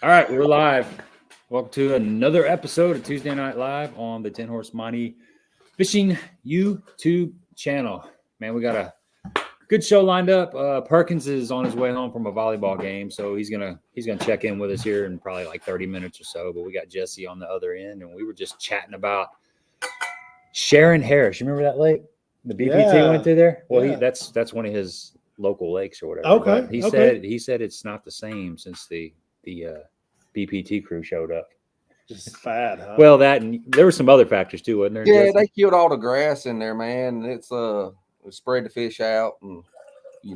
All right, we're live. Welcome to another episode of Tuesday Night Live on the 10 Horse Money Fishing YouTube channel. Man, we got a good show lined up. Perkins is on his way home from a volleyball game, so he's gonna check in with us here in probably like 30 minutes or so. But we got Jesse on the other end, and we were just chatting about Sharon Harris. You remember that lake? The BPT went through there. Well, that's one of his local lakes or whatever. Okay. But he said it's not the same since the BPT crew showed up. Just bad, huh? Well, that and there were some other factors too, wasn't there? Yeah, Jesse? they killed all the grass in there, man. It's spread the fish out, and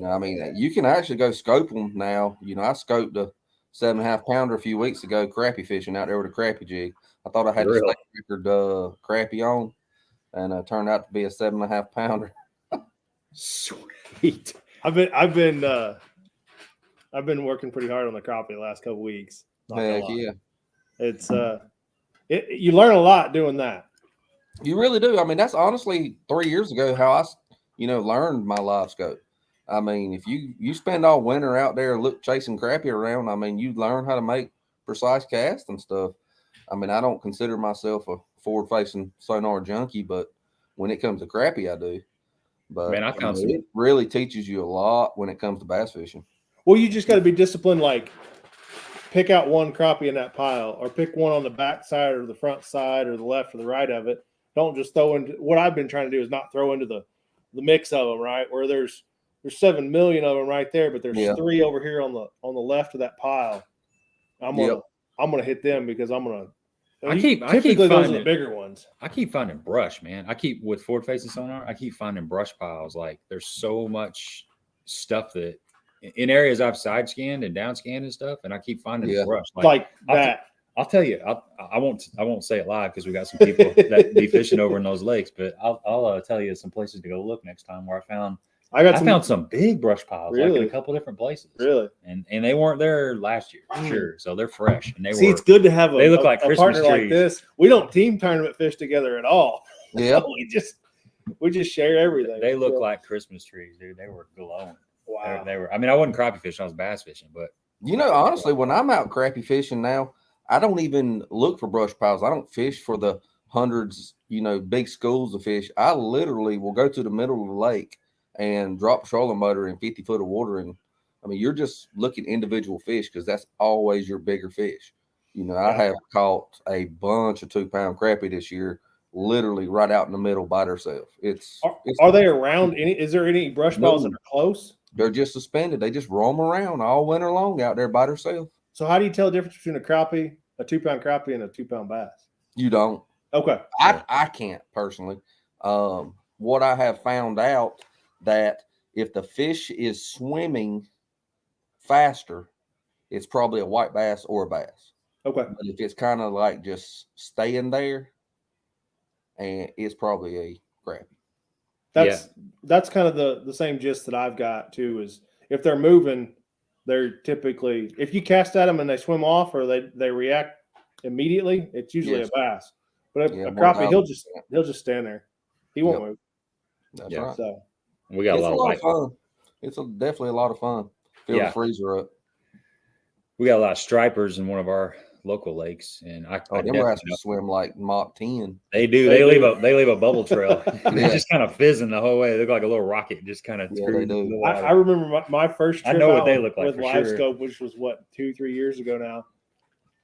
I mean, you can actually go scope them now. I scoped a 7.5 pounder a few weeks ago, crappie fishing out there with a crappie jig. I thought I had the state record crappie on, and it turned out to be a 7.5 pounder. Sweet. I've been working pretty hard on the crappie the last couple weeks. Heck yeah. It's you learn a lot doing that. You really do. I mean, that's honestly 3 years ago how I learned my live scope. I mean, if you spend all winter out there chasing crappie around, I mean, you learn how to make precise casts and stuff. I mean, I don't consider myself a forward-facing sonar junkie, but when it comes to crappie, I do. But man, it really teaches you a lot when it comes to bass fishing. Well, you just got to be disciplined. Like, pick out one crappie in that pile, or pick one on the back side or the front side or the left or the right of it. Don't just throw into what I've been trying to do is not throw into the mix of them, right? Where there's 7 million of them right there, but there's 3 over here on the left of that pile. I'm gonna hit them because I keep finding those are the bigger ones. I keep finding brush, man. With forward facing sonar, I keep finding brush piles. Like there's so much stuff that in areas I've side scanned and down scanned and stuff, and I keep finding brush like that. I'll tell you, I won't say it live because we got some people that be fishing over in those lakes, but I'll tell you some places to go look next time where I found some big brush piles, like in a couple different places. Really? And they weren't there last year, for sure. So they're fresh. And it's good to have they look like Christmas partner trees. like this. We don't team tournament fish together at all. Yeah. we just share everything. They look like Christmas trees, dude. They were glowing. Wow. They were. I mean, I wasn't crappie fishing, I was bass fishing, but honestly, when I'm out crappie fishing now, I don't even look for brush piles. I don't fish for the hundreds, big schools of fish. I literally will go to the middle of the lake and drop a trolling motor in 50 foot of water. And I mean, you're just looking individual fish because that's always your bigger fish. I have caught a bunch of 2-pound crappie this year, literally right out in the middle by themselves. Are they around any? Is there any brush piles that are close? They're just suspended. They just roam around all winter long out there by themselves. So how do you tell the difference between a 2-pound crappie, and a 2-pound bass? You don't. Okay. I can't personally. What I have found out that if the fish is swimming faster, it's probably a white bass or a bass. Okay. But if it's kind of like just staying there, and it's probably a crappie. That's kind of the same gist that I've got too. Is if they're moving, they're typically, if you cast at them and they swim off or they react immediately, it's usually a bass. But a crappie, he'll just stand there. He won't move. That's right. So we got a lot of fun. It's definitely a lot of fun. Fill the freezer up. We got a lot of stripers in one of our local lakes, and them rats swim like Mach 10. They do. They leave a bubble trail. They're just kind of fizzing the whole way. They look like a little rocket, just kind of. Yeah, they do. I remember my first trip. I know what they look like with live scope, which was 2-3 years ago now.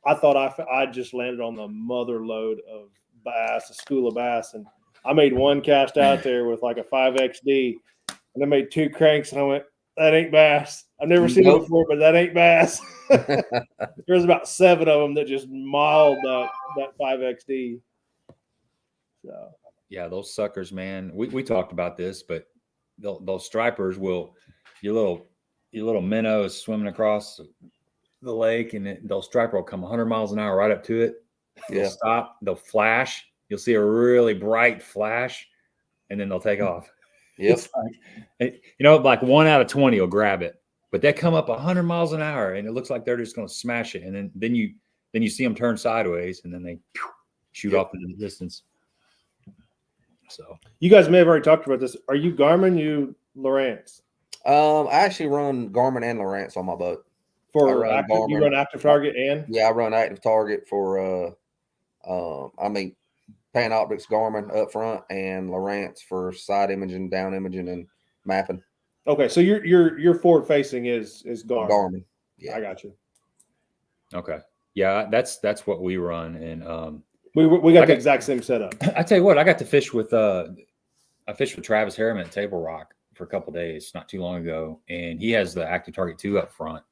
I thought I just landed on the mother load of bass, a school of bass, and I made one cast out there with like a 5XD, and I made 2 cranks, and I went, "That ain't bass. I've never seen it before, but that ain't bass." There was about 7 of them that just mauled that 5XD. So yeah, those suckers, man. We talked about this, but those stripers will your little minnows swimming across the lake, and those striper will come 100 miles an hour right up to it. They'll stop. They'll flash. You'll see a really bright flash, and then they'll take off. Yes, like 1 out of 20 will grab it, but they come up 100 miles an hour, and it looks like they're just going to smash it. And then you see them turn sideways, and then they shoot off into the distance. So you guys may have already talked about this. Are you Garmin? You Lowrance? I actually run Garmin and Lowrance on my boat. For run active, you Garmin. run active target and Yeah, I run active target for Panoptics Garmin up front and Lowrance for side imaging, down imaging, and mapping. okay. So your forward facing is Garmin. Garmin. Yeah, I got you. Okay. Yeah, that's what we run, and We got the exact same setup. I tell you what, I got to fish with I fished with Travis Harriman at Table Rock for a couple of days not too long ago, and he has the Active Target 2 up front.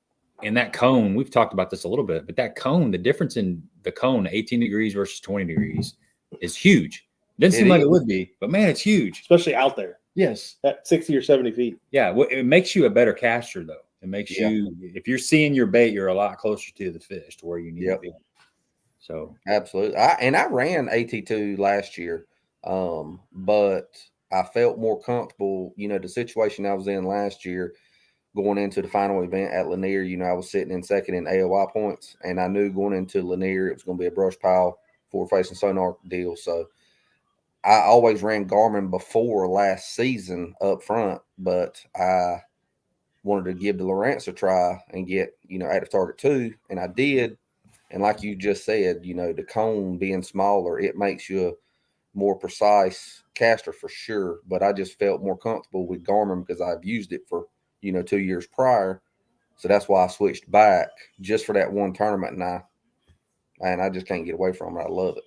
And that cone, we've talked about this a little bit, but that cone, the difference in the cone, 18 degrees versus 20 degrees, is huge. Didn't seem like it would be, but man, it's huge, especially out there. Yes, at 60 or 70 feet. Yeah, it makes you a better caster, though. It makes you, if you're seeing your bait, you're a lot closer to the fish, to where you need to be. So absolutely. I ran AT2 last year, but I felt more comfortable. You know, the situation I was in last year, going into the final event at Lanier, you know, I was sitting in second in AOI points, and I knew going into Lanier it was going to be a brush pile, forward-facing sonar deal. So I always ran Garmin before last season up front, but I wanted to give the Lowrance a try and get, you know, Active Target 2, and I did. And like you just said, you know, the cone being smaller, it makes you a more precise caster for sure. But I just felt more comfortable with Garmin because I've used it for, you know, 2 years prior. So that's why I switched back just for that one tournament. And I just can't get away from it. I love it.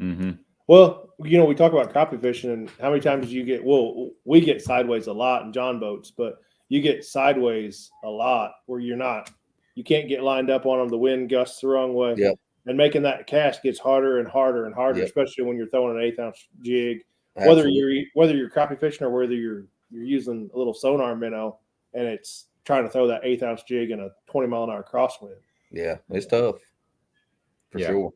Mm-hmm. Well, you know, we talk about crappie fishing, and how many times do you get? Well, we get sideways a lot in John boats, but you get sideways a lot where you can't get lined up on them. The wind gusts the wrong way. Yep. And making that cast gets harder and harder and harder, Yep. especially when you're throwing an 1/8 ounce jig. Absolutely. Whether you're crappie fishing or whether you're using a little sonar minnow and it's trying to throw that 1/8 ounce jig in a 20-mile-an-hour crosswind. Yeah, it's tough for sure.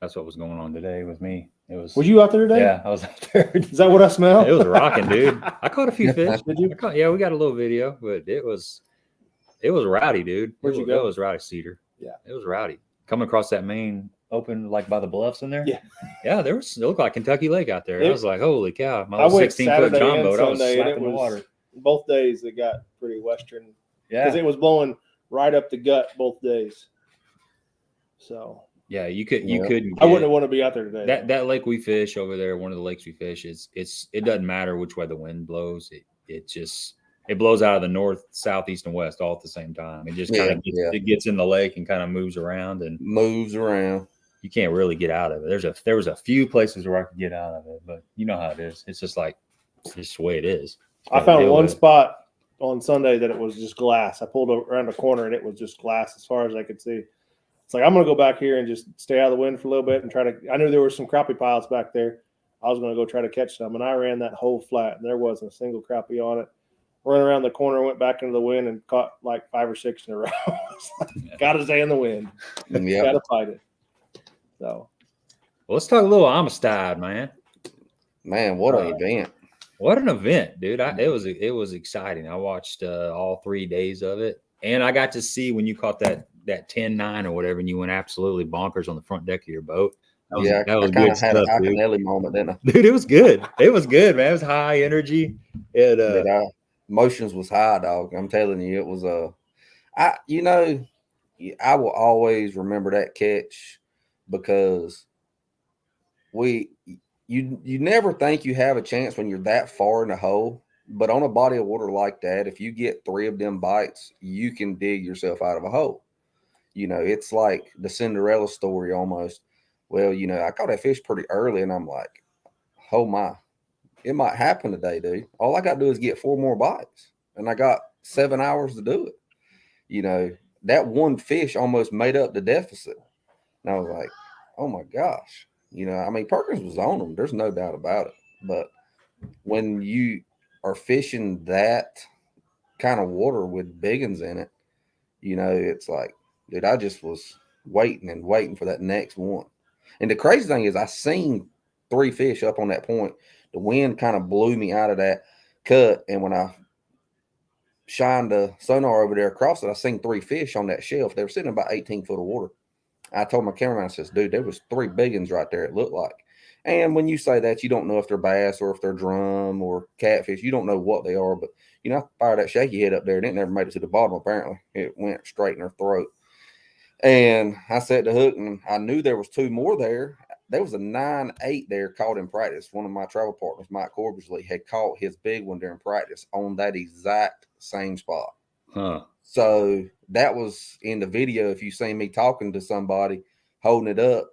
That's what was going on today with me. Was you out there today? Yeah, I was out there. Is that what I smell? It was rocking, dude. I caught a few fish. Did you? We got a little video, but it was rowdy, dude. Where'd you go? It was rowdy, Cedar. Yeah, it was rowdy. Coming across that main open, like by the bluffs in there. Yeah. It looked like Kentucky Lake out there. I was like, holy cow! My I went 16-foot Saturday John and boat. I was Sunday, and slapping the water. Both days it got pretty western. Yeah, because it was blowing right up the gut both days. So yeah, you couldn't. I wouldn't want to be out there today. That lake we fish over there, one of the lakes we fish, it doesn't matter which way the wind blows. It blows out of the north, south, east, and west all at the same time. It just kind of it gets in the lake and kind of moves around. You can't really get out of it. There was a few places where I could get out of it, but you know how it is. It's just the way it is. I found one spot on Sunday that it was just glass. I pulled around a corner and it was just glass as far as I could see. It's like, I'm going to go back here and just stay out of the wind for a little bit and I knew there were some crappie piles back there. I was going to go try to catch some, and I ran that whole flat and there wasn't a single crappie on it. Ran around the corner, went back into the wind and caught like 5 or 6 in a row. Got to stay in the wind. Got to fight it. So, well, let's talk a little Amistad, man. Man, what an event! What an event, dude! It was exciting. I watched all 3 days of it, and I got to see when you caught that 10-9 or whatever, and you went absolutely bonkers on the front deck of your boat. That was good stuff, had a Akinelli moment, didn't I? Dude, it was good. It was good, man. It was high energy. Emotions was high, dog. I'm telling you, it was I will always remember that catch because you never think you have a chance when you're that far in the hole, but on a body of water like that, if you get 3 of them bites, you can dig yourself out of a hole. You know, it's like the Cinderella story almost. Well, you know, I caught that fish pretty early, and I'm like, oh my, it might happen today, dude. All I got to do is get 4 more bites, and I got 7 hours to do it. You know, that one fish almost made up the deficit. And I was like, oh my gosh. You know, I mean, Perkins was on them. There's no doubt about it. But when you are fishing that kind of water with biggins in it, you know, it's like, dude, I just was waiting and waiting for that next one. And the crazy thing is I seen 3 fish up on that point. The wind kind of blew me out of that cut. And when I shined the sonar over there across it, I seen 3 fish on that shelf. They were sitting about 18 foot of water. I told my cameraman, I says, dude, there was 3 biggins right there, it looked like. And when you say that, you don't know if they're bass or if they're drum or catfish. You don't know what they are, but I fired that shaky head up there. It never made it to the bottom, apparently. It went straight in her throat. And I set the hook, and I knew there was 2 more there. There was a 9.8 there caught in practice. One of my travel partners, Mike Corbersley, had caught his big one during practice on that exact same spot. Huh. So that was in the video. If you seen me talking to somebody holding it up,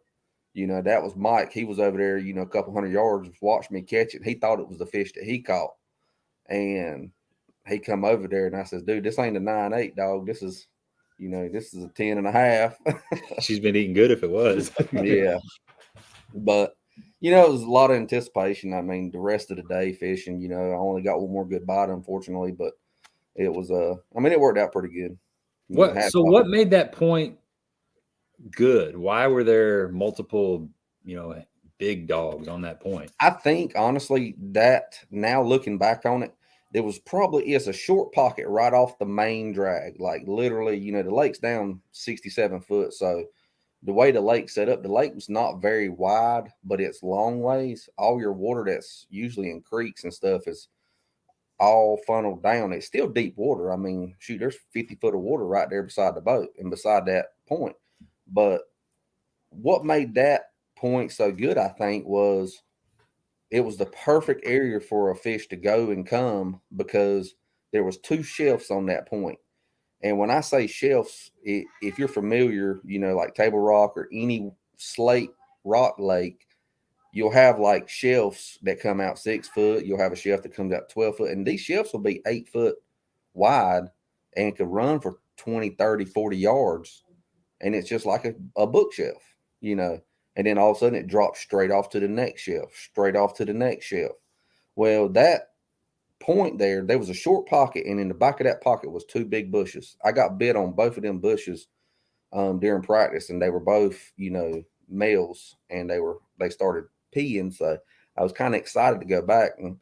that was Mike. He was over there, a couple hundred yards, watched me catch it. He thought it was the fish that he caught. And he come over there, and I says, dude, this ain't a 9.8, dog. This is, this is a 10.5. She's been eating good if it was. Yeah. But, it was a lot of anticipation. I mean, the rest of the day fishing, I only got one more good bite, unfortunately, but it was, it worked out pretty good. What made that point good? Why were there multiple, big dogs on that point? I think, honestly, that now looking back on it, it's a short pocket right off the main drag. Like literally, the lake's down 67 foot. So the way the lake's set up, the lake was not very wide, but it's long ways. All your water that's usually in creeks and stuff is all funneled down. It's still deep water. I mean, shoot, there's 50 foot of water right there beside the boat and beside that point. But what made that point so good, I think, was it was the perfect area for a fish to go and come because there was 2 shelves on that point. And when I say shelves, if you're familiar, like Table Rock or any slate rock lake, you'll have like shelves that come out 6 foot. You'll have a shelf that comes out 12 foot. And these shelves will be 8 foot wide and could run for 20, 30, 40 yards. And it's just like a bookshelf, and then all of a sudden it drops straight off to the next shelf, straight off to the next shelf. Well, that point there was a short pocket, and in the back of that pocket was 2 big bushes. I got bit on both of them bushes during practice, and they were both, males, and they started peeing. So I was kind of excited to go back, and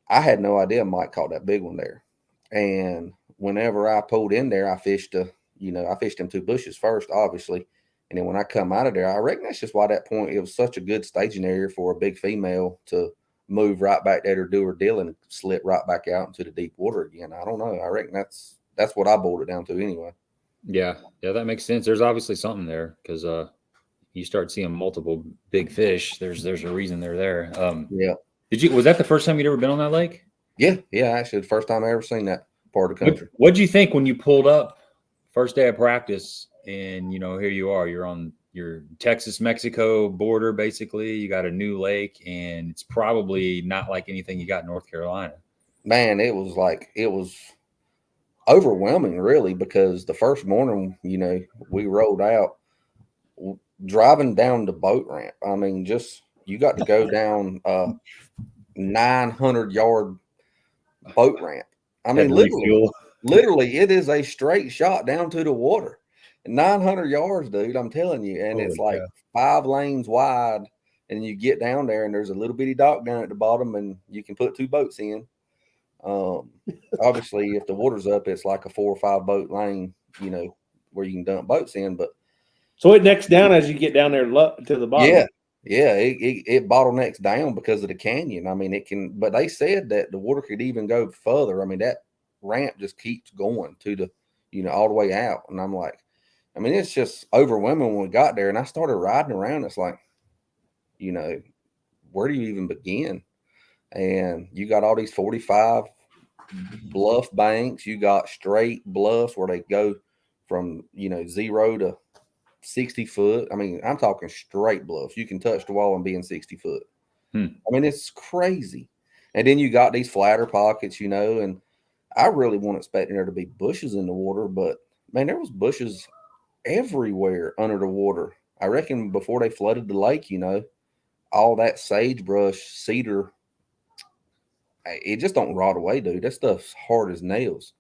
I had no idea Mike caught that big one there. And whenever I pulled in there, I fished them 2 bushes first, obviously. And then when I come out of there, I reckon that's just why that point, it was such a good staging area for a big female to move right back there to do her deal and slip right back out into the deep water again. I don't know. I reckon that's what I boiled it down to anyway. Yeah, that makes sense. There's obviously something there because you start seeing multiple big fish. There's a reason they're there. Yeah. Was that the first time you'd ever been on that lake? Yeah. Actually, the first time I ever seen that part of the country. What'd you think when you pulled up first day of practice and, here you are, you're on your Texas-Mexico border, basically. You got a new lake, and it's probably not like anything you got in North Carolina. Man, it was overwhelming, really, because the first morning, we rolled out driving down the boat ramp. I mean, you got to go down a 900-yard boat ramp. I mean, literally, it is a straight shot down to the water. 900 yards, dude, I'm telling you. And it's like 5 lanes wide, and you get down there, and there's a little bitty dock down at the bottom, and you can put 2 boats in. Obviously, if the water's up, it's like a 4 or 5 boat lane, where you can dump boats in. But so it necks down as you get down there to the bottom. Yeah, it bottlenecks down because of the canyon. I mean, it can, but they said that the water could even go further. I mean, that ramp just keeps going to the, all the way out. And I'm like, I mean, it's just overwhelming when we got there. And I started riding around. It's like, where do you even begin? And you got all these 45 bluff banks. You got straight bluffs where they go from, 0 to 60 foot. I mean, I'm talking straight bluffs. You can touch the wall and be in 60 foot. I mean, it's crazy. And then you got these flatter pockets, and I really wasn't expecting there to be bushes in the water, but man, there was bushes everywhere under the water. I reckon before they flooded the lake, all that sagebrush, cedar, it just don't rot away, dude. That stuff's hard as nails.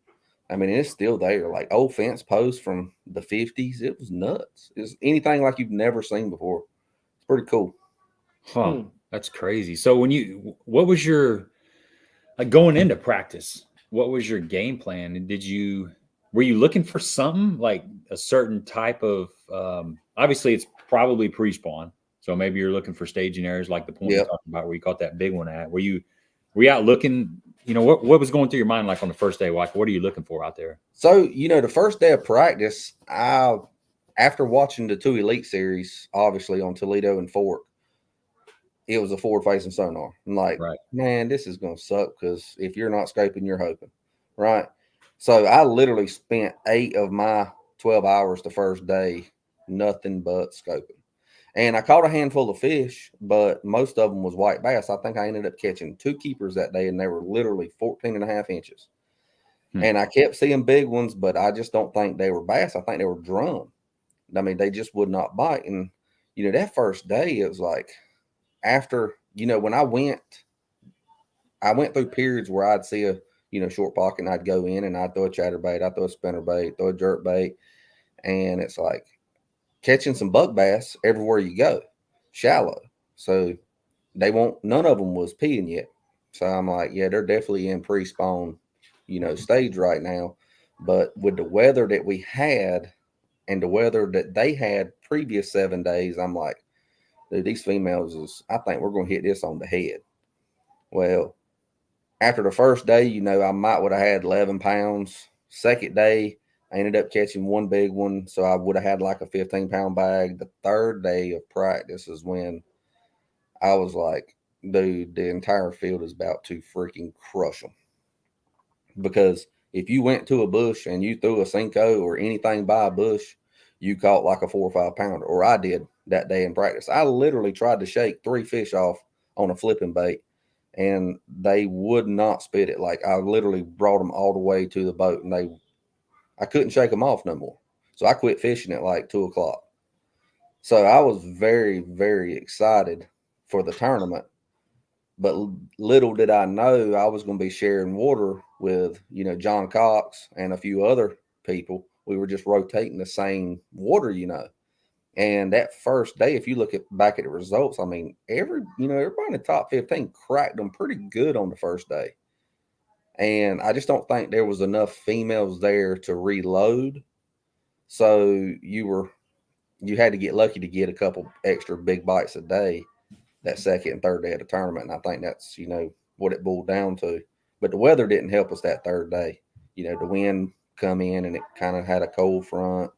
I mean, it's still there. Like old fence posts from the 50s. It was nuts. It's anything like you've never seen before. It's pretty cool. Huh. That's crazy. So what was your, like going into practice, what was your game plan? And were you looking for something like a certain type of, obviously it's probably pre-spawn. So maybe you're looking for staging areas like the point you Yep. talked about where you caught that big one at. Were you out looking? You know, what was going through your mind like on the first day? Like, what are you looking for out there? So, the first day of practice, after watching the 2 Elite series, obviously on Toledo and Fork, it was a forward-facing sonar. I'm like, Right. man, this is going to suck because if you're not scoping, you're hoping, right? So I literally spent 8 of my 12 hours the first day, nothing but scoping. And I caught a handful of fish, but most of them was white bass. I think I ended up catching 2 keepers that day, and they were literally 14.5 inches. And I kept seeing big ones, but I just don't think they were bass. I think they were drum. I mean, they just would not bite. And, that first day, it was like after, when I went through periods where I'd see a, short pocket and I'd go in and I'd throw a chatterbait, I'd throw a spinnerbait, throw a jerkbait. And it's like catching some buck bass everywhere you go, shallow. So none of them was peeing yet. So I'm like, yeah, they're definitely in pre-spawn, stage right now. But with the weather that we had and the weather that they had previous 7 days, I'm like, dude, these females I think we're going to hit this on the head. Well, after the first day, I might would have had 11 pounds. Second day, I ended up catching one big one. So I would have had like a 15-pound bag. The third day of practice is when I was like, dude, the entire field is about to freaking crush them. Because if you went to a bush and you threw a Cinco or anything by a bush, you caught like a 4 or 5 pounder, or I did that day in practice. I literally tried to shake 3 fish off on a flipping bait, and they would not spit it. Like I literally brought them all the way to the boat, and I couldn't shake them off no more. So I quit fishing at like 2 o'clock. So I was very, very excited for the tournament. But little did I know I was going to be sharing water with, John Cox and a few other people. We were just rotating the same water, And that first day, if you look back at the results, I mean, everybody in the top 15 cracked them pretty good on the first day. And I just don't think there was enough females there to reload. So you had to get lucky to get a couple extra big bites a day that second and third day of the tournament. And I think that's, what it boiled down to. But the weather didn't help us that third day. The wind come in and it kind of had a cold front.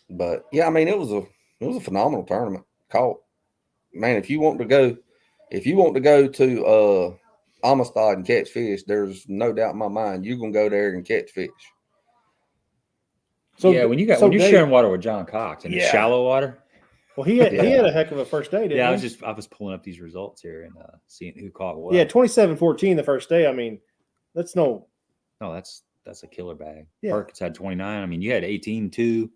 But yeah, I mean, it was a phenomenal tournament. Man, if you want to go to Amistad and catch fish, there's no doubt in my mind you're gonna go there and catch fish. So yeah, when you're sharing water with John Cox and it's shallow water. Well, he had a heck of a first day, didn't he? I was pulling up these results here and seeing who caught what. Yeah, 27-14 the first day. I mean, that's no, that's a killer bag. Yeah. Perkins had 29. I mean, you had 18-2.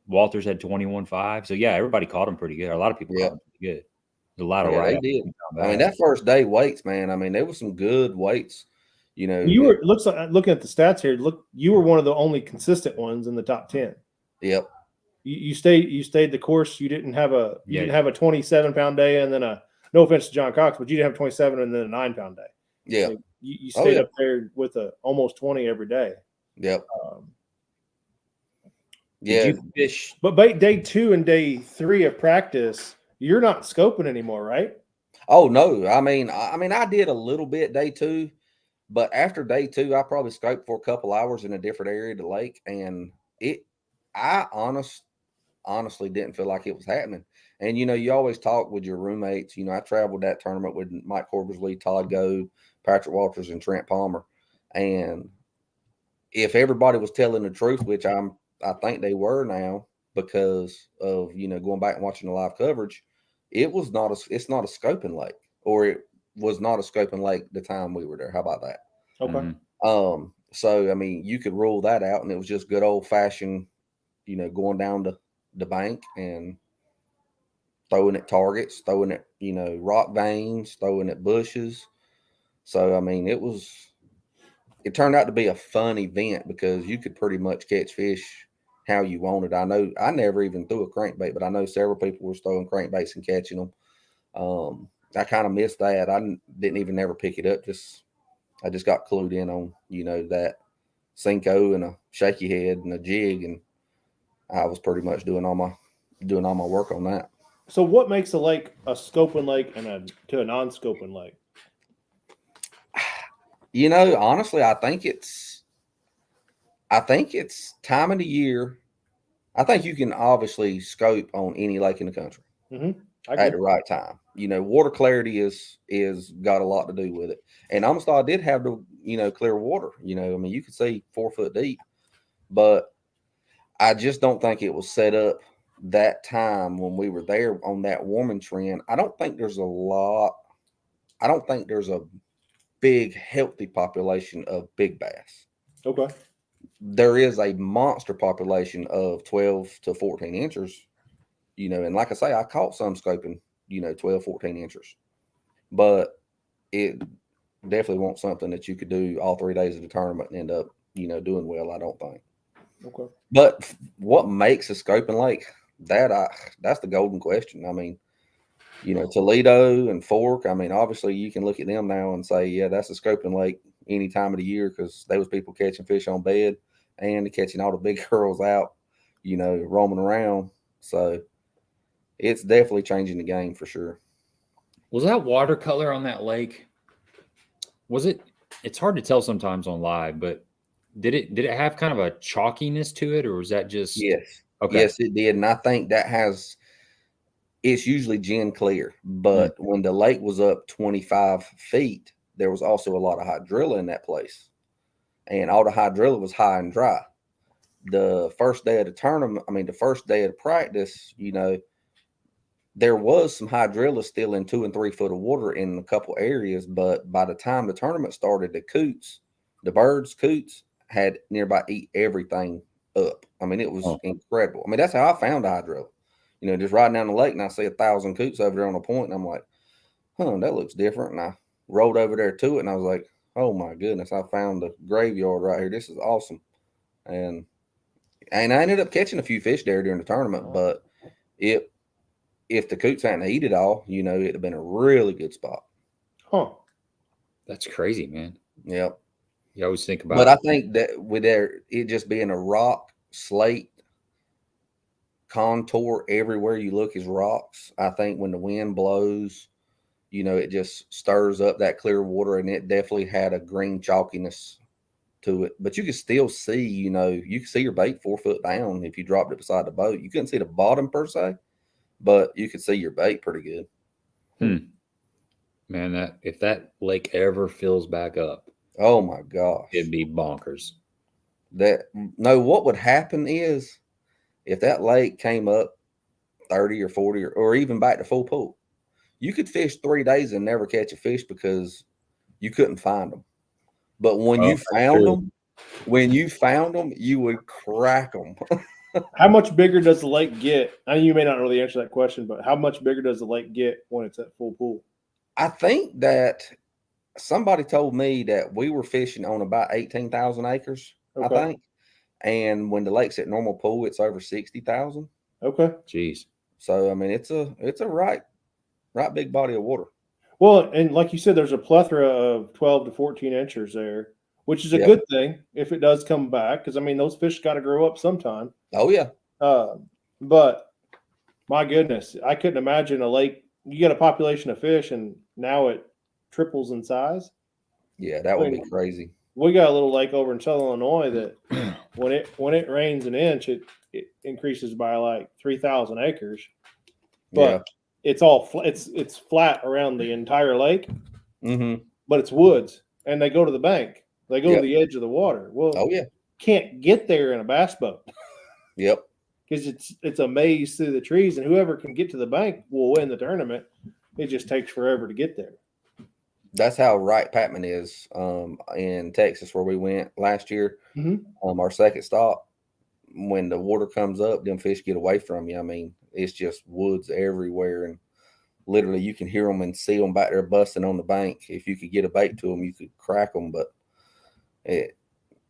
Walters had 21-5. So yeah, everybody caught him pretty good. A lot of people caught him pretty good. There's a lot of they did. I mean, that first day weights, man. I mean, there was some good weights. You were looking at the stats here. Look, you were one of the only consistent ones in the top 10. Yep. You stayed the course. You didn't have a 27-pound day and then no offense to John Cox, but you didn't have 27 and then a 9-pound day. Yeah. So you stayed up there with almost 20 every day. Yep. Did you fish? But by day 2 and day 3 of practice, you're not scoping anymore, right? Oh no. I mean, I did a little bit day 2, but after day 2, I probably scoped for a couple hours in a different area of the lake, and I honestly didn't feel like it was happening. And you always talk with your roommates. I traveled that tournament with Mike Corbersley, Todd Goad, Patrick Walters, and Trent Palmer. And if everybody was telling the truth, which I think they were now because of going back and watching the live coverage, it's not a scoping lake, or it was not a scoping lake the time we were there. How about that? Okay. So I mean, you could rule that out, and it was just good old fashioned, going down the bank and throwing at targets, throwing at rock veins, throwing at bushes. So I mean, it turned out to be a fun event because you could pretty much catch fish how you wanted. I know I never even threw a crankbait, but I know several people were throwing crankbaits and catching them. I kind of missed that. I didn't even ever pick it up. I just got clued in on, that Cinco and a shaky head and a jig, and I was pretty much doing all my doing all my work on that. So what makes a lake a scoping lake and a non-scoping lake? You know, honestly, I think it's time of the year. I think you can obviously scope on any lake in the country at the right time. You know, water clarity is got a lot to do with it. And Amistad did have the, clear water. You know, I mean, you could see 4 foot deep, but I just don't think it was set up that time when we were there on that warming trend. I don't think there's a big, healthy population of big bass. Okay. There is a monster population of 12 to 14 inches, and like I say, I caught some scoping, 12, 14 inches, but it definitely wasn't something that you could do all 3 days of the tournament and end up, doing well, I don't think. Okay. But what makes a scoping lake? That's the golden question. I mean, Toledo and Fork, I mean, obviously you can look at them now and say, yeah, that's a scoping lake any time of the year, because there was people catching fish on bed and catching all the big girls out, roaming around. So it's definitely changing the game for sure. Was that watercolor on that lake? Was it? It's hard to tell sometimes on live, but did it have kind of a chalkiness to it, or was that just? Yes. Okay. Yes, it did. And I think it's usually gin clear, but when the lake was up 25 feet, there was also a lot of hydrilla in that place. And all the hydrilla was high and dry. The first day of the tournament, the first day of the practice, there was some hydrilla still in 2 and 3 foot of water in a couple areas. But by the time the tournament started, the birds had nearby eat everything up. It was incredible. That's how I found the hydrilla. Just riding down the lake and I see 1,000 coots over there on a point, and I'm like, that looks different. And I rolled over there to it, and I was like, oh my goodness, I found the graveyard right here. This is awesome. And I ended up catching a few fish there during the tournament, but if the coots hadn't eat it all, it'd have been a really good spot. Huh. That's crazy, man. Yep. You always think about But I think that with it just being a rock slate contour everywhere you look is rocks. I think when the wind blows, it just stirs up that clear water, and it definitely had a green chalkiness to it. But you can still see, you can see your bait 4 foot down if you dropped it beside the boat. You couldn't see the bottom per se, but you could see your bait pretty good. Man, if that lake ever fills back up, oh my gosh, it'd be bonkers. What would happen is, if that lake came up 30 or 40 or even back to full pool, you could fish 3 days and never catch a fish because you couldn't find them. But when you found them, you would crack them. How much bigger does the lake get? I know you may not really answer that question, but how much bigger does the lake get when it's at full pool? I think that somebody told me that we were fishing on about 18,000 acres, I think. And when the lake's at normal pool, it's over 60,000. Okay. Jeez. So, it's a right big body of water. Well, and like you said, there's a plethora of 12 to 14 inchers there, which is a good thing if it does come back, because those fish got to grow up sometime. Oh yeah. But my goodness, I couldn't imagine a lake. You get a population of fish, and now it triples in size. Yeah, that would be crazy. We got a little lake over in Southern Illinois that when it rains an inch, it increases by like 3,000 acres. But it's all it's flat around the entire lake. But it's woods, and they go to the bank. They go to the edge of the water. Well, can't get there in a bass boat. Yep. Because it's a maze through the trees, and whoever can get to the bank will win the tournament. It just takes forever to get there. That's how Wright Patman is in Texas, where we went last year. Our second stop, when the water comes up, them fish get away from you. It's just woods everywhere, and literally you can hear them and see them back there busting on the bank. If you could get a bait to them, you could crack them. But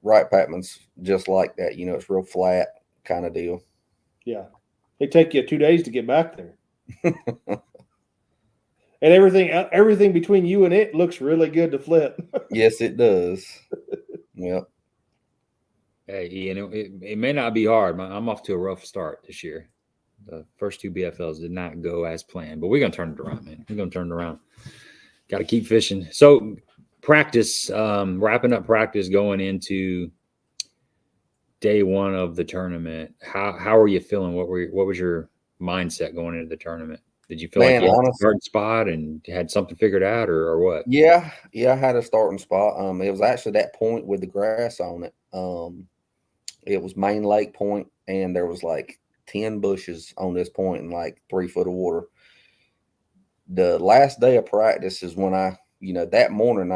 Wright Patman's just like that. It's real flat kind of deal. Yeah, it take you 2 days to get back there. And everything between you and it looks really good to flip. Yes, it does. Yep. Hey, Ian, it may not be hard. I'm off to a rough start this year. The first 2 BFLs did not go as planned, but we're gonna turn it around, man. We're gonna turn it around. Got to keep fishing. So practice, wrapping up practice, going into day 1 of the tournament. How are you feeling? What was your mindset going into the tournament? Did you feel like you had a starting spot and had something figured out, or what? Yeah, I had a starting spot. It was actually that point with the grass on it. It was Main Lake Point, and there was like 10 bushes on this point and like 3 foot of water. The last day of practice is when that morning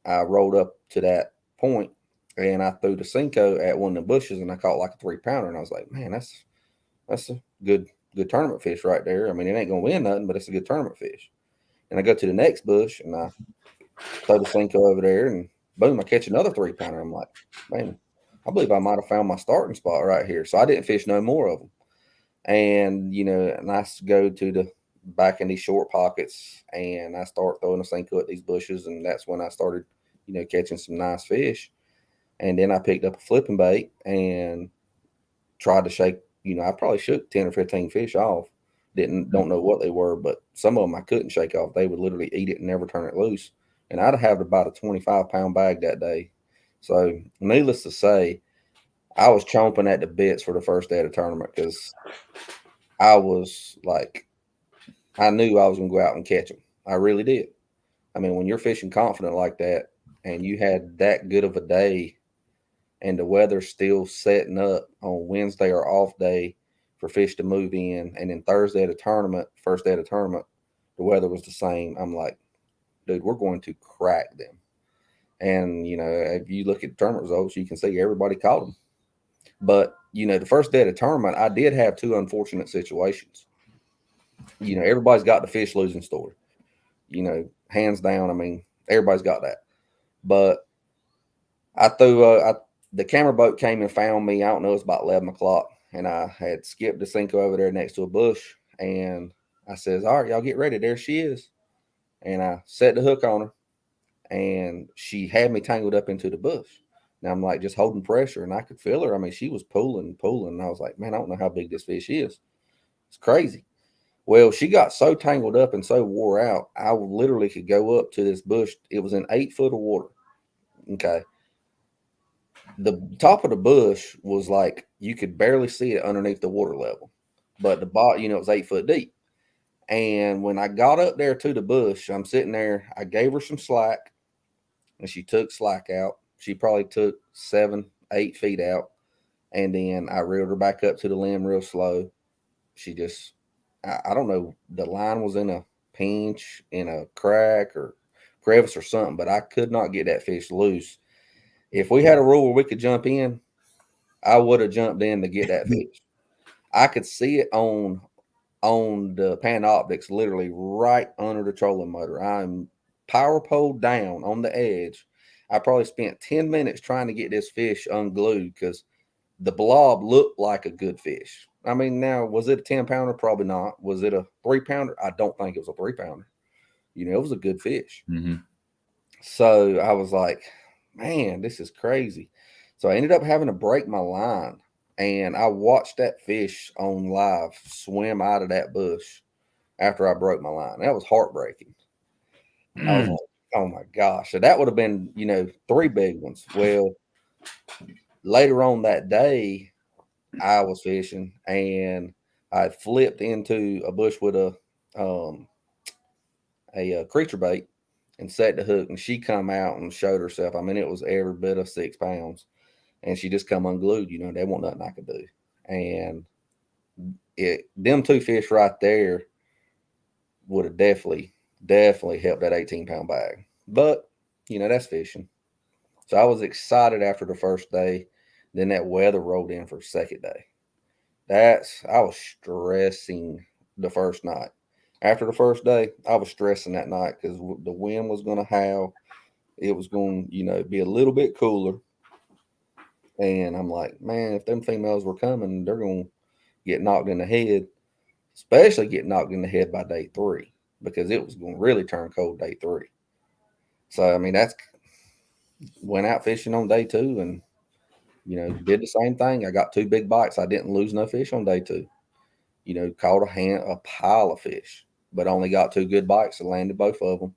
I rolled up to that point and I threw the Cinco at one of the bushes and I caught like a 3-pounder, and I was like, man, that's a good tournament fish right there. I mean, it ain't gonna win nothing, but it's a good tournament fish. And I go to the next bush and I throw the Cinco over there, and boom, I catch another 3-pounder. I'm like, man, I believe I might have found my starting spot right here. So I didn't fish no more of them. And, and I go to the back in these short pockets and I start throwing a Cinco at these bushes. And that's when I started, catching some nice fish. And then I picked up a flipping bait and tried to shake, I probably shook 10 or 15 fish off. Don't know what they were, but some of them I couldn't shake off. They would literally eat it and never turn it loose. And I'd have about a 25-pound bag that day. So needless to say, I was chomping at the bits for the first day of the tournament because I was like, I knew I was going to go out and catch them. I really did. I mean, when you're fishing confident like that and you had that good of a day and the weather's still setting up on Wednesday or off day for fish to move in, and then Thursday at the tournament, first day of the tournament, the weather was the same. I'm like, dude, we're going to crack them. And, if you look at the tournament results, you can see everybody caught them. But, the first day of the tournament, I did have 2 unfortunate situations. Everybody's got the fish losing story. Hands down, I mean, everybody's got that. But I threw the camera boat came and found me. I don't know, it was about 11 o'clock. And I had skipped the Cinco over there next to a bush. And I says, all right, y'all get ready. There she is. And I set the hook on her. And she had me tangled up into the bush. Now I'm like just holding pressure, and I could feel her. I mean, she was pulling. And I was like, man, I don't know how big this fish is. It's crazy. Well, she got so tangled up and so wore out, I literally could go up to this bush. It was in 8 foot of water. Okay. The top of the bush was like, you could barely see it underneath the water level, but the bottom, it was 8 foot deep. And when I got up there to the bush, I'm sitting there, I gave her some slack and she took slack out. She probably took 7, 8 feet out. And then I reeled her back up to the limb real slow. She just, I don't know, the line was in a pinch, in a crack or crevice or something, but I could not get that fish loose. If we had a rule where we could jump in, I would have jumped in to get that fish. I could see it on the Panoptics, literally right under the trolling motor. I'm power pole down on the edge. I probably spent 10 minutes trying to get this fish unglued because the blob looked like a good fish. I mean, now, was it a 10-pounder? Probably not. Was it a 3-pounder? I don't think it was a 3-pounder. It was a good fish. Mm-hmm. So I was like, man, this is crazy. So I ended up having to break my line. And I watched that fish on live swim out of that bush after I broke my line. That was heartbreaking. I was like, oh my gosh. So that would have been, 3 big ones. Well, later on that day, I was fishing and I flipped into a bush with a creature bait and set the hook, and she come out and showed herself. I mean, it was every bit of 6 pounds. And she just come unglued, there wasn't nothing I could do. And them 2 fish right there would have definitely helped that 18-pound bag. But, that's fishing. So I was excited after the first day. Then that weather rolled in for the second day. I was stressing the first night. After the first day, I was stressing that night because the wind was going to howl. It was going to, be a little bit cooler. And I'm like, man, if them females were coming, they're going to get knocked in the head, especially get knocked in the head by day 3, because it was going to really turn cold day 3. So, I mean, went out fishing on day 2 and, did the same thing. I got 2 big bites. I didn't lose no fish on day 2. caught a pile of fish, but only got 2 good bites and landed both of them.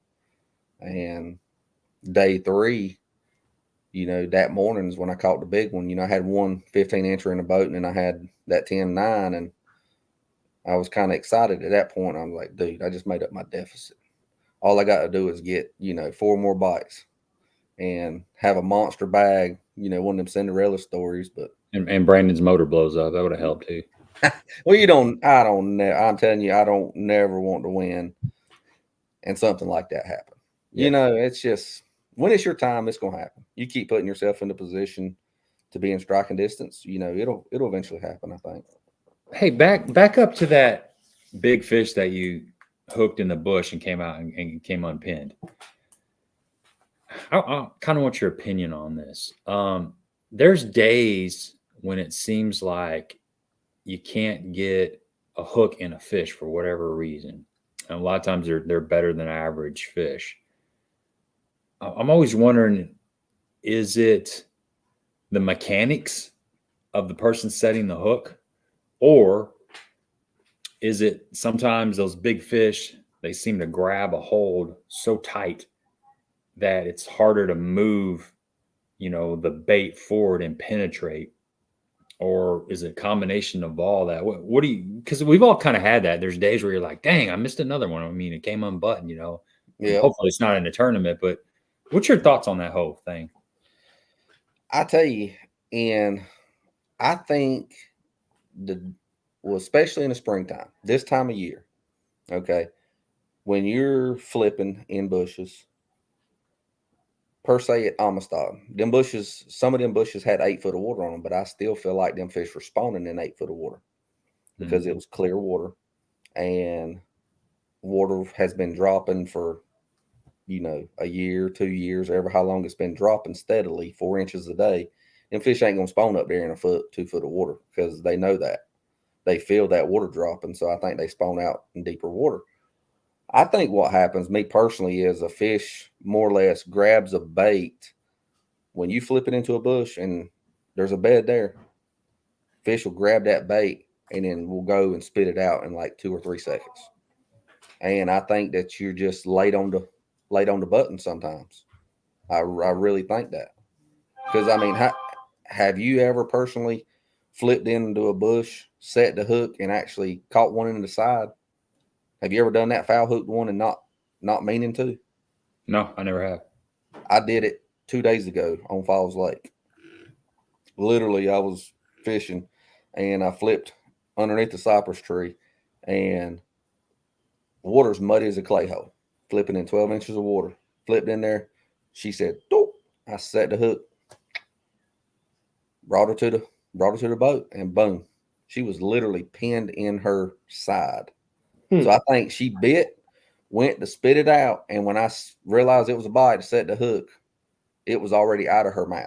And day 3, that morning is when I caught the big one. I had one 15-incher in the boat, and then I had that 10-9, and I was kind of excited at that point. I was like, dude, I just made up my deficit. All I got to do is get, 4 more bites and have a monster bag, one of them Cinderella stories. But and Brandon's motor blows up. That would have helped too. Well, I'm telling you, I don't never want to win and something like that happen. Yeah. It's just, when it's your time, it's going to happen. You keep putting yourself in the position to be in striking distance, it'll eventually happen, I think. Hey, back up to that big fish that you hooked in the bush and came out and came unpinned. I kind of want your opinion on this. There's days when it seems like you can't get a hook in a fish for whatever reason. And a lot of times they're better than average fish. I'm always wondering, is it the mechanics of the person setting the hook, or is it sometimes those big fish, they seem to grab a hold so tight that it's harder to move, the bait forward and penetrate? Or is it a combination of all that? What do you, because we've all kind of had that. There's days where you're like, dang, I missed another one. I mean, it came unbuttoned, Yeah. Hopefully it's not in a tournament, but what's your thoughts on that whole thing? I tell you, and I think especially in the springtime, this time of year, okay, when you're flipping in bushes, per se at Amistad, some of them bushes had 8 foot of water on them, but I still feel like them fish were spawning in 8 foot of water because it was clear water, and water has been dropping for, a year, 2 years, ever how long it's been dropping steadily, 4 inches a day. Them fish ain't going to spawn up there in 2 foot of water because they know that. They feel that water dropping, so I think they spawn out in deeper water. I think what happens, me personally, is a fish more or less grabs a bait. When you flip it into a bush and there's a bed there, fish will grab that bait and then will go and spit it out in like 2 or 3 seconds. And I think that you're just late on the button sometimes. I really think that. Because, I mean, have you ever personally flipped into a bush, set the hook, and actually caught one in the side? Have you ever done that, foul hooked one and not meaning to? No, I never have. I did it 2 days ago on Falls Lake. Literally, I was fishing, and I flipped underneath the cypress tree, and water's muddy as a clay hole. Flipping in 12 inches of water. Flipped in there. She said, "Doop." I set the hook, brought her to the boat, and boom, she was literally pinned in her side. So I think she bit, went to spit it out, and when I realized it was a bite to set the hook, it was already out of her mouth.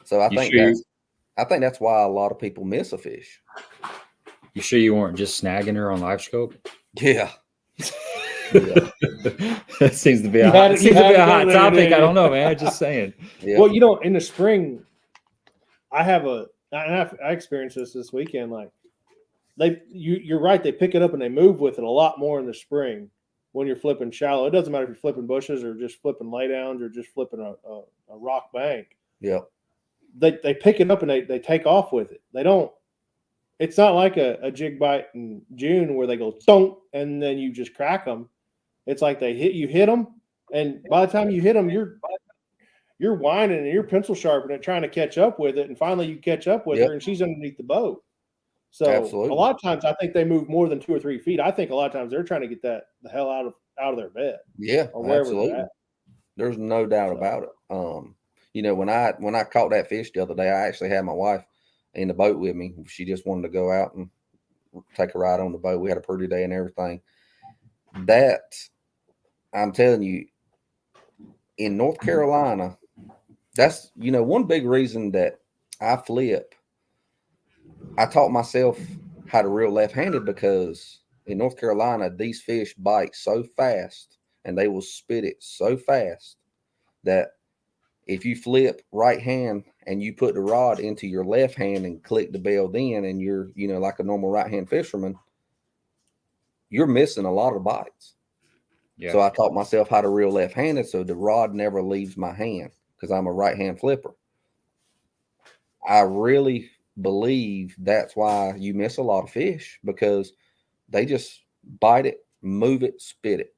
So I think that's why a lot of people miss a fish. You sure you weren't just snagging her on live scope? Yeah. That seems to be a hot topic. I don't know, man. Just saying. Yeah. Well, in the spring, I experienced this weekend. Like you're right. They pick it up and they move with it a lot more in the spring when you're flipping shallow. It doesn't matter if you're flipping bushes or just flipping laydowns or just flipping a rock bank. Yeah. They pick it up and they take off with it. They don't. It's not like a jig bite in June where they go thunk and then you just crack them. It's like you hit them, and by the time you hit them, you're whining and you're pencil sharpening it, trying to catch up with it, and finally you catch up with her, and she's underneath the boat. So Absolutely. A lot of times I think they move more than 2 or 3 feet. I think a lot of times they're trying to get the hell out of their bed. Yeah, or wherever absolutely. they're at. There's no doubt about it. When I caught that fish the other day, I actually had my wife in the boat with me. She just wanted to go out and take a ride on the boat. We had a pretty day and everything. That, I'm telling you, in North Carolina, that's, one big reason that I flip. I taught myself how to reel left-handed because in North Carolina, these fish bite so fast and they will spit it so fast that if you flip right hand and you put the rod into your left hand and click the bell then, and you're, you know, like a normal right-hand fisherman, you're missing a lot of bites. Yeah. So I taught myself how to reel left-handed so the rod never leaves my hand because I'm a right-hand flipper. I really believe that's why you miss a lot of fish, because they just bite it, move it, spit it.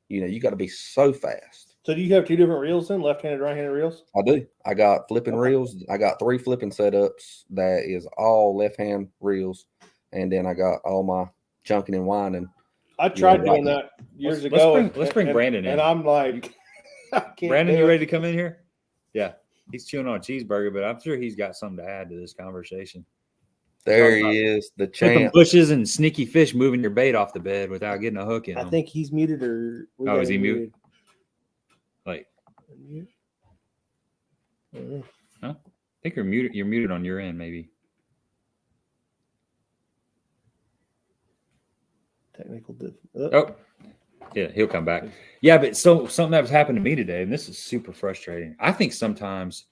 You know, you got to be so fast. So do you have two different reels then, left-handed, right-handed reels? I do. I got flipping reels. I got 3 flipping setups that is all left-hand reels, and then I got all my chunking and winding. I tried doing that years ago. Let's bring Brandon in. And I'm like, I can't Brandon, do you it. ready to come in here? Yeah. He's chewing on a cheeseburger, but I'm sure he's got something to add to this conversation. There he is, the Flipping champ. bushes and sneaky fish moving your bait off the bed without getting a hook in I them. think he's muted or Oh, is he muted? Like, I think you're muted. You're muted on your end, maybe. Technical Oh, yeah, he'll come back. Yeah, but so something that was happened to me today, and this is super frustrating. I think sometimes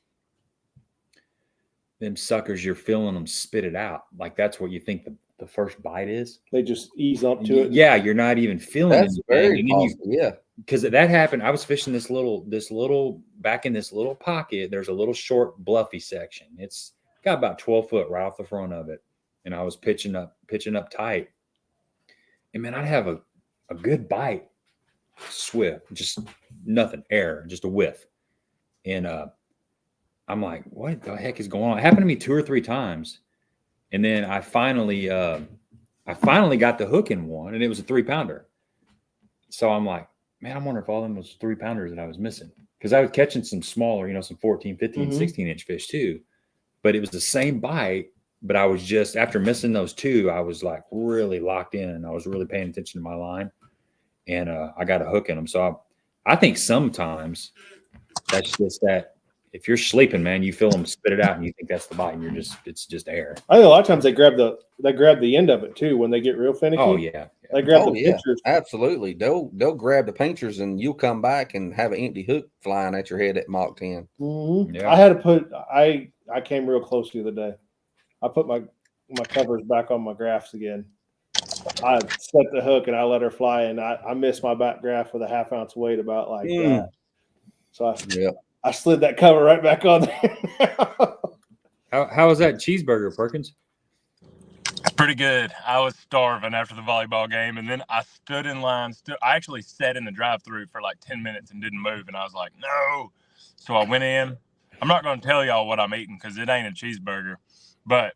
them suckers, you're feeling them spit it out. Like that's what you think the first bite is. They just ease up to it. Yeah, you're not even feeling That's it. very possible. Yeah. Because that happened. I was fishing this little back in this little pocket. There's a little short bluffy section. It's got about 12 foot right off the front of it. And I was pitching up tight. And man, I'd have a good bite, swift, just nothing, air, just a whiff. And I'm like, what the heck is going on? It happened to me 2 or 3 times. And then I finally got the hook in one, and it was a 3-pounder. So I'm like, man, I'm wondering if all of them was 3-pounders that I was missing. Because I was catching some smaller, some 14, 15, 16-inch fish too. But it was the same bite. But I was just, after missing those 2, I was like really locked in. And I was really paying attention to my line. And I got a hook in them. So I think sometimes that's just that. If you're sleeping, man, you feel them spit it out and you think that's the bite, and it's just air. I think a lot of times they grab the end of it too when they get real finicky. Oh yeah. They grab the pinchers. Absolutely. They'll grab the pinchers and you'll come back and have an empty hook flying at your head at Mach 10. Mm-hmm. Yeah. I had to put I came real close the other day. I put my covers back on my graphs again. I set the hook and I let her fly, and I missed my back graph with a ½ ounce weight about like that. So I slid that cover right back on there. How was that cheeseburger, Perkins? It's pretty good. I was starving after the volleyball game, and then I stood in line. I actually sat in the drive-thru for like 10 minutes and didn't move, and I was like, no. So I went in. I'm not going to tell y'all what I'm eating because it ain't a cheeseburger. But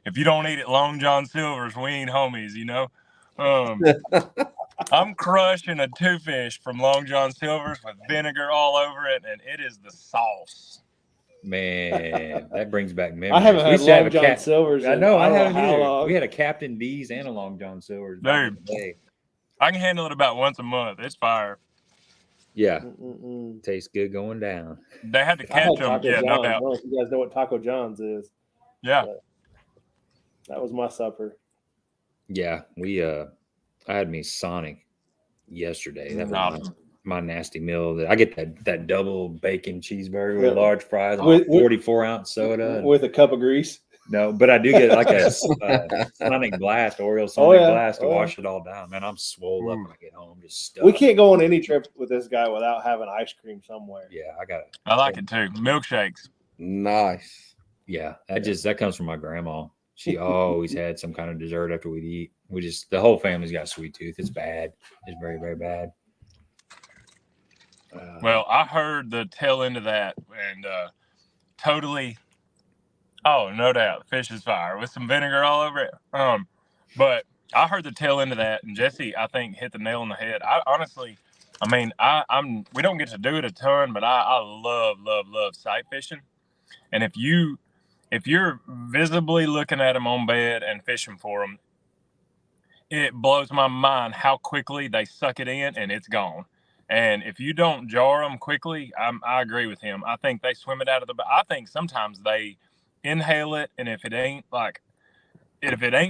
if you don't eat at Long John Silver's, we ain't homies, I'm crushing a 2-fish from Long John Silver's with vinegar all over it, and it is the sauce. Man, that brings back memories. I haven't had Long John Silver's. I know, I haven't either. We had a Captain D's and a Long John Silver's. Dude, I can handle it about once a month. It's fire. Yeah. Tastes good going down. They had to catch them. Yeah, no doubt. I don't know if you guys know what Taco John's is. Yeah. But that was my supper. Yeah, I had me Sonic yesterday. That was my nasty meal. I get that double bacon cheeseburger with large fries, with 44-ounce soda, with a cup of grease. No, but I do get like a Sonic Blast, Oreo Sonic Blast to wash it all down. Man, I'm swole up when I get home. Just stuffed. We can't go on any trip with this guy without having ice cream somewhere. Yeah, I got it. I like it too. Milkshakes. Nice. Yeah, that comes from my grandma. She always had some kind of dessert after we'd eat. The whole family's got sweet tooth. It's bad. It's very, very bad. Well, I heard the tail end of that and totally. Oh, no doubt. Fish is fire with some vinegar all over it. But I heard the tail end of that, and Jesse, I think, hit the nail on the head. We don't get to do it a ton, but I love sight fishing. And if you're visibly looking at them on bed and fishing for them, it blows my mind how quickly they suck it in and it's gone. And if you don't jar them quickly, I agree with him. I think they swim it out of I think sometimes they inhale it, and if it ain't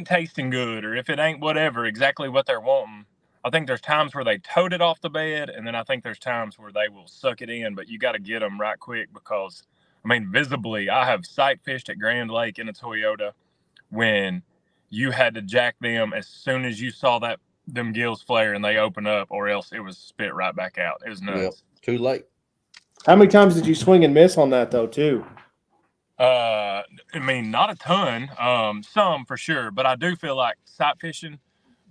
tasting good, or if it ain't whatever exactly what they're wanting, I think there's times where they tote it off the bed, and then I think there's times where they will suck it in. But you got to get them right quick because I mean, visibly, I have sight fished at Grand Lake in a Toyota when you had to jack them as soon as you saw them gills flare and they open up, or else it was spit right back out. It was nuts. Yep. Too late. How many times did you swing and miss on that though, too? I mean, not a ton, some for sure, but I do feel like sight fishing,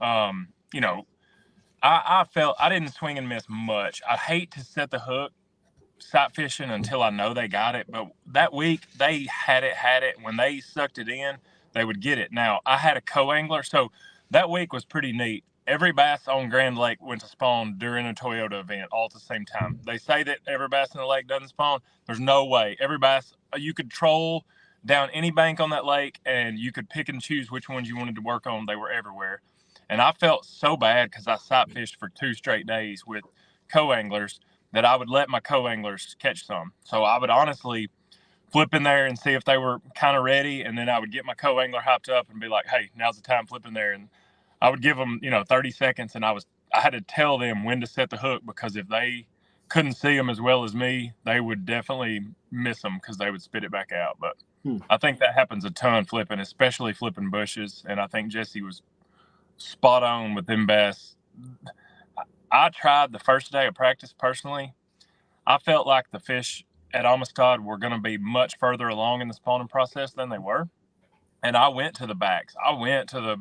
you know, I felt I didn't swing and miss much. I hate to set the hook sight fishing until I know they got it, but that week they had it. When they sucked it in, they would get it. Now, I had a co-angler, so that week was pretty neat. Every bass on Grand Lake went to spawn during a Toyota event all at the same time. They say that every bass in the lake doesn't spawn. There's no way. Every bass, you could troll down any bank on that lake, and you could pick and choose which ones you wanted to work on. They were everywhere. And I felt so bad because I sight fished for 2 straight days with co-anglers that I would let my co-anglers catch some. So I would honestly flip in there and see if they were kind of ready, and then I would get my co-angler hyped up and be like, hey, now's the time, flip in there. And I would give them, 30 seconds, and I had to tell them when to set the hook, because if they couldn't see them as well as me, they would definitely miss them because they would spit it back out. But I think that happens a ton flipping, especially flipping bushes, and I think Jesse was spot on with them bass. I tried the first day of practice personally. I felt like the fish at Amistad were going to be much further along in the spawning process than they were. And I went to the backs. I went to the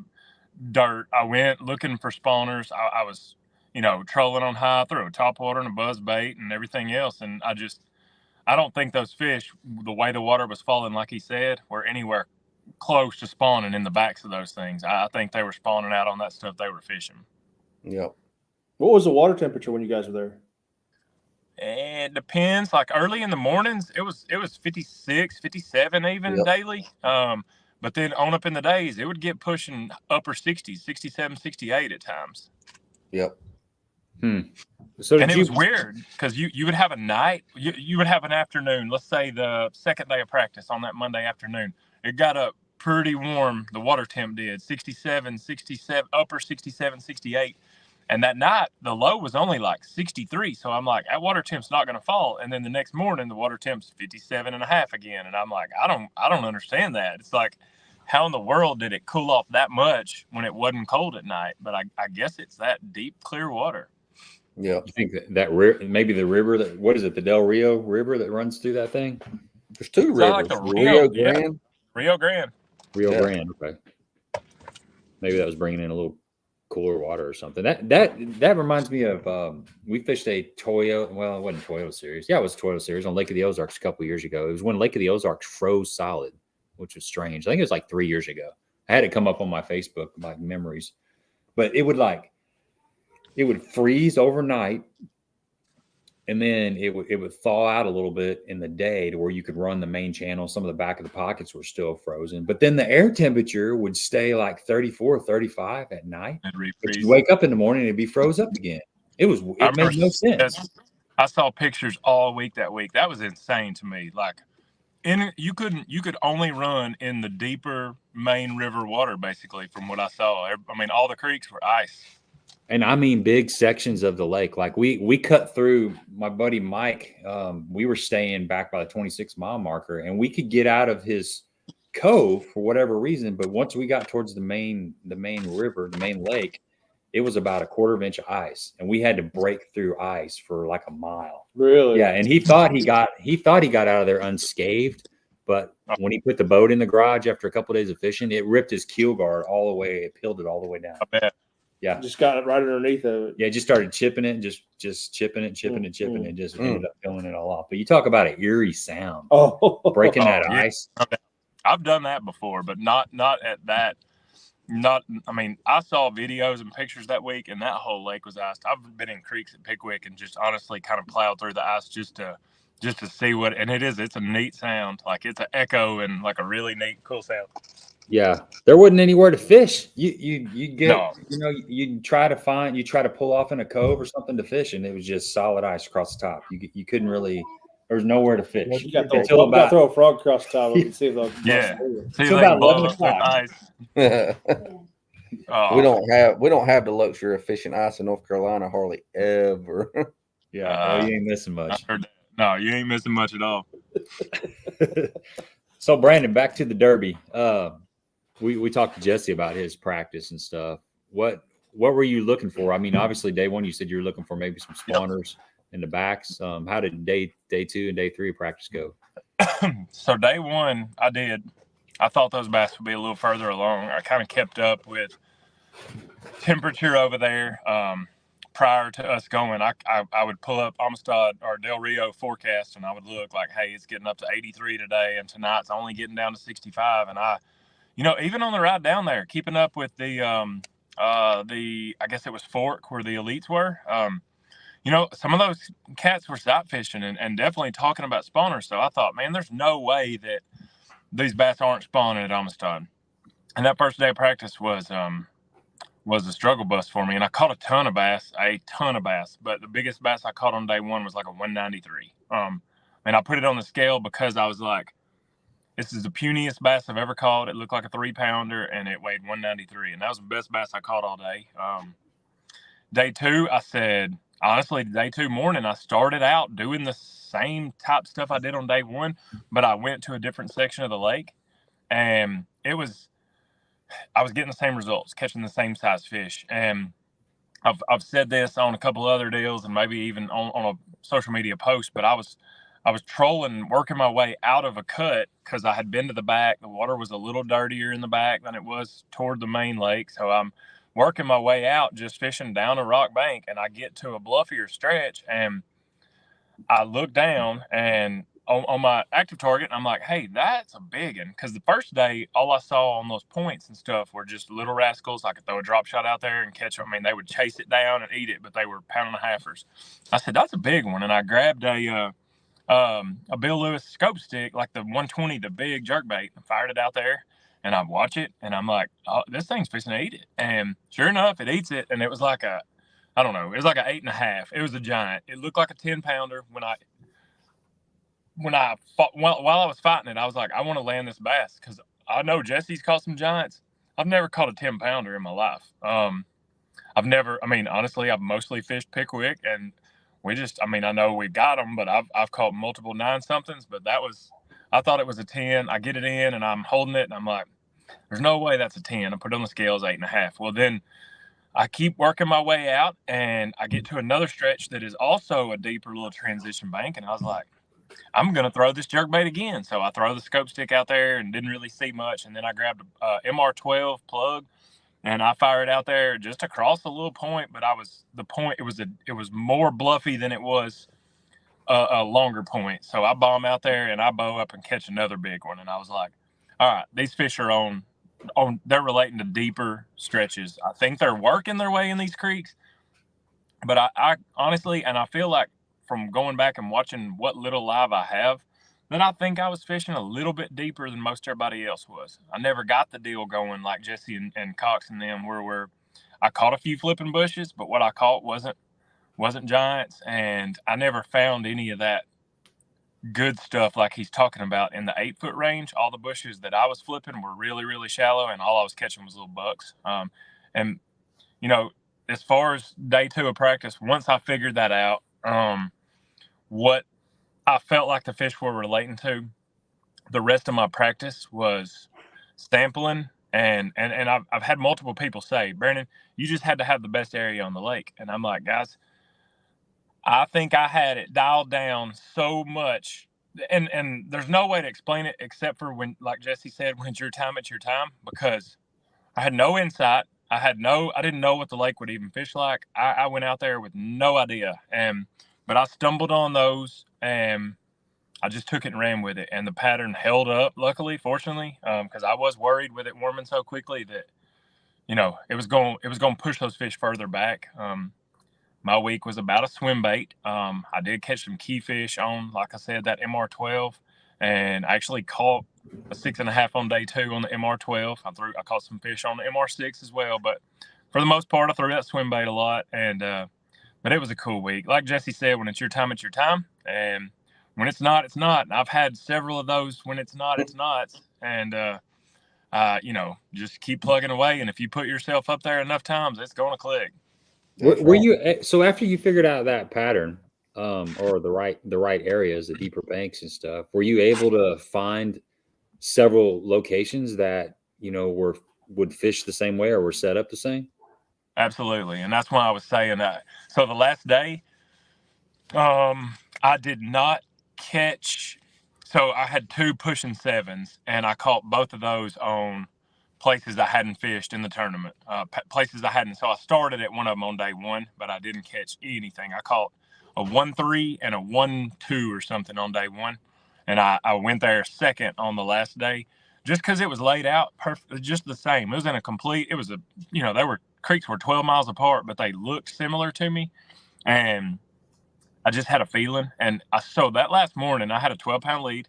dirt. I went looking for spawners. I was, trolling on high through a topwater and a buzz bait and everything else. And I don't think those fish, the way the water was falling, like he said, were anywhere close to spawning in the backs of those things. I think they were spawning out on that stuff they were fishing. Yep. What was the water temperature when you guys were there? It depends. Like early in the mornings, it was 56, 57 even daily. But then on up in the days, it would get pushing upper 60s, 67, 68 at times. Yep. So and it was weird because you would have a night, you would have an afternoon, let's say the second day of practice on that Monday afternoon. It got up pretty warm, the water temp did, 67, upper 67, 68. And that night, the low was only like 63. So I'm like, that water temp's not going to fall. And then the next morning, the water temp's 57.5 again. And I'm like, I don't understand that. It's like, how in the world did it cool off that much when it wasn't cold at night? But I guess it's that deep, clear water. Yeah. You think that maybe the river what is it? The Del Rio River that runs through that thing? There's 2 rivers. Like the Rio Grande. Rio Grande. Rio Grande. Okay. Maybe that was bringing in a little cooler water or something. That reminds me of we fished a Toyota. Well, it wasn't Toyota Series. Yeah, it was Toyota Series on Lake of the Ozarks a couple years ago. It was when Lake of the Ozarks froze solid, which was strange. I think it was like 3 years ago. I had it come up on my Facebook, my memories, but it would freeze overnight, and then it would thaw out a little bit in the day to where you could run the main channel. Some of the back of the pockets were still frozen, but then the air temperature would stay like 34, 35 at night. But you'd wake up in the morning and it'd be froze up again. It made no sense. I saw pictures all week that week. That was insane to me. Like, you could only run in the deeper main river water, basically, from what I saw. I mean, all the creeks were ice. And I mean big sections of the lake. Like we cut through, my buddy Mike, we were staying back by the 26-mile marker, and we could get out of his cove for whatever reason. But once we got towards the main river, the main lake, it was about a quarter of an inch of ice, and we had to break through ice for like a mile. Really? Yeah. And he thought he got out of there unscathed. But when he put the boat in the garage after a couple of days of fishing, it ripped his keel guard all the way. It peeled it all the way down. I bet. Yeah, just got it right underneath of it. Yeah, just started chipping it, just chipping it, and just ended up filling it all off. But you talk about an eerie sound. Breaking that ice. I've done that before, but not at that. I mean, I saw videos and pictures that week, and that whole lake was iced. I've been in creeks at Pickwick and just honestly kind of plowed through the ice just to see what. And it's a neat sound. Like, it's an echo and like a really neat, cool sound. Yeah, there wasn't anywhere to fish. You try to pull off in a cove or something to fish, and it was just solid ice across the top. You couldn't really. There was nowhere to fish. You got to throw a frog across the top and see if they'll. Yeah, until about 11 o'clock. We don't have the luxury of fishing ice in North Carolina hardly ever. Yeah, you ain't missing much. I heard that. No, you ain't missing much at all. So Brandon, back to the Derby. We talked to Jesse about his practice and stuff. What were you looking for? I mean, obviously day one, you said you were looking for maybe some spawners in the backs. How did day 2 and day 3 of practice go? So day one, I thought those bass would be a little further along. I kind of kept up with temperature over there. Prior to us going, I would pull up Amistad or Del Rio forecast, and I would look like, hey, it's getting up to 83 today, and tonight's only getting down to 65. And even on the ride down there, keeping up with the I guess it was Fork where the elites were. Some of those cats were sight fishing and definitely talking about spawners. So I thought, man, there's no way that these bass aren't spawning at Amistad. And that first day of practice was a struggle bus for me. And I caught a ton of bass. But the biggest bass I caught on day one was like a 193. And I put it on the scale because I was like, this is the puniest bass I've ever caught. It looked like a 3-pounder, and it weighed 193. And that was the best bass I caught all day. Day two, I said, honestly, day 2 morning, I started out doing the same type stuff I did on day 1, but I went to a different section of the lake, and I was getting the same results, catching the same size fish. And I've said this on a couple other deals and maybe even on a social media post, but I was trolling, working my way out of a cut because I had been to the back. The water was a little dirtier in the back than it was toward the main lake. So I'm working my way out, just fishing down a rock bank, and I get to a bluffier stretch, and I look down and on my active target, and I'm like, hey, that's a big one. Because the first day, all I saw on those points and stuff were just little rascals. I could throw a drop shot out there and catch them. I mean, they would chase it down and eat it, but they were 1.5-pounders. I said, that's a big one. And I grabbed a Bill Lewis scope stick, like the 120, the big jerkbait, and fired it out there. And I watch it, and I'm like, oh, this thing's fixing to eat it. And sure enough, it eats it. And it was like it was like an 8.5. It was a giant. It looked like a 10-pounder. While I was fighting it, I was like, I want to land this bass because I know Jesse's caught some giants. I've never caught a 10-pounder in my life. Honestly, I've mostly fished Pickwick, and I know we got them, but I've caught multiple 9-somethings, but I thought it was a 10. I get it in, and I'm holding it, and I'm like, there's no way that's a 10. I put it on the scales, 8.5. Well, then I keep working my way out, and I get to another stretch that is also a deeper little transition bank, and I was like, I'm going to throw this jerkbait again. So I throw the scope stick out there and didn't really see much, and then I grabbed a MR12 plug, and I fired it out there just across a little point, but it was more bluffy than it was a longer point. So I bomb out there and I bow up and catch another big one. And I was like, all right, these fish are they're relating to deeper stretches. I think they're working their way in these creeks, but I honestly, and I feel like from going back and watching what little live I have, then I think I was fishing a little bit deeper than most everybody else was. I never got the deal going like Jesse and Cox and them where I caught a few flipping bushes, but what I caught wasn't giants, and I never found any of that good stuff like he's talking about in the 8-foot range. All the bushes that I was flipping were really, really shallow, and all I was catching was little bucks. As far as day 2 of practice, once I figured that out, what I felt like the fish were relating to, the rest of my practice was sampling. And I've had multiple people say, Brandon, you just had to have the best area on the lake. And I'm like, guys, I think I had it dialed down so much. And there's no way to explain it except for when, like Jesse said, when it's your time, because I had no insight. I didn't know what the lake would even fish like. I went out there with no idea. But I stumbled on those, and I just took it and ran with it. And the pattern held up, luckily, fortunately, because I was worried with it warming so quickly that, it was going to push those fish further back. My week was about a swim bait. I did catch some key fish on, like I said, that MR12, and I actually caught a 6.5 on day 2 on the MR12. I caught some fish on the MR6 as well, but for the most part, I threw that swim bait a lot, but it was a cool week. Like Jesse said, when it's your time, and when it's not, it's not. And I've had several of those when it's not, it's not. And, just keep plugging away. And if you put yourself up there enough times, it's going to click. Were you, so after you figured out that pattern, or the right areas, the deeper banks and stuff, were you able to find several locations that would fish the same way or were set up the same? Absolutely, and that's why I was saying that. So the last day, I did not catch. So I had 2 pushing 7s, and I caught both of those on places I hadn't fished in the tournament. Places I hadn't. So I started at one of them on day 1, but I didn't catch anything. I caught a 1-3 and a 1-2 or something on day 1, and I went there second on the last day, just because it was laid out perfect, just the same. It was in a complete. It was a creeks were 12 miles apart, but they looked similar to me, and I just had a feeling. And so that last morning, I had a 12-pound lead,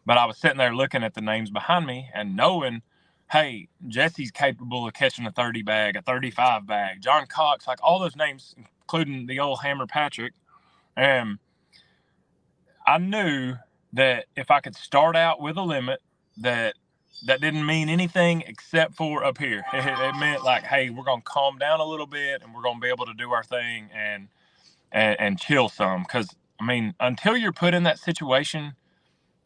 but I was sitting there looking at the names behind me and knowing, hey, Jesse's capable of catching a 30 bag, a 35 bag, John Cox, like all those names, including the old Hammer Patrick. And I knew that if I could start out with a limit, that didn't mean anything except for up here. It meant like, hey, we're going to calm down a little bit and we're going to be able to do our thing and chill some. Because, I mean, until you're put in that situation,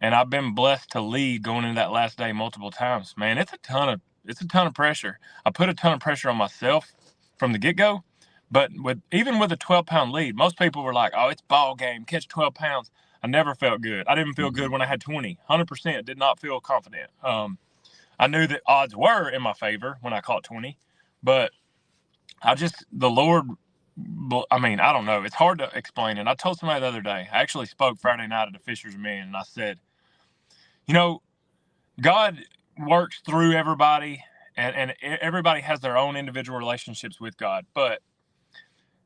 and I've been blessed to lead going into that last day multiple times, man, it's a ton of pressure. I put a ton of pressure on myself from the get-go, but even with a 12-pound lead, most people were like, oh, it's ball game, catch 12 pounds. I never felt good. I didn't feel good when I had 20. 100% did not feel confident. I knew that odds were in my favor when I caught 20, but the Lord, I mean, I don't know. It's hard to explain. And I told somebody the other day, I actually spoke Friday night at a Fisher's Man, and I said, God works through everybody, and everybody has their own individual relationships with God. But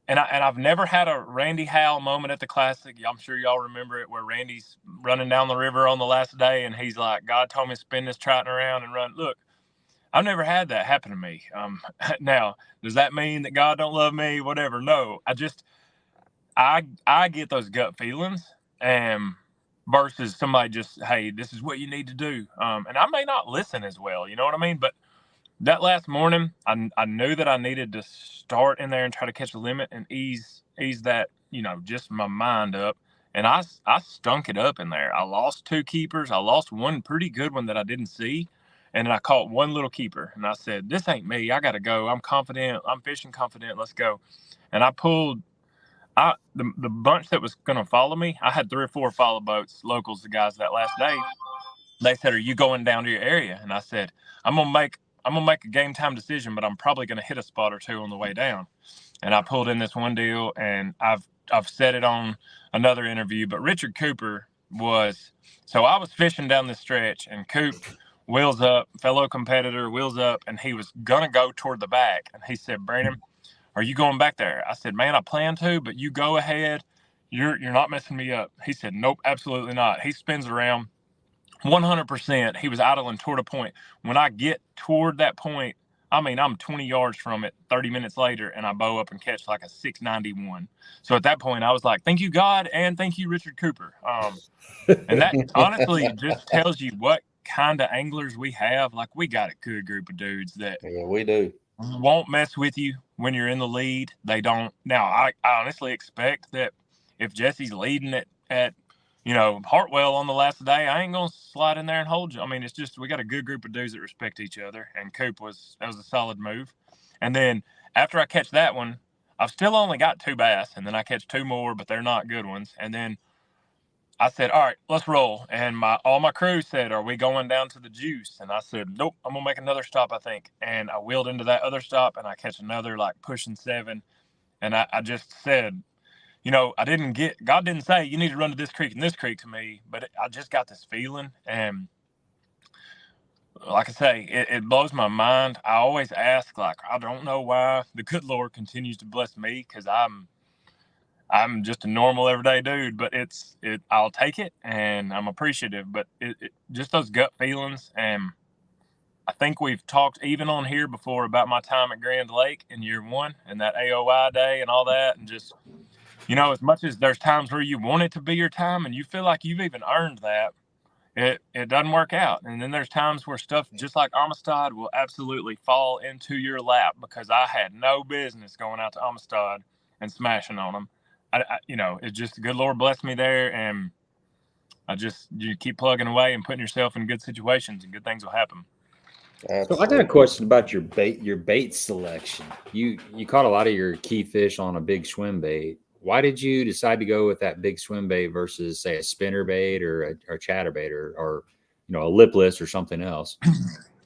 I've never had a Randy Howell moment at the Classic. I'm sure y'all remember it, where Randy's running down the river on the last day, and he's like, God told me to spin this trotting around and run. Look, I've never had that happen to me. Now, does that mean that God don't love me? Whatever. No, I get those gut feelings, versus somebody just, hey, this is what you need to do. And I may not listen as well, you know what I mean? But that last morning, I knew that I needed to start in there and try to catch a limit and ease that, just my mind up. And I stunk it up in there. I lost 2 keepers. I lost one pretty good one that I didn't see. And then I caught one little keeper. And I said, this ain't me. I got to go. I'm confident. I'm fishing confident. Let's go. And I pulled the bunch that was going to follow me. I had 3 or 4 follow boats, locals, the guys that last day. They said, are you going down to your area? And I said, I'm going to make a game time decision, but I'm probably going to hit a spot or 2 on the way down. And I pulled in this one deal, and I've said it on another interview, but Richard Cooper so I was fishing down this stretch, and Coop wheels up, fellow competitor, wheels up, and he was going to go toward the back. And he said, Brandon, are you going back there? I said, man, I plan to, but you go ahead. You're not messing me up. He said, nope, absolutely not. He spins around. 100%, he was idling toward a point. When I get toward that point, I mean, I'm 20 yards from it 30 minutes later, and I bow up and catch like a 691. So at that point, I was like, thank you, God, and thank you, Richard Cooper. And that honestly just tells you what kind of anglers we have. Like, we got a good group of dudes that we do won't mess with you when you're in the lead. They don't. Now, I honestly expect that if Jesse's leading at Hartwell on the last day, I ain't going to slide in there and hold you. I mean, it's just, we got a good group of dudes that respect each other, and that was a solid move. And then after I catch that one, I've still only got 2 bass, and then I catch 2 more, but they're not good ones. And then I said, all right, let's roll. And all my crew said, are we going down to the juice? And I said, nope, I'm going to make another stop, I think. And I wheeled into that other stop, and I catch another, like, pushing 7. And I just said, God didn't say you need to run to this creek and this creek to me, but I just got this feeling. And like I say, it blows my mind. I always ask, like, I don't know why the good Lord continues to bless me, because I'm just a normal everyday dude, but I'll take it, and I'm appreciative. But just those gut feelings. And I think we've talked even on here before about my time at Grand Lake in year 1 and that AOI day and all that. And just, as much as there's times where you want it to be your time and you feel like you've even earned that, it doesn't work out. And then there's times where stuff just like Amistad will absolutely fall into your lap, because I had no business going out to Amistad and smashing on them. you know, it's just the good Lord blessed me there, and you keep plugging away and putting yourself in good situations, and good things will happen. So I got a question about your bait selection. You caught a lot of your key fish on a big swim bait. Why did you decide to go with that big swim bait versus, say, a spinner bait or a chatterbait or you know, a lipless or something else?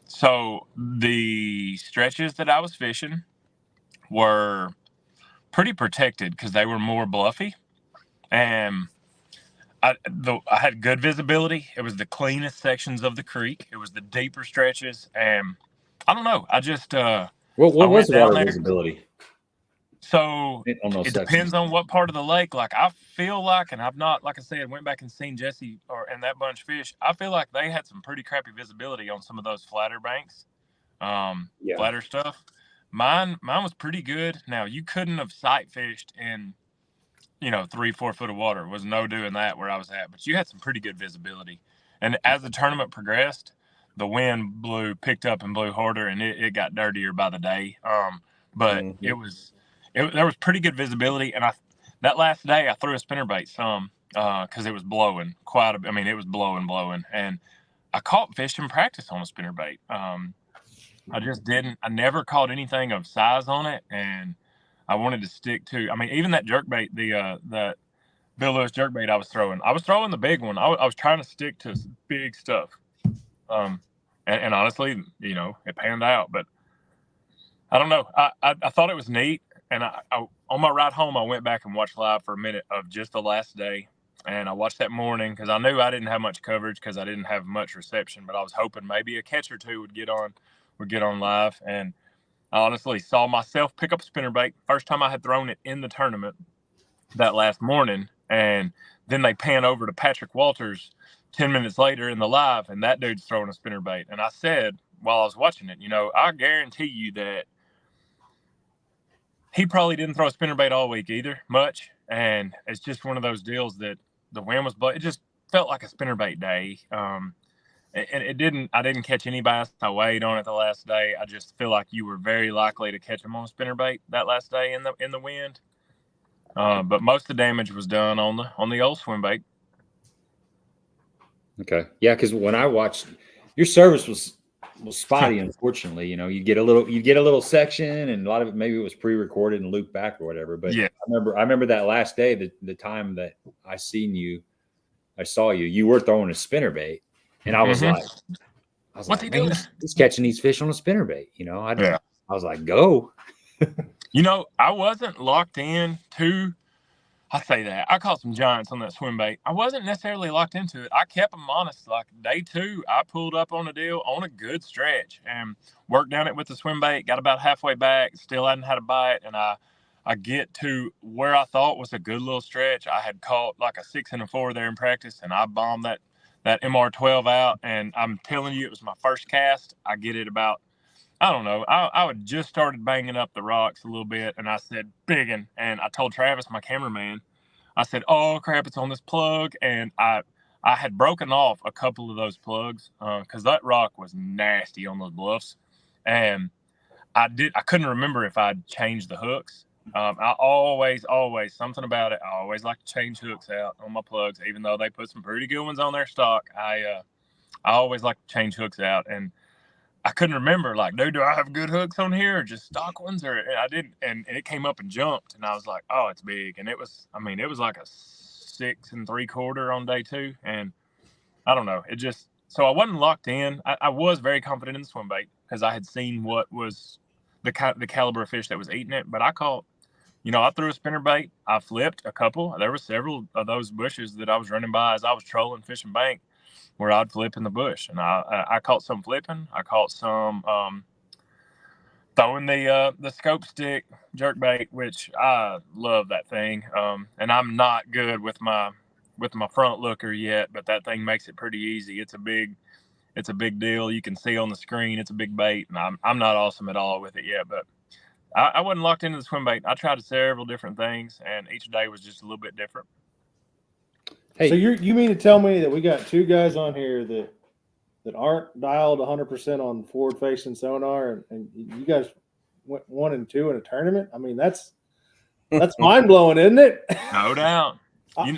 So the stretches that I was fishing were pretty protected because they were more bluffy, and I had good visibility. It was the cleanest sections of the creek. It was the deeper stretches, and I don't know. I just What was the water there. visibility? So On those it sections? depends on what part of the lake. Like I feel like, and I've not, like I said, went back and seen Jesse and that bunch fish. I feel like they had some pretty crappy visibility on some of those flatter banks, flatter stuff. Mine was pretty good. Now you couldn't have sight fished in, you know, 3-4 foot of water. Was no doing that where I was at, but you had some pretty good visibility. And as the tournament progressed, the wind picked up and blew harder, and it got dirtier by the day. But there was pretty good visibility. And that last day I threw a spinnerbait some because it was blowing quite a. I mean, it was blowing, and I caught fish in practice on a spinnerbait. I just didn't. I never caught anything of size on it, and I wanted to stick to. I mean, even that jerkbait, the Bill Lewis jerkbait I was throwing the big one. I was trying to stick to big stuff. And honestly, you know, it panned out. But I don't know. I thought it was neat. And I on my ride home, I went back and watched live for a minute of just the last day. And I watched that morning because I knew I didn't have much coverage because I didn't have much reception. But I was hoping maybe a catch or two would get on live. And I honestly saw myself pick up a spinnerbait. First time I had thrown it in the tournament that last morning. And then they pan over to Patrick Walters 10 minutes later in the live, and that dude's throwing a spinnerbait. And I said, while I was watching it, you know, I guarantee you that he probably didn't throw a spinnerbait all week either, much. And it's just one of those deals that the wind was blowing. It just felt like a spinnerbait day. And I didn't catch any bass. I weighed on it the last day. I just feel like you were very likely to catch them on a spinnerbait that last day in the wind. But most of the damage was done on the old swim bait. Okay, yeah, because when I watched, your service was spotty. Unfortunately, you know, you get a little section, and a lot of it maybe it was pre-recorded and looped back or whatever. But yeah, I remember that last day, the time that I saw you, you were throwing a spinnerbait, and I was like, what's he doing? He's catching these fish on a spinnerbait. You know, I was like, go. You know, I wasn't locked in to. I say that. I caught some giants on that swim bait. I wasn't necessarily locked into it. I kept them honest. Like day 2, I pulled up on a deal on a good stretch and worked down it with the swim bait, got about halfway back, still hadn't had a bite. And I get to where I thought was a good little stretch. I had caught like a 6 and a 4 there in practice, and I bombed that MR12 out. And I'm telling you, it was my first cast. I get it about, I don't know. I had just started banging up the rocks a little bit, and I said, biggin'. And I told Travis, my cameraman, I said, oh, crap, it's on this plug. And I had broken off a couple of those plugs because that rock was nasty on those bluffs. And I couldn't remember if I'd changed the hooks. I always, something about it, I always like to change hooks out on my plugs, even though they put some pretty good ones on their stock. I always like to change hooks out. And I couldn't remember, like, dude, do I have good hooks on here or just stock ones? Or I didn't, and it came up and jumped, and I was like, oh, it's big. And it was like a 6 3/4 on day 2, and I don't know, so I wasn't locked in. I was very confident in the swim bait because I had seen what was the caliber of fish that was eating it. But I caught, you know, I threw a spinnerbait. I flipped a couple. There were several of those bushes that I was running by as I was trolling fishing bank, where I'd flip in the bush, and I caught some flipping. I caught some throwing the scope stick jerkbait, which I love that thing. And I'm not good with my front looker yet, but that thing makes it pretty easy. It's a big deal. You can see on the screen it's a big bait, and I'm not awesome at all with it yet. But I wasn't locked into the swim bait. I tried several different things, and each day was just a little bit different. Hey. So you mean to tell me that we got 2 guys on here that aren't dialed 100% on forward-facing sonar, and you guys went 1 and 2 in a tournament? I mean, that's That's mind blowing, isn't it? No doubt. I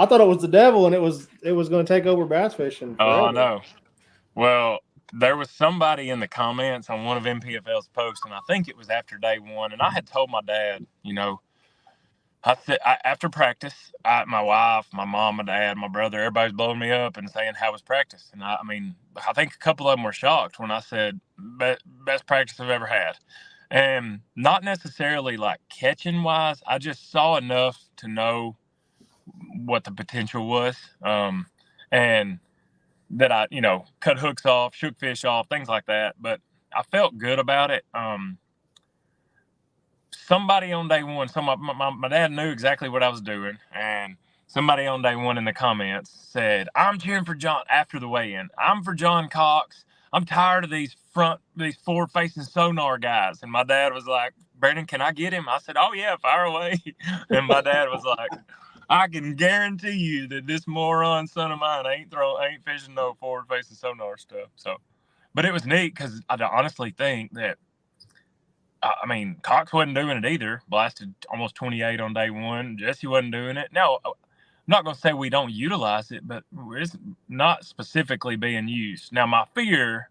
thought it was the devil, and it was going to take over bass fishing. Forever. Oh, I know. Well, there was somebody in the comments on one of NPFL's posts, and I think it was after day one, and I had told my dad, after practice, my wife, my mom, my dad, my brother, everybody's blowing me up and saying, how was practice? And I think a couple of them were shocked when I said, best practice I've ever had. And not necessarily like catching wise, I just saw enough to know what the potential was. And that I, cut hooks off, shook fish off, things like that. But I felt good about it. Somebody on day one, my dad knew exactly what I was doing, and somebody on day one in the comments said, I'm cheering for John after the weigh-in. I'm for John Cox. I'm tired of these forward-facing Sonar guys. And my dad was like, Brandon, can I get him? I said, oh, yeah, fire away. And my dad was like, I can guarantee you that this moron son of mine ain't fishing no forward-facing Sonar stuff. So, but it was neat because I honestly think that, Cox wasn't doing it either. Blasted almost 28 on day one. Jesse wasn't doing it. Now, I'm not going to say we don't utilize it, but it's not specifically being used. Now, my fear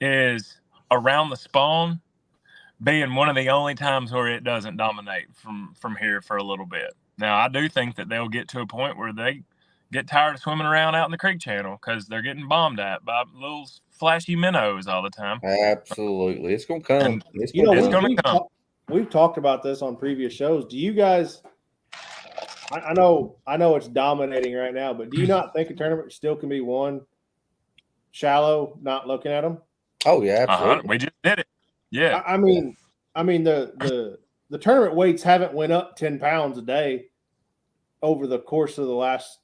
is around the spawn being one of the only times where it doesn't dominate from here for a little bit. Now, I do think that they'll get to a point where they get tired of swimming around out in the creek channel because they're getting bombed at by little flashy minnows all the time. Absolutely. It's going to come. It's going to come. We've talked about this on previous shows. Do you guys – I know it's dominating right now, but do you not think a tournament still can be won shallow, not looking at them? Oh, yeah, absolutely. We just did it. Yeah. The tournament weights haven't went up 10 pounds a day over the course of the last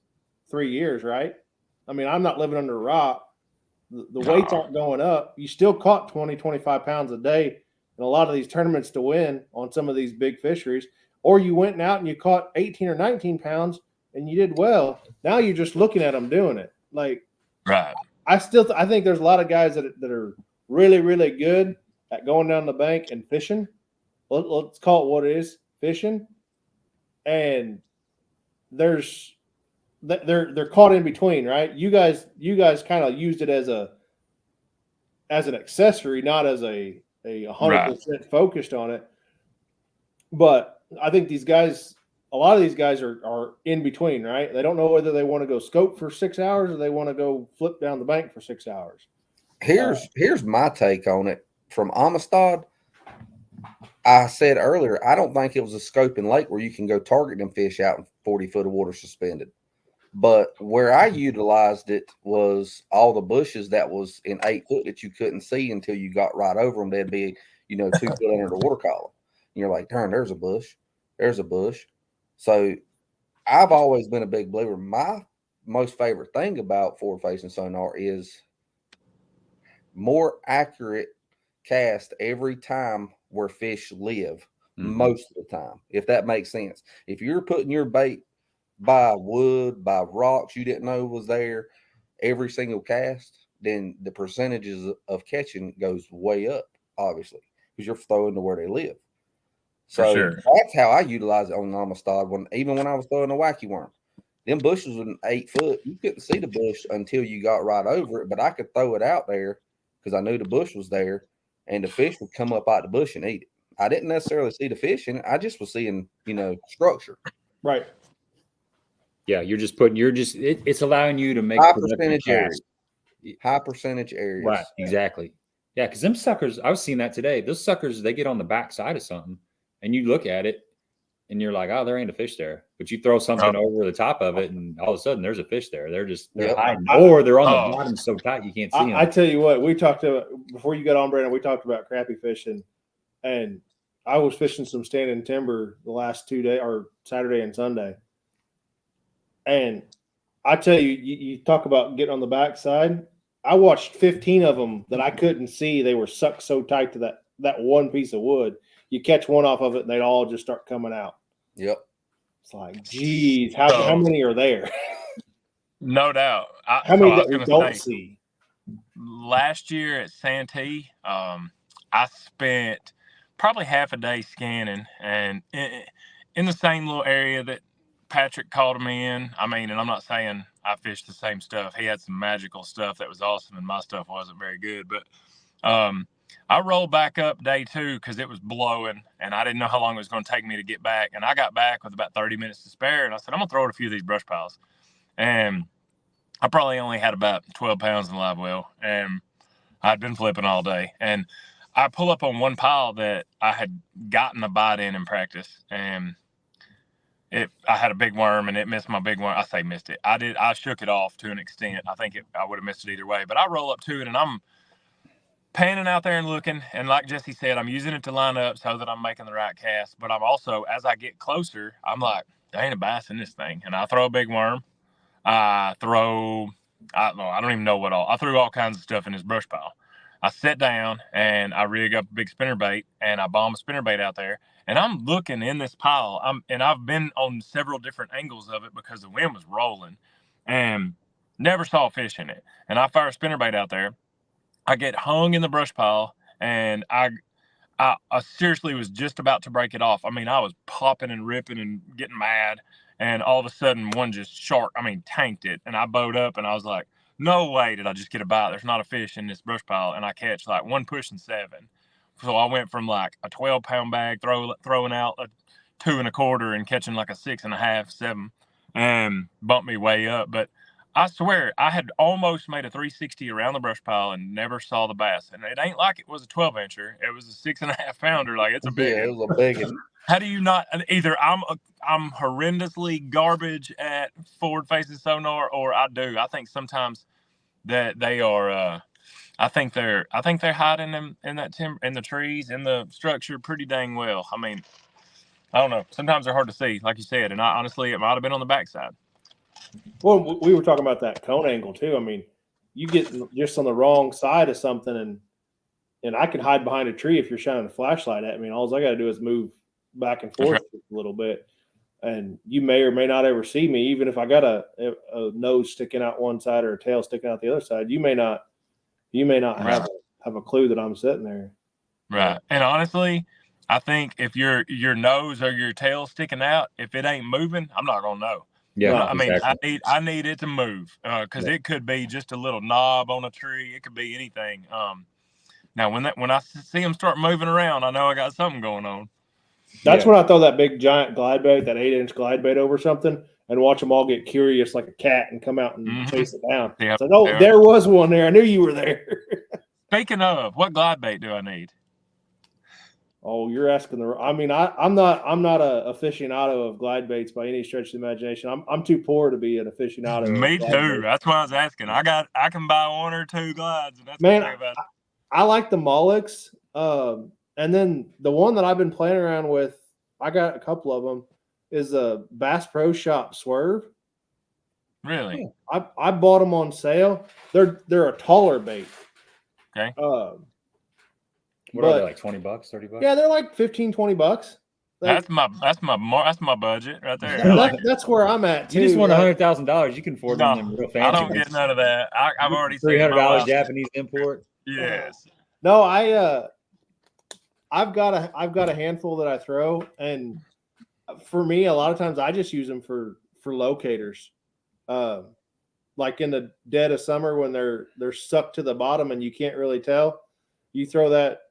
3 years, right? I'm not living under a rock. The weights aren't going up. You still caught 20, 25 pounds a day in a lot of these tournaments to win on some of these big fisheries. Or you went out and you caught 18 or 19 pounds and you did well. Now you're just looking at them doing it. Right. I think there's a lot of guys that are really, really good at going down the bank and fishing. Let's call it what it is, fishing. And they're caught in between, right? You guys kind of used it as an accessory, not as a 100% focused on it. But I think a lot of these guys are in between, right? They don't know whether they want to go scope for 6 hours or they want to go flip down the bank for 6 hours. Here's my take on it from Amistad. I said earlier, I don't think it was a scoping lake where you can go target them fish out in 40 foot of water suspended. But where I utilized it was all the bushes that was in 8 foot that you couldn't see until you got right over them. They'd be, 2 foot under the water column. And you're like, darn, there's a bush. There's a bush. So I've always been a big believer. My most favorite thing about forward-facing sonar is more accurate cast every time where fish live, most of the time, if that makes sense. If you're putting your bait by wood, by rocks you didn't know was there every single cast, then the percentages of catching goes way up, obviously, because you're throwing to where they live. So that's how I utilize it on Amistad. Even when I was throwing a wacky worm, them bushes were 8 foot. You couldn't see the bush until you got right over it, but I could throw it out there because I knew the bush was there, and the fish would come up out the bush and eat it. I didn't necessarily see the fish in it. I just was seeing, structure. Right. Yeah, it's allowing you to make high percentage areas. High percentage areas. Right, exactly. Yeah, because them suckers, I was seeing that today. Those suckers, they get on the back side of something, and you look at it, and you're like, oh, there ain't a fish there. But you throw something over the top of it, and all of a sudden, there's a fish there. They're hiding, or they're on the bottom so tight you can't see them. I tell you what, we talked about before you got on, Brandon. We talked about crappie fishing, and I was fishing some standing timber the last 2 days, or Saturday and Sunday. And I tell you, you talk about getting on the backside. I watched 15 of them that I couldn't see. They were sucked so tight to that one piece of wood. You catch one off of it, and they'd all just start coming out. Yep. It's like, geez, how many are there? No doubt. How many that we don't see? Last year at Santee, I spent probably half a day scanning, and in the same little area that Patrick caught him in. I mean, and I'm not saying I fished the same stuff. He had some magical stuff that was awesome, and my stuff wasn't very good. But I rolled back up day 2 because it was blowing, and I didn't know how long it was going to take me to get back. And I got back with about 30 minutes to spare, and I said, I'm going to throw at a few of these brush piles. And I probably only had about 12 pounds in live well, and I'd been flipping all day. And I pull up on one pile that I had gotten a bite in practice, and I had a big worm, and it missed my big worm. I say missed it. I shook it off to an extent. I think I would have missed it either way. But I roll up to it, and I'm panning out there and looking. And like Jesse said, I'm using it to line up so that I'm making the right cast. But I'm also, as I get closer, I'm like, there ain't a bass in this thing. And I throw a big worm. I don't even know what all. I threw all kinds of stuff in this brush pile. I sit down, and I rig up a big spinnerbait, and I bomb a spinnerbait out there. And I'm looking in this pile. I've been on several different angles of it because the wind was rolling, and never saw a fish in it. And I fire a spinnerbait out there. I get hung in the brush pile, and I seriously was just about to break it off. I mean, I was popping and ripping and getting mad, and all of a sudden one just tanked it. And I bowed up, and I was like, no way did I just get a bite. There's not a fish in this brush pile. And I catch like one pushing 7. So I went from like a 12-pound bag throwing out a 2 1/4 and catching like a 6 1/2, 7, and bumped me way up. But I swear I had almost made a 360 around the brush pile and never saw the bass. And it ain't like it was a 12-incher. It was a 6 1/2 pounder. Like, it's a big one. It was a big one. How do you not? Either I'm horrendously garbage at forward-facing sonar, or I do. I think sometimes that they are. I think they're hiding them in that timber, in the trees, in the structure pretty dang well. I mean, I don't know. Sometimes they're hard to see, like you said. And honestly, it might have been on the backside. Well, we were talking about that cone angle too. I mean, you get just on the wrong side of something, and I can hide behind a tree if you're shining a flashlight at me. And all I got to do is move back and forth a little bit, and you may or may not ever see me, even if I got a nose sticking out one side or a tail sticking out the other side. You may not Right. have a clue that I'm sitting there. Right. And honestly, I think if your nose or your tail sticking out, if it ain't moving, I'm not gonna know. Yeah, I mean, exactly. I need it to move, because it could be just a little knob on a tree. It could be anything. Now when I see them start moving around, I know I got something going on. That's when I throw that big giant glide bait, that 8-inch glide bait over something, and watch them all get curious like a cat and come out and chase it down. Yeah. So, oh, there was one there. I knew you were there. Speaking of, what glide bait do I need? Oh, you're asking I'm not a aficionado of glide baits by any stretch of the imagination. I'm too poor to be an aficionado. Me too. That's why I was asking. I can buy 1 or 2 glides, and that's Man, the thing about it. I like the Mollucks. And then the one that I've been playing around with, I got a couple of them, is a Bass Pro Shop Swerve. Really? I bought them on sale. They're a taller bait. Okay. What are they, like $20, $30? Yeah, they're like $15-$20. That's my budget right there. That's where I'm at too. You just won $100,000. You can afford them real fancy. I don't get none of that. I've already seen $300 Japanese import. Yes. No, I've got a handful that I throw, and for me, a lot of times I just use them for locators. Like in the dead of summer when they're sucked to the bottom and you can't really tell, you throw that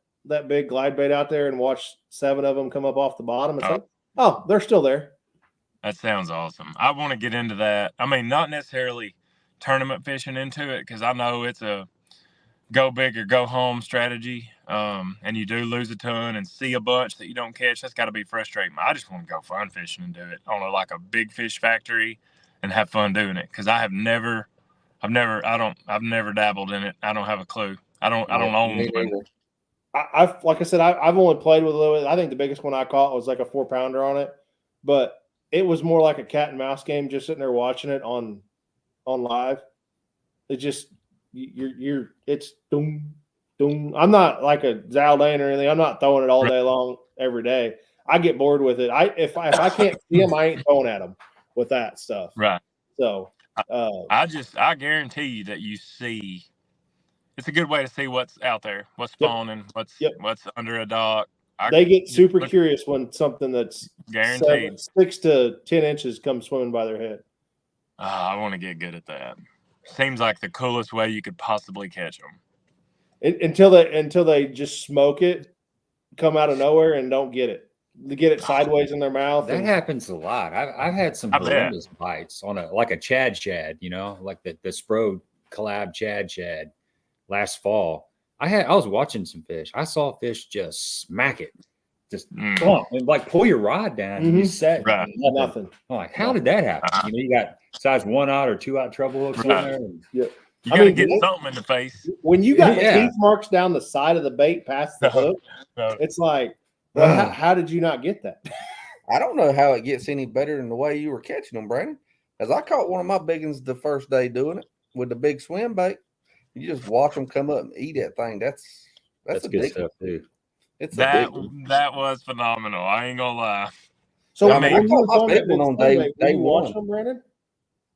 big glide bait out there and watch 7 of them come up off the bottom. It's like, oh, they're still there. That sounds awesome. I want to get into that. I mean, not necessarily tournament fishing into it, because I know it's a go big or go home strategy. And you do lose a ton and see a bunch that you don't catch. That's got to be frustrating. I just want to go fun fishing and do it on a big fish factory and have fun doing it. Because I've never dabbled in it. I don't have a clue. I don't own one. Like I said, I've only played with a little bit. I think the biggest one I caught was like a 4-pounder on it, but it was more like a cat and mouse game, just sitting there watching it on live. It just, it's doom, doom. I'm not like a Zaldane or anything. I'm not throwing it all day long every day. I get bored with it. If I can't see them, I ain't throwing at them with that stuff. Right. So I guarantee you that you see. It's a good way to see what's out there, what's spawning, what's under a dock. They get super curious when something that's guaranteed 6 to 10 inches comes swimming by their head. I want to get good at that. Seems like the coolest way you could possibly catch them. Until they just smoke it, come out of nowhere and don't get it. They get it sideways in their mouth. That happens a lot. I've had some horrendous bites on a Chad shad, like the Spro collab Chad last fall. I was watching some fish. I saw fish just smack it. Just like pull your rod down and you set nothing. I'm like, how did that happen? You got size 1-aught or 2-aught treble hooks in there. And, you gotta get something in the face. When you got teeth marks down the side of the bait past the hook, it's like, well, how did you not get that? I don't know how it gets any better than the way you were catching them, Brandon. As I caught one of my big ones the first day doing it with the big swim bait. You just watch them come up and eat that thing. That's good stuff, too. That was phenomenal. I ain't gonna lie. So I caught my big one on day one. Them, Brandon?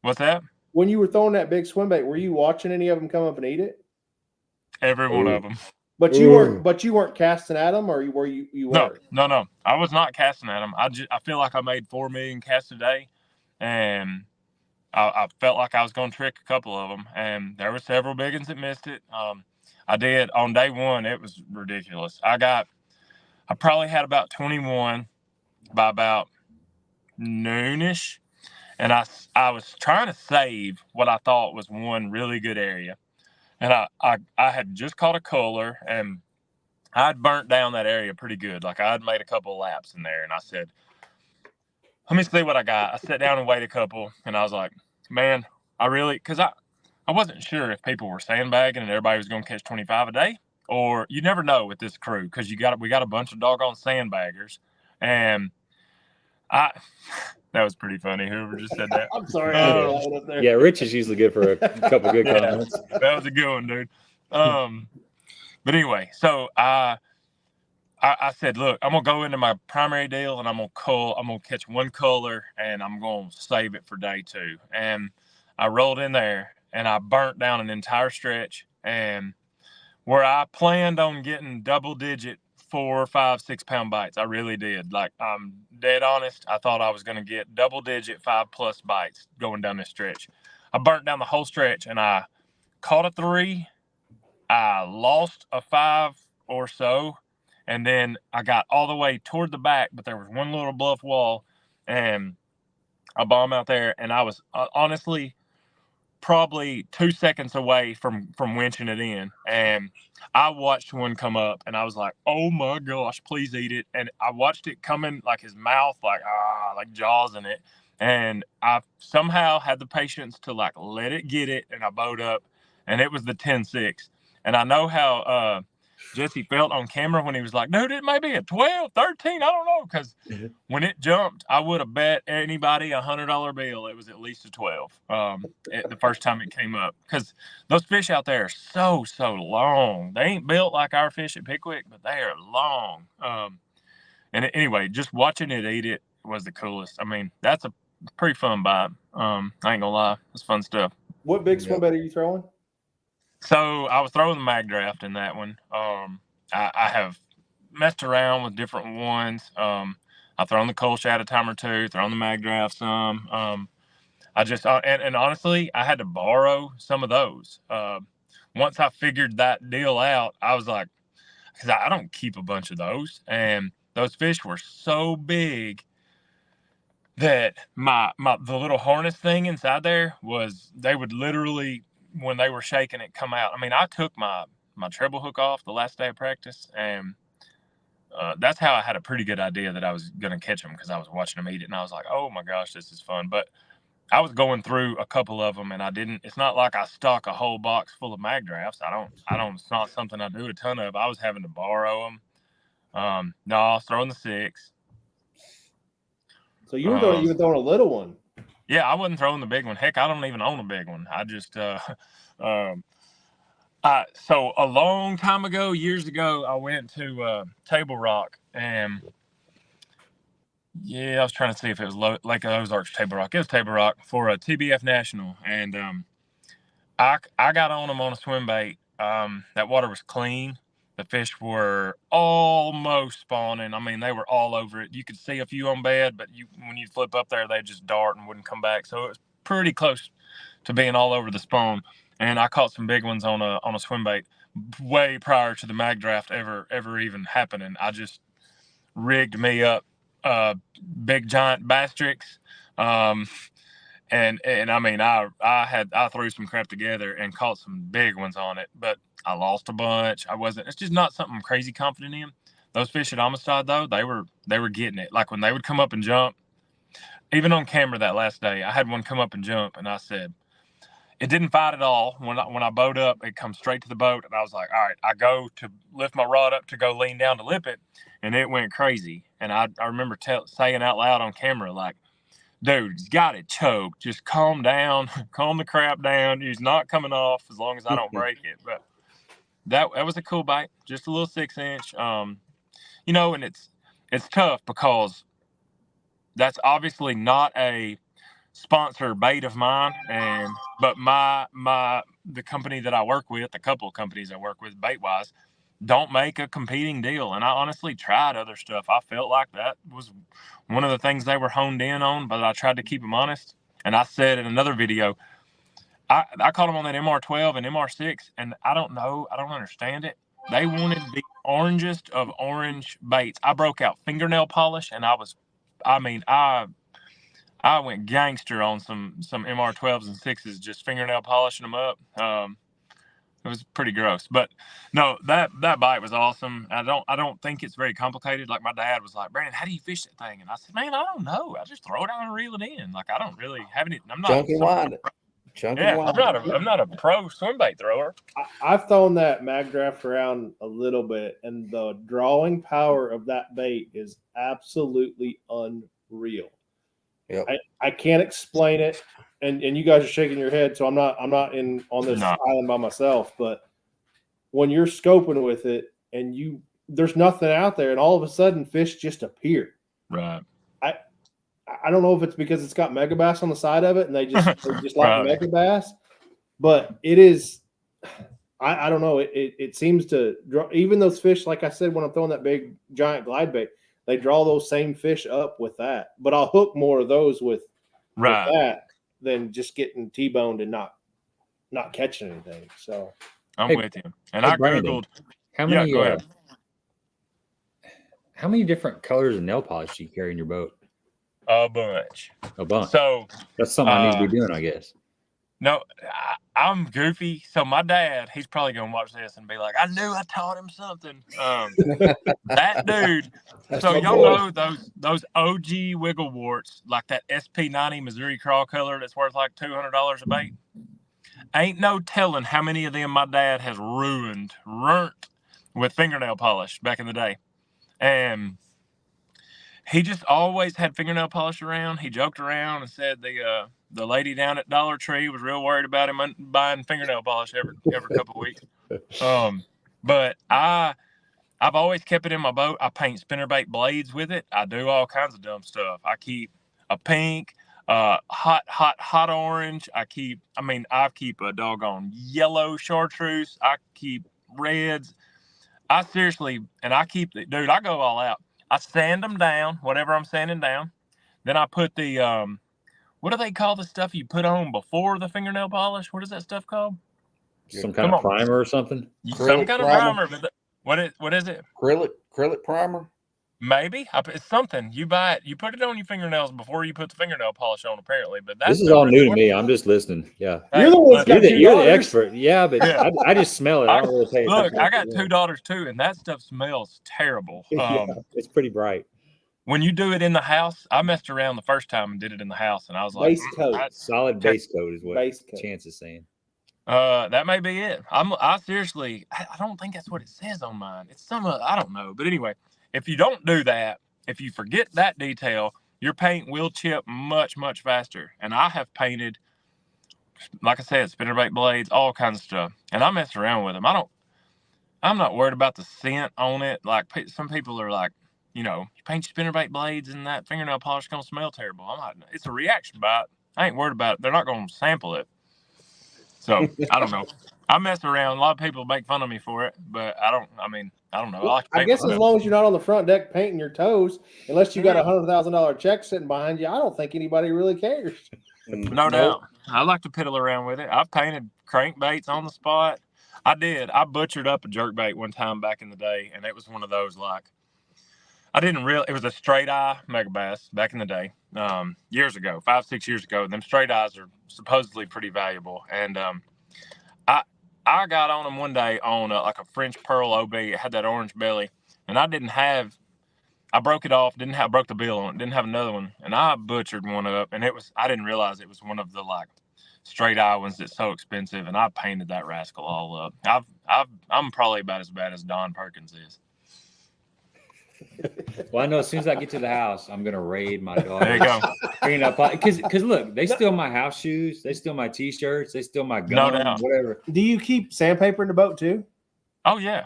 What's that? When you were throwing that big swim bait, were you watching any of them come up and eat it? Every one of them. But you weren't. But you weren't casting at them, or were you? You were. No. I was not casting at them. I feel like I made 4 million casts a day, and I felt like I was going to trick a couple of them, and there were several big ones that missed it. I did on day one. It was ridiculous. I probably had about 21 by about noonish, and I was trying to save what I thought was one really good area. And I had just caught a color, and I'd burnt down that area pretty good. Like I'd made a couple of laps in there, and I said, let me see what I got. I sat down and weighed a couple, and I was like, man, because I wasn't sure if people were sandbagging and everybody was going to catch 25 a day, or you never know with this crew because we got a bunch of doggone sandbaggers, and that was pretty funny. Whoever just said that. I'm sorry. Yeah, Rich is usually good for a couple good comments. That was a good one, dude. But anyway, so I said, look, I'm gonna go into my primary deal and I'm gonna catch one color and I'm gonna save it for day 2. And I rolled in there and I burnt down an entire stretch, and where I planned on getting double-digit 4, 5, 6 pound bites. I really did. Like, I'm dead honest. I thought I was going to get double-digit 5+ bites going down this stretch. I burnt down the whole stretch, and I caught a 3. I lost a 5 or so, and then I got all the way toward the back, but there was one little bluff wall, and I bombed out there, and I was honestly probably 2 seconds away from winching it in, and I watched one come up, and I was like, oh my gosh, please eat it. And I watched it coming, like his mouth, like jaws in it, and I somehow had the patience to like let it get it, and I bowed up, and it was the 10-6. And I know how Jesse felt on camera when he was like, dude, it may be a 12, 13, I don't know, because when it jumped, I would have bet anybody $100 bill it was at least a 12 the first time it came up, because those fish out there are so long. They ain't built like our fish at Pickwick, but they are long. And anyway, just watching it eat it was the coolest. I mean, that's a pretty fun bite. I ain't gonna lie, it's fun stuff. What big swim bait are you throwing? So I was throwing the mag draft in that one. I have messed around with different ones. I've thrown the coal shad a time or two, thrown the mag draft some. I just and honestly, I had to borrow some of those. Once I figured that deal out, I was like, because I don't keep a bunch of those, and those fish were so big that the little harness thing inside there they would literally, when they were shaking it, come out. I mean, I took my treble hook off the last day of practice, and that's how I had a pretty good idea that I was going to catch them, because I was watching them eat it, and I was like, oh my gosh, this is fun. But I was going through a couple of them, and it's not like I stock a whole box full of mag drafts. It's not something I do a ton of. I was having to borrow them. No, I was throwing the 6. So you were throwing a little one. Yeah, I wasn't throwing the big one. Heck, I don't even own a big one. I just, so a long time ago, years ago, I went to Table Rock, and I was trying to see if it was Lake Ozarks Table Rock. It was Table Rock for a TBF National, and I got on them on a swim bait. That water was clean, The fish were almost spawning. I mean, they were all over it. You could see a few on bed, but when you flip up there, they just dart and wouldn't come back. So it was pretty close to being all over the spawn. And I caught some big ones on a swim bait way prior to the mag draft ever even happening. I just rigged me up big giant bass tricks. And I mean, I threw some crap together and caught some big ones on it, but I lost a bunch. It's just not something I'm crazy confident in. Those fish at Amistad though, they were getting it. Like when they would come up and jump, even on camera that last day, I had one come up and jump, and I said, it didn't fight at all. When I boat up, it comes straight to the boat, and I was like, all right, I go to lift my rod up to go lean down to lip it, and it went crazy. And I remember saying out loud on camera, like, dude, he's got it choked. Just calm down, calm the crap down. He's not coming off as long as I don't break it. But that was a cool bite, just a little 6-inch. You know, and it's tough because that's obviously not a sponsor bait of mine, but the company that I work with, a couple of companies I work with bait wise, don't make a competing deal. And I honestly tried other stuff. I felt like that was one of the things they were honed in on, but I tried to keep them honest. And I said in another video, I caught them on that MR12 and MR6, and I don't understand it. They wanted the orangest of orange baits. I broke out fingernail polish, and I went gangster on some MR12s and 6s, just fingernail polishing them up. It was pretty gross, but no, that bite was awesome. I don't think it's very complicated. Like my dad was like, Brandon, how do you fish that thing? And I said, man, I don't know. I just throw it out and reel it in. Like I don't really have any. I'm not. I'm not a pro swim bait thrower. I've thrown that mag draft around a little bit, and the drawing power of that bait is absolutely unreal. Yep. I can't explain it, and you guys are shaking your head, so I'm not on this island by myself. But when you're scoping with it, and there's nothing out there, and all of a sudden fish just appear. Right. I don't know if it's because it's got megabass on the side of it, and they just like megabass, but it is. I don't know. It seems to draw even those fish. Like I said, when I'm throwing that big giant glide bait, they draw those same fish up with that. But I'll hook more of those with that than just getting T-boned and not catching anything. So I'm with you. And I Googled how many how many different colors of nail polish do you carry in your boat? A bunch. So that's something I need to be doing, I guess. No, I'm goofy. So my dad, he's probably gonna watch this and be like, "I knew I taught him something." That dude. So y'all know those OG wiggle warts, like that SP90 Missouri crawl color that's worth like $200 a bait. Ain't no telling how many of them my dad has ruined with fingernail polish back in the day, and he just always had fingernail polish around. He joked around and said the lady down at Dollar Tree was real worried about him buying fingernail polish every couple of weeks. But I've always kept it in my boat. I paint spinnerbait blades with it. I do all kinds of dumb stuff. I keep a pink, hot orange. I keep a doggone yellow chartreuse. I keep reds. I go all out. I sand them down, whatever I'm sanding down. Then I put the, what do they call the stuff you put on before the fingernail polish? What is that stuff called? Some kind of primer or something? Some kind of primer. But what is it? Acrylic primer? Maybe. It's something. You buy it. You put it on your fingernails before you put the fingernail polish on, apparently. But this is all new to me. I'm just listening. Yeah. You're the expert. Yeah, but yeah. I just smell it. I don't really pay attention. Look, I got 2 daughters too, and that stuff smells terrible. It's pretty bright. When you do it in the house, I messed around the first time and did it in the house, and I was like, solid base coat is what Chance is saying. That may be it. I seriously, I don't think that's what it says on mine. It's I don't know. But anyway, if you don't do that, if you forget that detail, your paint will chip much, much faster. And I have painted, like I said, spinnerbait blades, all kinds of stuff. And I mess around with them. I'm not worried about the scent on it. Like some people are like, you paint your spinnerbait blades and that fingernail polish is going to smell terrible. I'm not, it's a reaction bite. I ain't worried about it. They're not going to sample it. So I don't know. I mess around. A lot of people make fun of me for it, but I don't know. I guess as long as you're not on the front deck painting your toes, unless you got $100,000 check sitting behind you, I don't think anybody really cares. No doubt. I like to piddle around with it. I've painted crankbaits on the spot. I butchered up a jerkbait one time back in the day, and it was one of those like it was a straight eye megabass back in the day, years ago, 5-6 years ago. Them straight eyes are supposedly pretty valuable, and I got on them one day on like a French pearl OB. It had that orange belly, and I broke it off. Broke the bill on it. Didn't have another one, and I butchered one up. And I didn't realize it was one of the like straight eye ones that's so expensive. And I painted that rascal all up. I'm probably about as bad as Don Perkins is. Well, I know as soon as I get to the house, I'm gonna raid my dog. There you go. Clean up, because look, they steal my house shoes, they steal my t-shirts, they steal my gun, whatever. Do you keep sandpaper in the boat too? Oh yeah.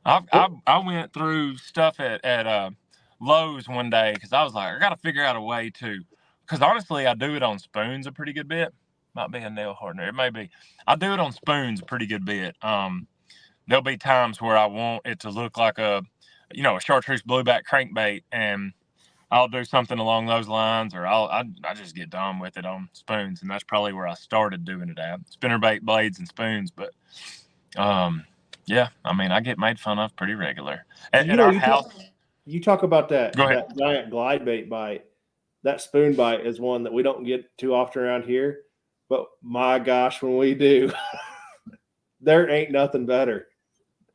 I went through stuff at Lowe's one day because I was like, I got to figure out a way to, because honestly, I do it on spoons a pretty good bit. Might be a nail hardener. It may be. I do it on spoons a pretty good bit. There'll be times where I want it to look like a chartreuse blueback crankbait, and I'll do something along those lines, or I just get dumb with it on spoons, and that's probably where I started doing it at spinnerbait blades and spoons. But yeah, I mean, I get made fun of pretty regular at our house. You talk about that giant glide bait bite. That spoon bite is one that we don't get too often around here, but my gosh, when we do, there ain't nothing better.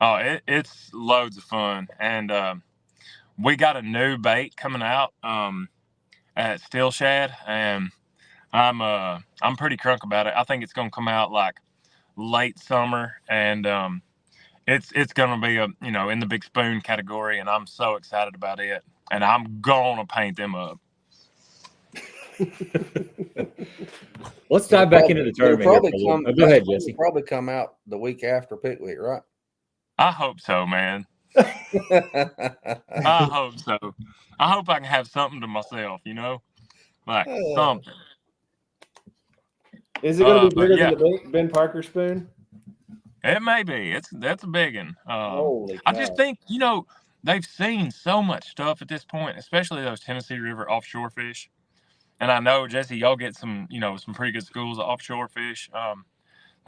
Oh, it's loads of fun, and we got a new bait coming out at Steel Shad, and I'm pretty crunk about it. I think it's gonna come out like late summer, and it's gonna be in the big spoon category, and I'm so excited about it, and I'm gonna paint them up. Let's dive back into the tournament. Go ahead, Jesse. Probably come out the week after Pickwick, right? I hope so, man. I hope so. I hope I can have something to myself, like something. Is it going to be bigger than the Ben Parker spoon? It may be. That's a big one. Holy cow. I just think, they've seen so much stuff at this point, especially those Tennessee River offshore fish. And I know, Jesse, y'all get some pretty good schools of offshore fish.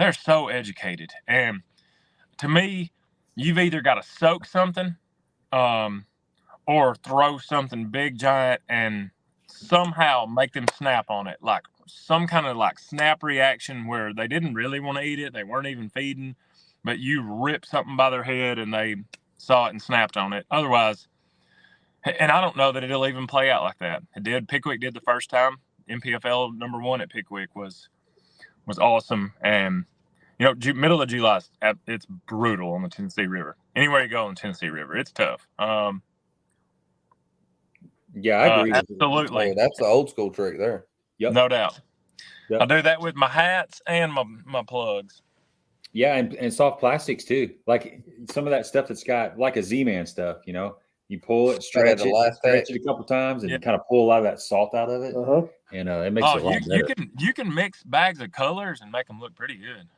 They're so educated. And to me, you've either got to soak something or throw something big, giant, and somehow make them snap on it. Like some kind of like snap reaction where they didn't really want to eat it. They weren't even feeding, but you rip something by their head and they saw it and snapped on it. Otherwise, and I don't know that it'll even play out like that. It did. Pickwick did the first time. NPFL #1 at Pickwick was awesome. And middle of July, it's brutal on the Tennessee River. Anywhere you go on the Tennessee River, it's tough. Yeah, I agree. Absolutely. Oh, that's the old school trick there. Yep. No doubt. Yep. I do that with my hats and my plugs. Yeah, and soft plastics too. Like some of that stuff that's got like a Z-Man stuff, you pull it, stretch it a couple times, and kind of pull a lot of that salt out of it. And it makes it a lot better. You can mix bags of colors and make them look pretty good.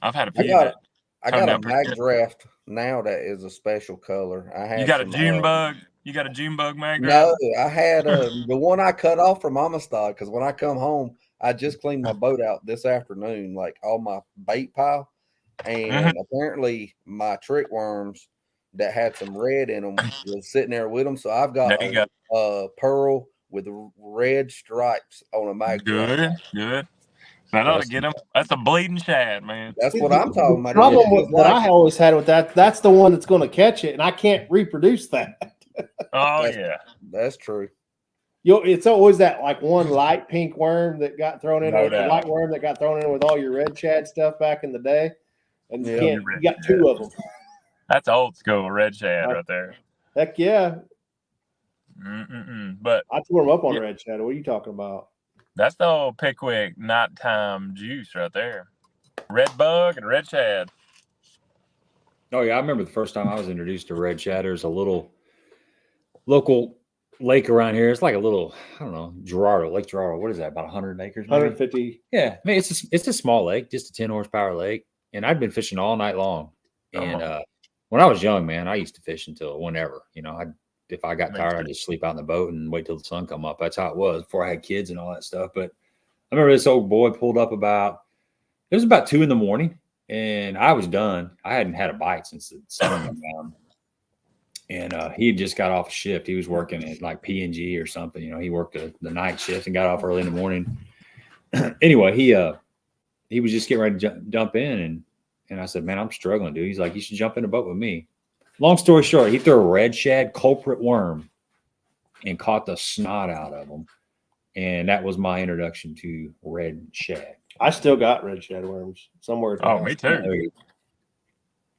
I've had a few. I got a mag draft now that is a special color. You got a June bug. You got a June bug mag draft? No, I had the one I cut off from Amistad because when I come home, I just cleaned my boat out this afternoon, like all my bait pile, and apparently my trick worms that had some red in them was sitting there with them. So I've got a pearl with red stripes on a mag draft. Good. That ought to get them. That's a bleeding shad, man. That's what I'm talking about. The problem that I always had with that's the one that's going to catch it, and I can't reproduce that. That's true. It's always that like one light pink worm that got thrown in, or the white worm that got thrown in with all your red shad stuff back in the day, and you got two of them. That's old school red shad right there. Heck yeah. But I tore them up on red shad. What are you talking about? That's the old Pickwick nighttime juice right there. Red bug and red shad. Oh yeah, I remember the first time I was introduced to red shad. There's a little local lake around here. It's like a little, I don't know, Lake Gerardo. What is that? About 100 acres? Maybe? 150. Yeah, I mean it's a small lake, just a 10 horsepower lake. and I'd been fishing all night long. And when I was young, man, I used to fish until whenever, if I got tired, I'd just sleep out in the boat and wait till the sun come up. That's how it was before I had kids and all that stuff. But I remember this old boy pulled up it was about 2 a.m. and I was done. I hadn't had a bite since the sun went down. And he had just got off a shift. He was working at like P&G or something. He worked the night shift and got off early in the morning. Anyway, he was just getting ready to dump in. And I said, man, I'm struggling, dude. He's like, you should jump in the boat with me. Long story short, he threw a red shad culprit worm and caught the snot out of him. And that was my introduction to red shad. I still got red shad worms somewhere. Oh, me too.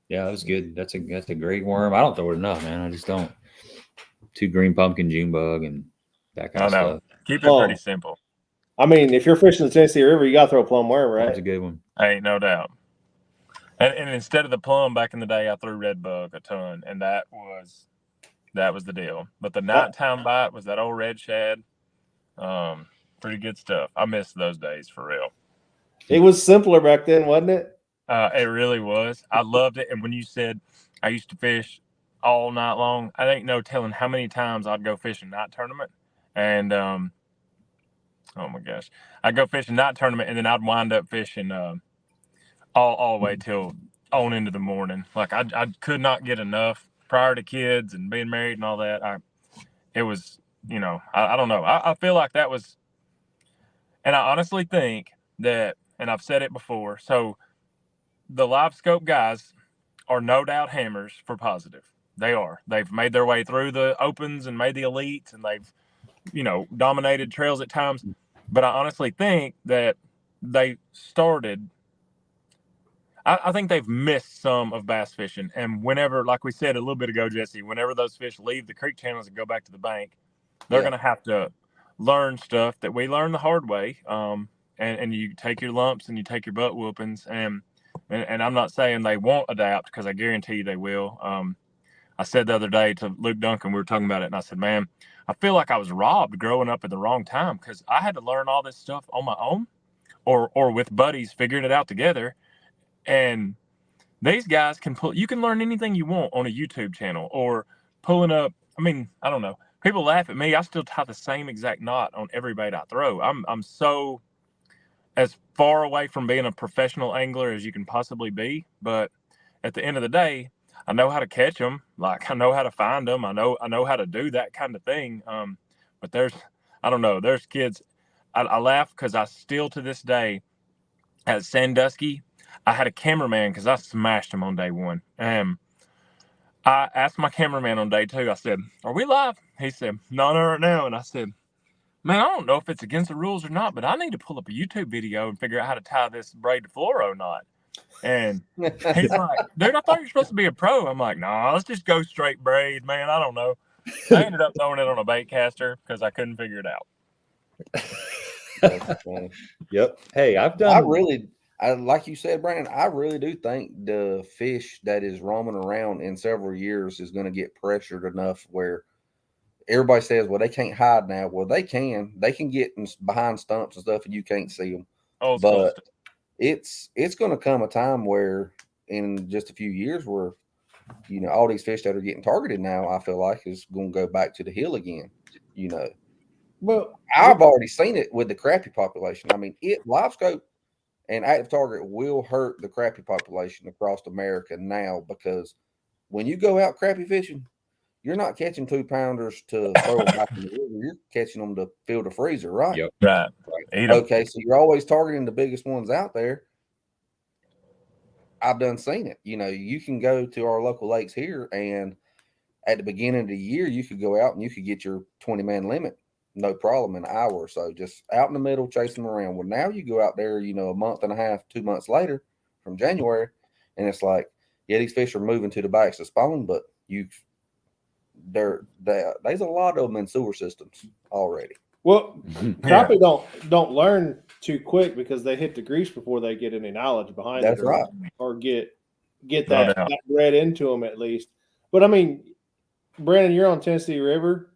Yeah, that was good. That's a great worm. I don't throw it enough, man. I just don't. 2 green pumpkin, June bug, and that kind of stuff. Keep it pretty simple. I mean, if you're fishing the Tennessee River, you got to throw a plum worm, right? That's a good one. Ain't no doubt. And instead of the plum back in the day, I threw red bug a ton, and that was the deal. But the nighttime bite was that old red shad. Pretty good stuff. I miss those days for real. It was simpler back then, wasn't it? It really was. I loved it. And when you said I used to fish all night long, I ain't no telling how many times I'd go fish a night tournament. And oh my gosh, I'd go fish a night tournament, and then I'd wind up fishing all the way till on into the morning. Like I could not get enough prior to kids and being married and all that. It was, I don't know. I feel like that was, and I honestly think that, and I've said it before, so the live scope guys are no doubt hammers for positive. They are. They've made their way through the opens and made the elites, and they've, dominated trails at times. But I honestly think that they started, I think they've missed some of bass fishing. And whenever, like we said a little bit ago, Jesse, whenever those fish leave the creek channels and go back to the bank, they're going to have to learn stuff that we learned the hard way. And you take your lumps and you take your butt whoopings, and I'm not saying they won't adapt, because I guarantee you they will. I said the other day to Luke Duncan, we were talking about it, and I said, man, I feel like I was robbed growing up at the wrong time, because I had to learn all this stuff on my own or with buddies figuring it out together. And these guys you can learn anything you want on a YouTube channel or pulling up. I mean, I don't know. People laugh at me. I still tie the same exact knot on every bait I throw. I'm so as far away from being a professional angler as you can possibly be. But at the end of the day, I know how to catch them. Like, I know how to find them. I know how to do that kind of thing. But there's kids. I laugh because I still to this day at Sandusky, I had a cameraman because I smashed him on day one. I asked my cameraman on day 2, I said, are we live? He said, no, not right now. And I said, man, I don't know if it's against the rules or not, but I need to pull up a YouTube video and figure out how to tie this braid to fluoro knot. And he's like, dude, I thought you were supposed to be a pro. I'm like, nah, let's just go straight braid, man. I don't know. I ended up throwing it on a bait caster because I couldn't figure it out. Yep. Hey, like you said, Brandon, I really do think the fish that is roaming around in several years is going to get pressured enough where everybody says, well, they can't hide now. Well, they can. They can get behind stumps and stuff and you can't see them. Oh, but it's going to come a time where in just a few years where, all these fish that are getting targeted now, I feel like is going to go back to the hill again, Well, I've already seen it with the crappie population. I mean, live scope and active target will hurt the crappie population across America now, because when you go out crappie fishing, you're not catching 2-pounders to throw them back in the river. You're catching them to fill the freezer, right? Yep. Right. Okay, so you're always targeting the biggest ones out there. I've done seen it. You can go to our local lakes here, and at the beginning of the year, you could go out and you could get your 20-man limit, no problem, in an hour or so, just out in the middle, chasing them around. Well, now you go out there, a month and a half, 2 months later from January, and it's like, yeah, these fish are moving to the backs to spawn, but there's a lot of them in sewer systems already. Well, crappie don't learn too quick because they hit the grease before they get any knowledge behind That's it, right. Or get that bred into them at least. But I mean, Brandon, you're on Tennessee River.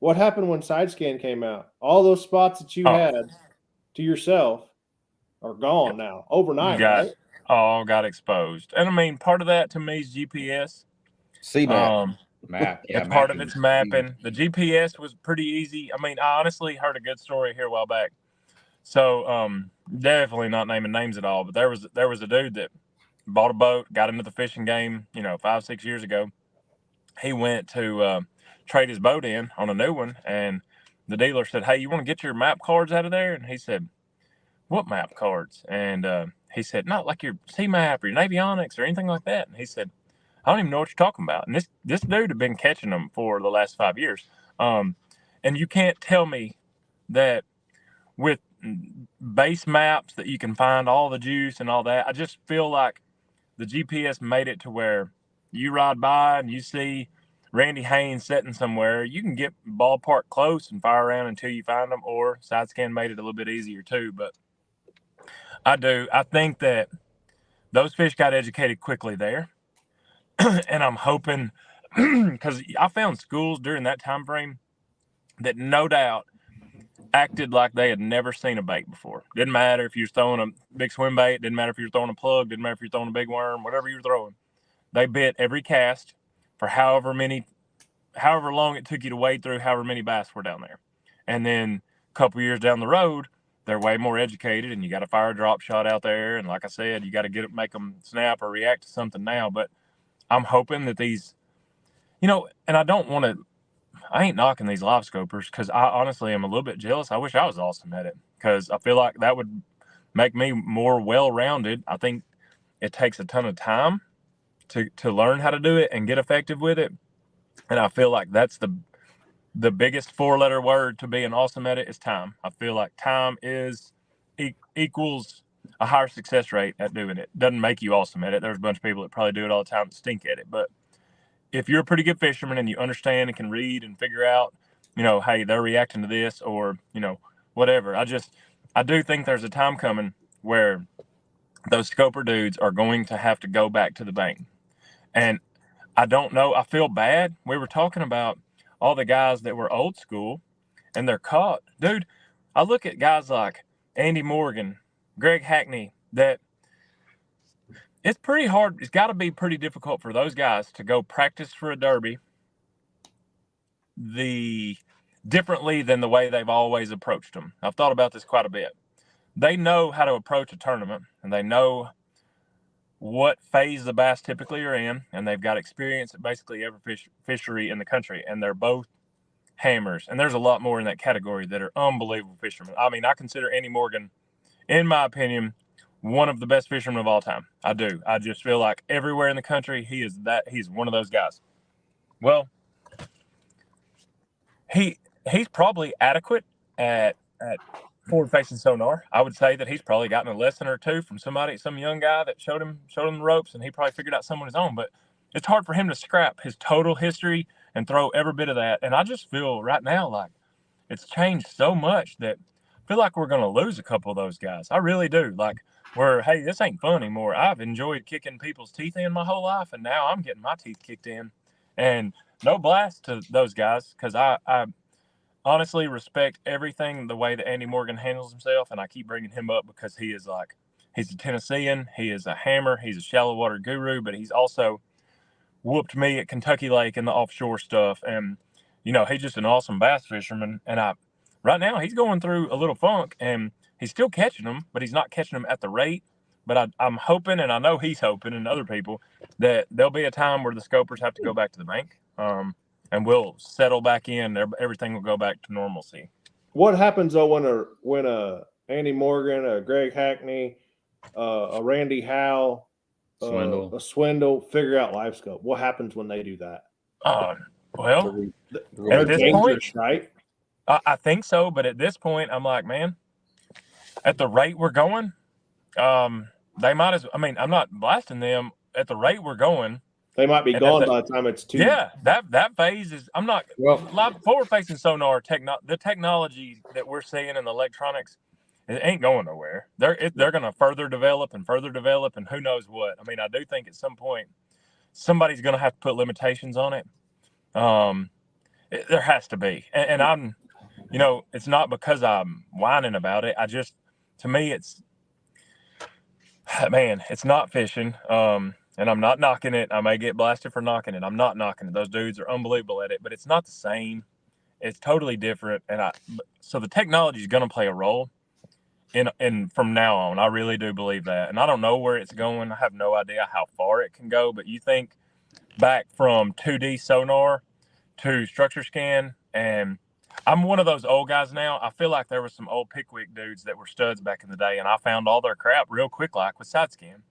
What happened when side scan came out? All those spots that you had to yourself are gone now overnight, right? all got exposed. And I mean, part of that to me is GPS. CMAP. Map. Yeah, And part of mapping it's is mapping. The GPS was pretty easy. I mean, I honestly heard a good story here a while back. So definitely not naming names at all, but there was a dude that bought a boat, got into the fishing game, 5-6 years ago. He went to trade his boat in on a new one, and the dealer said, "Hey, you want to get your map cards out of there?" And he said, "What map cards?" And he said, "Not like your C-Map or your Navionics or anything like that." And he said, "I don't even know what you're talking about." And this dude had been catching them for the last 5 years. And you can't tell me that with base maps that you can find all the juice and all that. I just feel like the GPS made it to where you ride by and you see Randy Haynes sitting somewhere. You can get ballpark close and fire around until you find them, or side scan made it a little bit easier too. But I think that those fish got educated quickly there. And I'm hoping, because I found schools during that time frame that no doubt acted like they had never seen a bait before. Didn't matter if you were throwing a big swim bait, didn't matter if you were throwing a plug, didn't matter if you're throwing a big worm, whatever you were throwing. They bit every cast for however long it took you to wade through however many bass were down there. And then a couple years down the road, they're way more educated, and you got to fire a drop shot out there. And like I said, you got to make them snap or react to something now. But I'm hoping that these, and I ain't knocking these live scopers, because I honestly am a little bit jealous. I wish I was awesome at it, because I feel like that would make me more well-rounded. I think it takes a ton of time to learn how to do it and get effective with it. And I feel like that's the biggest 4-letter word to being awesome at it is time. I feel like time equals a higher success rate at doing it. Doesn't make you awesome at it. There's a bunch of people that probably do it all the time that stink at it. But if you're a pretty good fisherman and you understand and can read and figure out, hey, they're reacting to this, or, whatever. I do think there's a time coming where those scoper dudes are going to have to go back to the bank. And I don't know. I feel bad. We were talking about all the guys that were old school and they're caught. Dude, I look at guys like Andy Morgan, Greg Hackney, that it's pretty hard. It's got to be pretty difficult for those guys to go practice for a derby differently than the way they've always approached them. I've thought about this quite a bit. They know how to approach a tournament, and they know what phase the bass typically are in, and they've got experience at basically every fishery in the country, and they're both hammers. And there's a lot more in that category that are unbelievable fishermen. I mean, I consider Andy Morgan, in my opinion, one of the best fishermen of all time. I do. I just feel like everywhere in the country, he's one of those guys. Well, he's probably adequate at forward-facing sonar. I would say that he's probably gotten a lesson or two from some young guy that showed him the ropes, and he probably figured out some on his own. But it's hard for him to scrap his total history and throw every bit of that. And I just feel right now like it's changed so much that I feel like we're going to lose a couple of those guys. I really do. Like, hey, this ain't fun anymore. I've enjoyed kicking people's teeth in my whole life, and now I'm getting my teeth kicked in. And no blast to those guys, because I honestly respect everything the way that Andy Morgan handles himself, and I keep bringing him up because he's a Tennessean, he is a hammer, he's a shallow water guru, but he's also whooped me at Kentucky Lake and the offshore stuff, and he's just an awesome bass fisherman. And right now he's going through a little funk, and he's still catching them, but he's not catching them at the rate. But I'm hoping, and I know he's hoping, and other people, that there'll be a time where the scopers have to go back to the bank. And we'll settle back in. Everything will go back to normalcy. What happens though when a Andy Morgan, a Greg Hackney, a Randy Howe, a Swindle figure out live scope? What happens when they do that? Well, at this point, right? I think so. But at this point, I'm like, man, at the rate we're going, they might as. I mean, I'm not blasting them. At the rate we're going, they might be gone by the time it's too. Yeah, that phase is. I'm not. Live forward-facing sonar the technology that we're seeing in the electronics, it ain't going nowhere. They're going to further develop, and who knows what. I mean, I do think at some point somebody's going to have to put limitations on it. There has to be, and I'm, it's not because I'm whining about it. To me, Man, it's not fishing. And I'm not knocking it. I may get blasted for knocking it. I'm not knocking it. Those dudes are unbelievable at it, but it's not the same. It's totally different. So the technology is going to play a role in from now on. I really do believe that. And I don't know where it's going. I have no idea how far it can go, but you think back from 2D sonar to structure scan, and I'm one of those old guys now. I feel like there were some old Pickwick dudes that were studs back in the day, and I found all their crap real quick, like with side scan.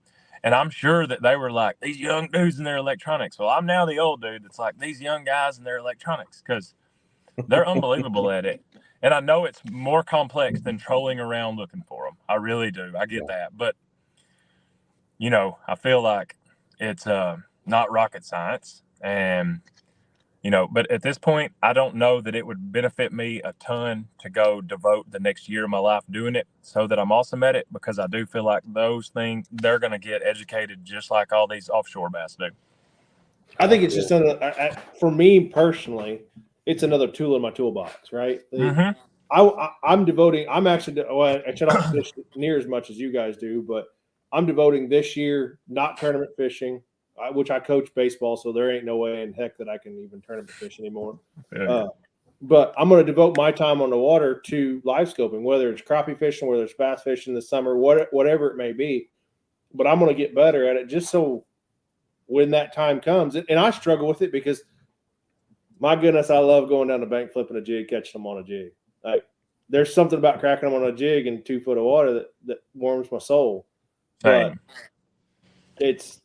And I'm sure that they were like, these young dudes and their electronics. Well, I'm now the old dude that's like, these young guys and their electronics, because they're unbelievable at it. And I know it's more complex than trolling around looking for them. I really do. I get that. But, I feel like it's not rocket science. And, but at this point, I don't know that it would benefit me a ton to go devote the next year of my life doing it so that I'm awesome at it, because I do feel like those things, they're going to get educated just like all these offshore bass do. I think it's just for me personally, it's another tool in my toolbox, right? Mm-hmm. I'm actually, I don't fish near as much as you guys do, but I'm devoting this year not tournament fishing, which I coach baseball, so there ain't no way in heck that I can even tournament fish anymore. Yeah. But I'm going to devote my time on the water to live scoping, whether it's crappie fishing, whether it's bass fishing this summer, whatever it may be. But I'm going to get better at it just so when that time comes. And I struggle with it because, my goodness, I love going down the bank, flipping a jig, catching them on a jig. Like, there's something about cracking them on a jig in 2 foot of water that warms my soul. But it's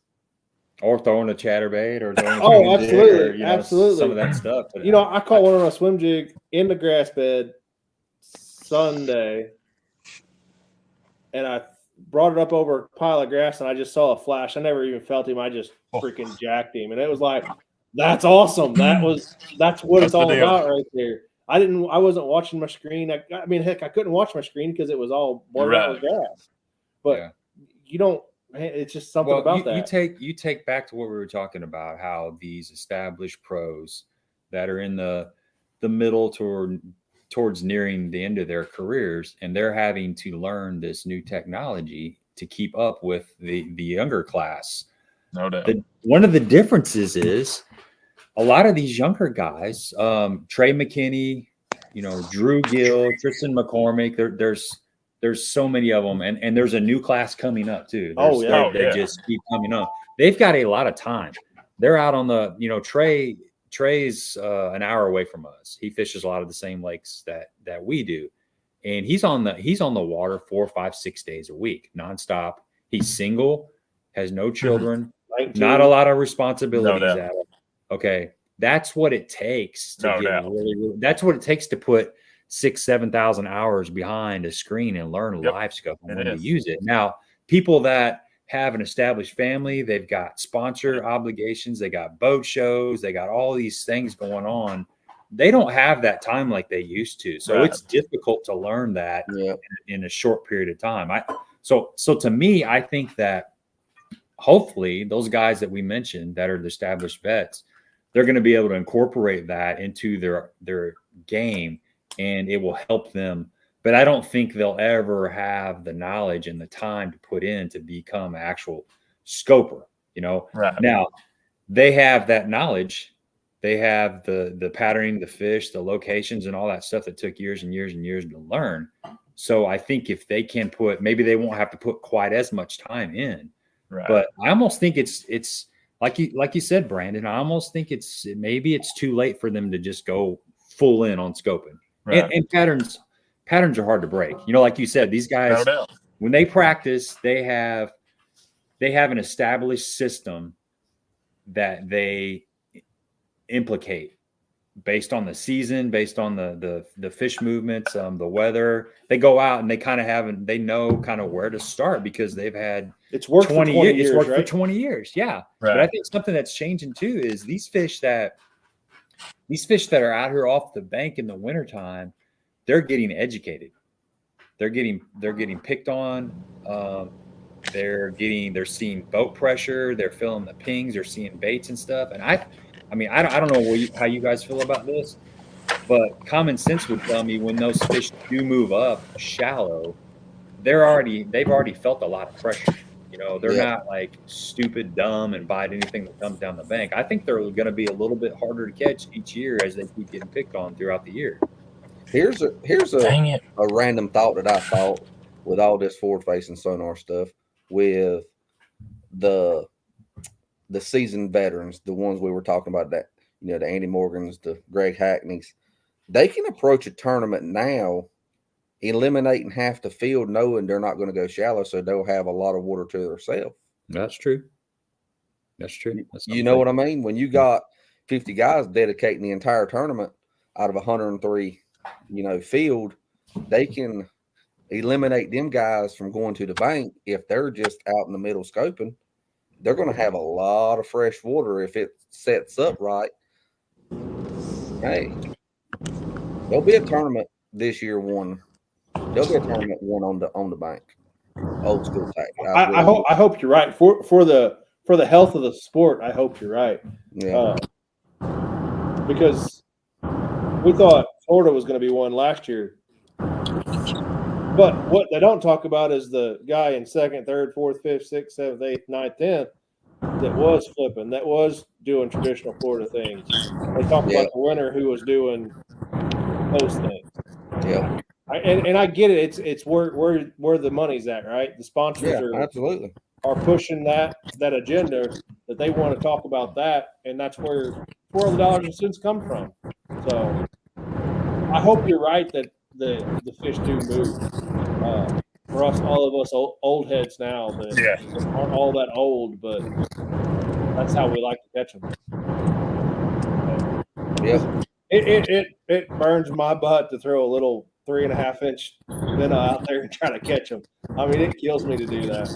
or throwing a chatterbait or throwing a absolutely, or, absolutely some of that stuff. But, I caught one on a swim jig in the grass bed Sunday, and I brought it up over a pile of grass, and I just saw a flash. I never even felt him. I just freaking jacked him, and it was like, that's awesome. That's what it's all about right there. I wasn't watching my screen. I mean, heck, I couldn't watch my screen because it was all blurred out with grass. But you don't. It's just something about that. You take back to what we were talking about, how these established pros that are in the middle towards nearing the end of their careers, and they're having to learn this new technology to keep up with the younger class. No doubt. One of the differences is a lot of these younger guys, Trey McKinney, Drew Gill, Tristan McCormick, there's so many of them, and there's a new class coming up too. They just keep coming up. They've got a lot of time. They're out on the, Trey's an hour away from us. He fishes a lot of the same lakes that we do, and he's on the water 4, 5, 6 days a week, nonstop. He's single, has no children, not a lot of responsibilities at him. Okay, that's what it takes to really. That's what it takes to put 6,000-7,000 hours behind a screen and learn live scope and when to use it. Now, people that have an established family, they've got sponsor obligations, they got boat shows, they got all these things going on. They don't have that time like they used to. So it's difficult to learn that in a short period of time. So to me, I think that hopefully those guys that we mentioned that are the established vets, they're going to be able to incorporate that into their game, and it will help them. But I don't think they'll ever have the knowledge and the time to put in to become an actual scoper, Now, they have that knowledge. They have the patterning, the fish, the locations, and all that stuff that took years and years and years to learn. So I think if they can maybe they won't have to put quite as much time in. Right. But I almost think it's like you said, Brandon, I almost think maybe it's too late for them to just go full in on scoping. Right. And patterns are hard to break. Like you said, these guys, when they practice, they have an established system that they implicate based on the season, based on the fish movements, the weather. They go out and they kind of they know kind of where to start because they've had it's worked 20 years. It's worked for 20 years. Yeah. Right. But I think something that's changing too is these fish that are out here off the bank in the wintertime, they're getting educated. They're getting picked on. They're seeing boat pressure. They're feeling the pings. They're seeing baits and stuff. And I don't know how you guys feel about this, but common sense would tell me when those fish do move up shallow, they've already felt a lot of pressure. They're not like stupid, dumb, and bite anything that comes down the bank. I think they're going to be a little bit harder to catch each year as they keep getting picked on throughout the year. Here's a Dang it. random thought that I thought with all this forward-facing sonar stuff with the seasoned veterans, the ones we were talking about, that the Andy Morgans, the Greg Hackneys, they can approach a tournament now eliminating half the field, knowing they're not going to go shallow, so they'll have a lot of water to themselves. That's true. That's true. You know what I mean? When you got 50 guys dedicating the entire tournament out of 103, field, they can eliminate them guys from going to the bank. If they're just out in the middle scoping, they're going to have a lot of fresh water if it sets up right. Hey, there'll be a tournament this year won. There'll be a tournament won on the bank. Old school tactic. I hope you're right. For the health of the sport, I hope you're right. Yeah. Because we thought Florida was going to be one last year. But what they don't talk about is the guy in 2nd, 3rd, 4th, 5th, 6th, 7th, 8th, 9th, 10th that was flipping, that was doing traditional Florida things. They talk about the winner who was doing those things. Yeah. And I get it. It's where the money's at, right? The sponsors absolutely are pushing that agenda that they want to talk about that, and that's where all the dollars and cents come from. So I hope you're right that the fish do move. For us, all of us old heads now that aren't all that old, but that's how we like to catch them. Yeah. It burns my butt to throw a little 3.5-inch minnow out there and try to catch them. I mean, it kills me to do that.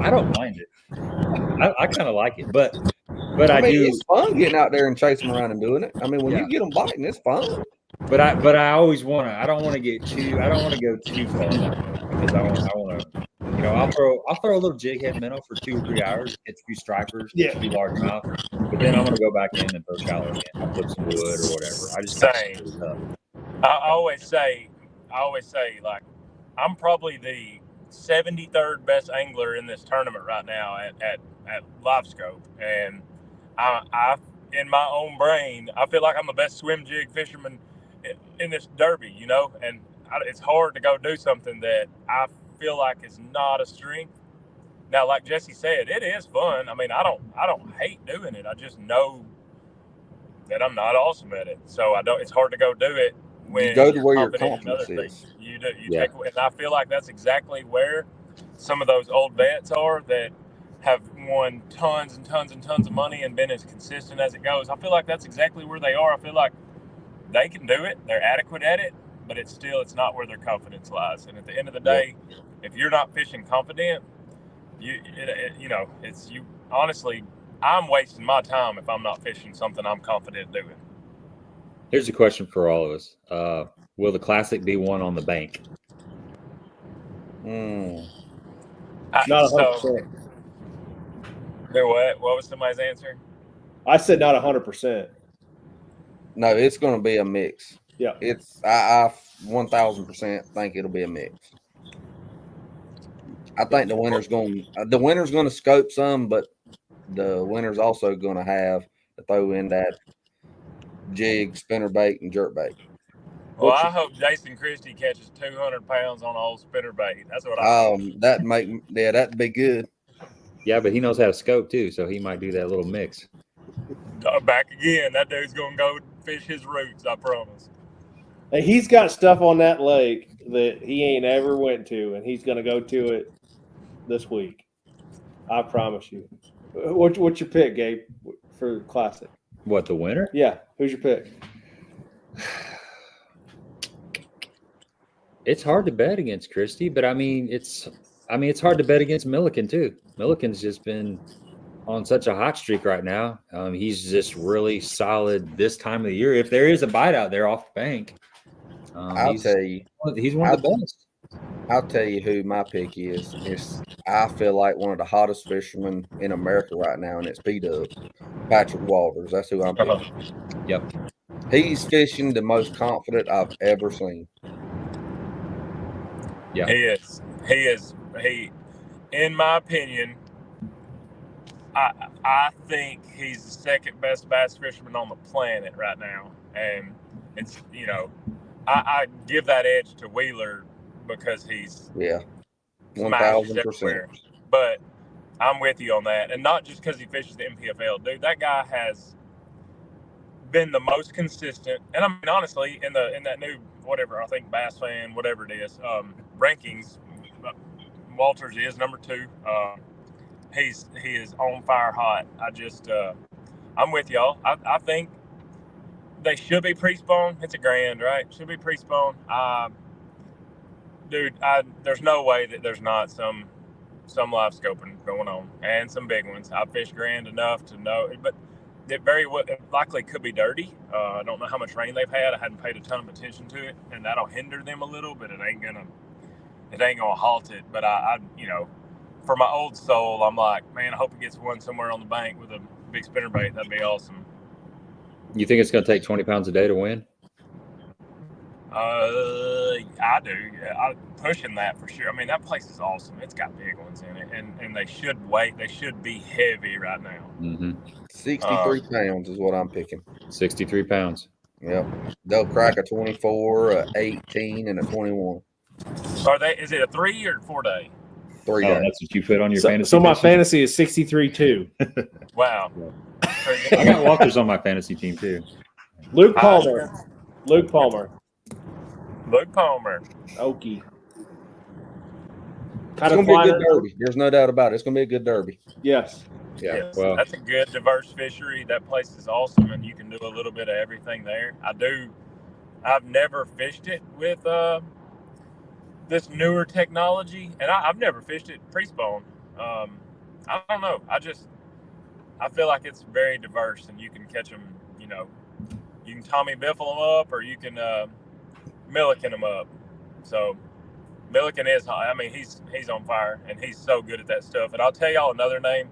I don't mind it. I kind of like it, but I mean, do. It's fun getting out there and chasing around and doing it. I mean, when you get them biting, it's fun. But I always want to. I don't want to go too far because I want to. I'll throw a little jig head minnow for 2 or 3 hours, catch a few stripers, catch a few largemouth, but then I'm gonna go back in and throw shallow again. I'll flip some wood or whatever. I just I always say, like, I'm probably the 73rd best angler in this tournament right now at Live Scope, and I in my own brain, I feel like I'm the best swim jig fisherman in this derby, and it's hard to go do something that I feel like is not a strength. Now, like Jesse said, it is fun. I mean, I don't hate doing it. I just know that I'm not awesome at it, so it's hard to go do it when you go to where your confidence is. You take, and I feel like that's exactly where some of those old vets are that have won tons and tons and tons of money and been as consistent as it goes. I feel like that's exactly where they are. I feel like they can do it. They're adequate at it, but it's not where their confidence lies. And at the end of the day, if you're not fishing confident, honestly, I'm wasting my time if I'm not fishing something I'm confident doing. Here's a question for all of us. Will the Classic be won on the bank? Not 100%. What was somebody's answer? I said not 100%. No, it's going to be a mix. Yeah. I 1,000% think it'll be a mix. I think the winner's going to scope some, but the winner's also going to have to throw in that jig, spinnerbait, and jerkbait. Well, I hope Jason Christie catches 200 pounds on an old spinnerbait. That's what I hope. That'd be good. Yeah, but he knows how to scope too, so he might do that little mix. Back again, that dude's gonna go fish his roots. I promise. Hey, he's got stuff on that lake that he ain't ever went to, and he's gonna go to it this week. I promise you. What's your pick, Gabe, for Classic? What, the winner? Yeah, who's your pick? It's hard to bet against Christie, but it's hard to bet against Milliken too. Milliken's just been on such a hot streak right now. He's just really solid this time of the year. If there is a bite out there off the bank, I'll tell you, he's one of the best. I'll tell you who my pick is. I feel like one of the hottest fishermen in America right now, and it's P-Dub, Patrick Walters. That's who I'm picking. Yep. He's fishing the most confident I've ever seen. Yeah, he is. in my opinion, I think he's the second best bass fisherman on the planet right now, and it's I give that edge to Wheeler because he's 1,000%. But I'm with you on that, and not just because he fishes the NPFL, dude. That guy has been the most consistent, and I mean honestly, in that new whatever I think Bass Fan whatever it is rankings, Walters is number 2. He is on fire hot. I'm with y'all. I think they should be pre-spawn. It's $1,000, right? Should be pre-spawn. Dude, there's no way that there's not some live scoping going on and some big ones. I fished Grand enough to know, but it likely could be dirty. I don't know how much rain they've had. I hadn't paid a ton of attention to it, and that'll hinder them a little, but it ain't gonna halt it. But I for my old soul, I'm like, man, I hope it gets one somewhere on the bank with a big spinnerbait. That'd be awesome. You think it's going to take 20 pounds a day to win? I do. I'm pushing that for sure. I mean, that place is awesome. It's got big ones in it, and they should weigh. They should be heavy right now. Mm-hmm. 63 pounds is what I'm picking. 63 pounds. Yep. They'll crack a 24, a 18, and a 21. Is it a 3 or 4 day? 3 days. That's what you put on your fantasy. So my fantasy is 63 too. Wow. I got Walters on my fantasy team too. Luke Palmer. It's Okie. going to be a good derby. There's no doubt about it. It's going to be a good derby. Yes. Yeah. Yes. Well, that's a good diverse fishery. That place is awesome, and you can do a little bit of everything there. I've never fished it with this newer technology, and I've never fished it pre-spawn. I don't know. I feel like it's very diverse, and you can catch them. You can Tommy Biffle them up, or you can Milliken them up. So Milliken is hot. I mean, he's on fire, and he's so good at that stuff. And I'll tell y'all another name.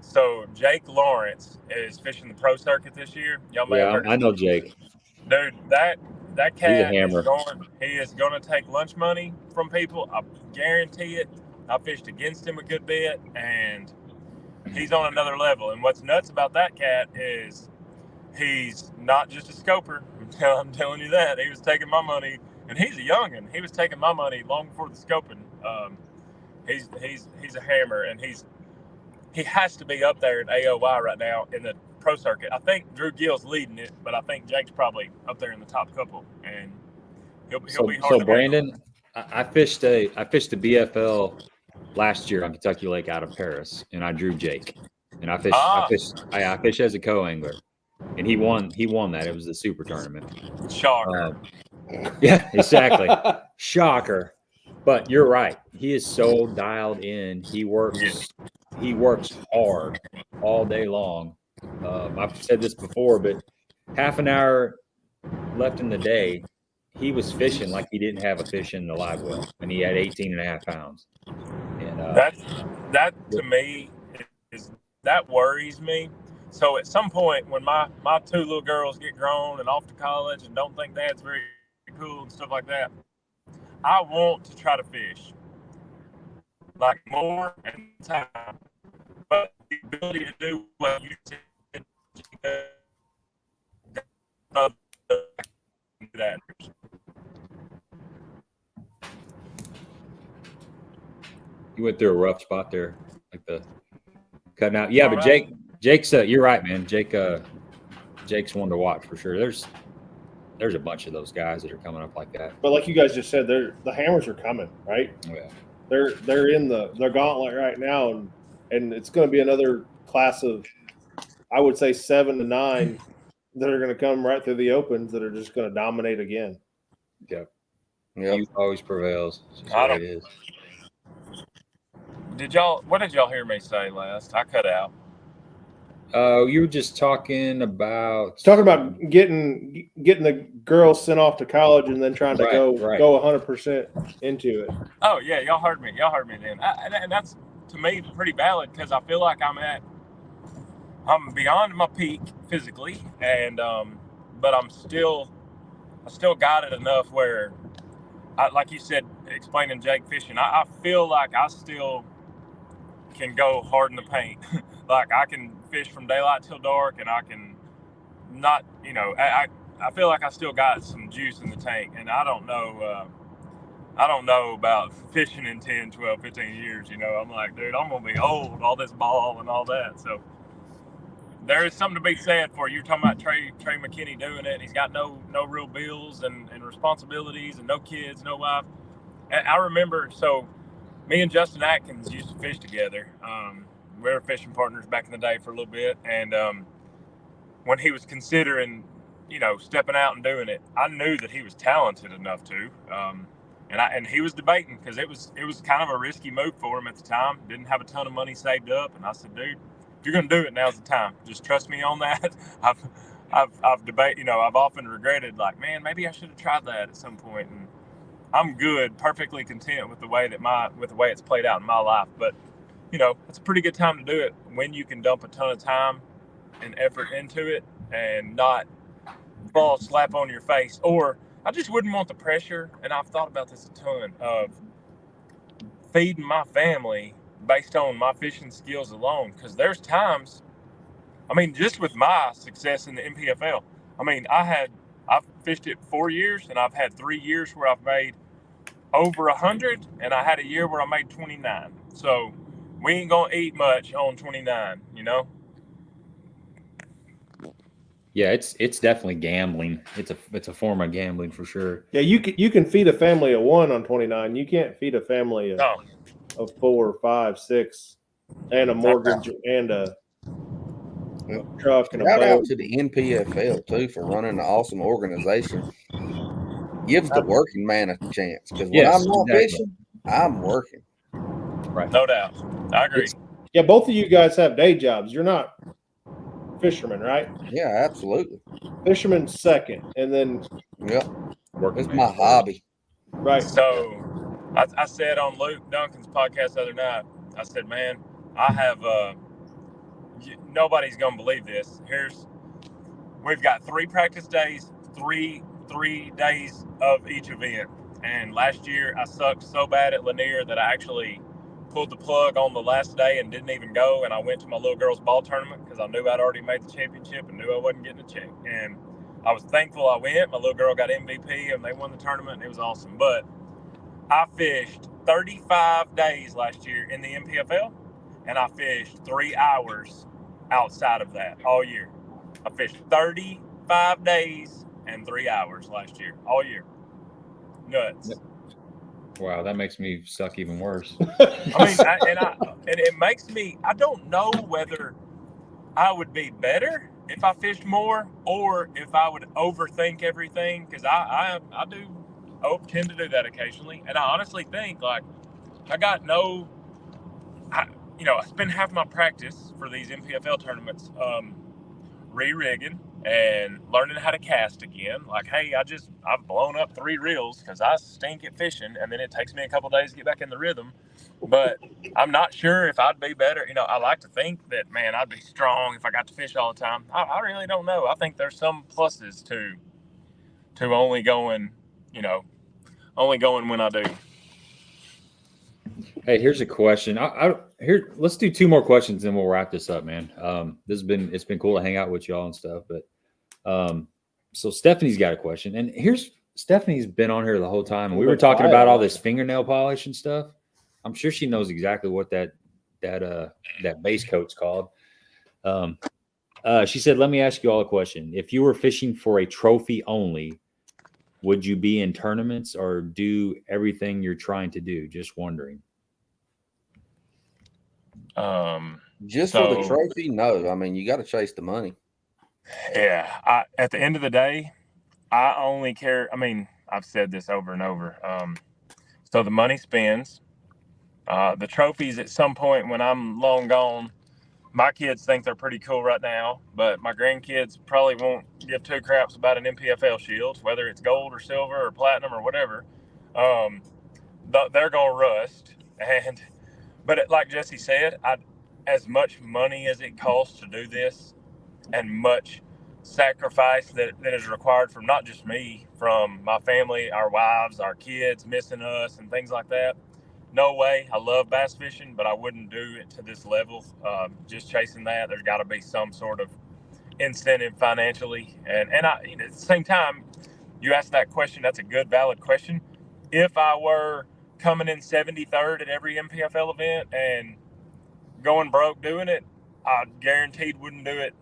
So Jake Lawrence is fishing the pro circuit this year. Y'all may have heard I know Jake. Dude, that cat hammer. is going to take lunch money from people. I guarantee it. I fished against him a good bit, and he's on another level. And what's nuts about that cat is he's not just a scoper. I'm telling you that. He was taking my money, and he's a youngin'. He was taking my money long before the scoping. He's a hammer, and he has to be up there in AOY right now in the pro circuit. I think Drew Gill's leading it, but I think Jake's probably up there in the top couple, and he'll be hard to So Brandon, I fished the BFL last year on Kentucky Lake out of Paris, and I drew Jake, and I fished as a co-angler, and he won that. It was the super tournament. Shocker. Yeah, exactly. Shocker. But you're right. He is so dialed in. He works hard all day long. I've said this before, but half an hour left in the day, he was fishing like he didn't have a fish in the live well, and he had 18.5 pounds. And that to me that worries me. So at some point when my 2 little girls get grown and off to college and don't think dad's very cool and stuff like that, I want to try to fish like more and time, but the ability to do what you said. You went through a rough spot there, like the cutting out. Yeah, but Jake's you're right, man. Jake's one to watch for sure. There's a bunch of those guys that are coming up like that. But like you guys just said, the hammers are coming, right? Oh, yeah. They're in the gauntlet right now, and it's going to be another class of, I would say, 7 to 9 that are going to come right through the opens that are just going to dominate again. Yeah. Youth always prevails. It is. What did y'all hear me say last? I cut out. You were just talking about getting the girls sent off to college and then trying to go 100% into it. Oh yeah, y'all heard me then, and that's to me pretty valid because I feel like I'm beyond my peak physically, and but I still got it enough where, like you said, explaining Jake fishing, I feel like I still can go hard in the paint. Like I can fish from daylight till dark, and I can not, I feel like I still got some juice in the tank, and I don't know about fishing in 10, 12, 15 years. I'm like, dude, I'm going to be old, all this ball and all that. So there is something to be said for you talking about Trey McKinney doing it. He's got no real bills and responsibilities and no kids, no wife. And I remember, so me and Justin Atkins used to fish together. We were fishing partners back in the day for a little bit. And when he was considering, stepping out and doing it, I knew that he was talented enough to. And he was debating because it was kind of a risky move for him at the time. Didn't have a ton of money saved up. And I said, dude, if you're going to do it, now's the time. Just trust me on that. I've often regretted, like, man, maybe I should have tried that at some point. And I'm perfectly content with the way it's played out in my life. But, it's a pretty good time to do it when you can dump a ton of time and effort into it and not fall slap on your face. Or I just wouldn't want the pressure, and I've thought about this a ton, of feeding my family based on my fishing skills alone. Because there's times, just with my success in the NPFL, I've fished it 4 years, and I've had 3 years where I've made over 100, and I had a year where I made 29. So we ain't gonna eat much on 29, Yeah, it's definitely gambling. It's a form of gambling for sure. Yeah, you can feed a family of 1 on 29. You can't feed a family of 4, 5, 6, and a mortgage and a truck and a Shout boat. out to the NPFL too for running an awesome organization. Gives the working man a chance, because when I'm not fishing, I'm working. Right. No doubt. I agree. Yeah, both of you guys have day jobs. You're not fishermen, right? Yeah, absolutely. Fisherman second, and then it's my hobby. Right. So I said on Luke Duncan's podcast the other night, I said, man, I have nobody's gonna believe this. We've got 3 practice days, three days of each event. And last year I sucked so bad at Lanier that I actually pulled the plug on the last day and didn't even go. And I went to my little girl's ball tournament because I knew I'd already made the championship and knew I wasn't getting a check. And I was thankful I went. My little girl got MVP and they won the tournament, and it was awesome. But I fished 35 days last year in the NPFL, and I fished 3 hours outside of that all year. I fished 35 days and 3 hours last year, all year. Nuts. Yep. Wow, that makes me suck even worse. It makes me, I don't know whether I would be better if I fished more or if I would overthink everything, because I do tend to do that occasionally. And I honestly think, like, I spend half my practice for these NPFL tournaments re-rigging and learning how to cast again. Like, hey, I've blown up 3 reels because I stink at fishing, and then it takes me a couple days to get back in the rhythm. But I'm not sure if I'd be better. I like to think that, man, I'd be strong if I got to fish all the time. I really don't know. I think there's some pluses to only going when I do. Hey, here's a question. Let's do 2 more questions, and we'll wrap this up, man. It's been cool to hang out with y'all and stuff. But so Stephanie's got a question, and Stephanie's been on here the whole time, and we were talking about all this fingernail polish and stuff. I'm sure she knows exactly what that base coat's called. She said, "Let me ask you all a question. If you were fishing for a trophy only, would you be in tournaments or do everything you're trying to do? Just wondering." Just for the trophy? No. You got to chase the money. Yeah. At the end of the day, I only care. I've said this over and over. So the money spends. The trophies at some point when I'm long gone, my kids think they're pretty cool right now, but my grandkids probably won't give 2 craps about an NPFL shield, whether it's gold or silver or platinum or whatever. They're going to rust. But like Jesse said, as much money as it costs to do this and much sacrifice that is required from not just me, from my family, our wives, our kids missing us and things like that, no way. I love bass fishing, but I wouldn't do it to this level. Just chasing that, there's got to be some sort of incentive financially. And I, at the same time, you asked that question. That's a good, valid question. If I were coming in 73rd at every NPFL event and going broke doing it, I guaranteed wouldn't do it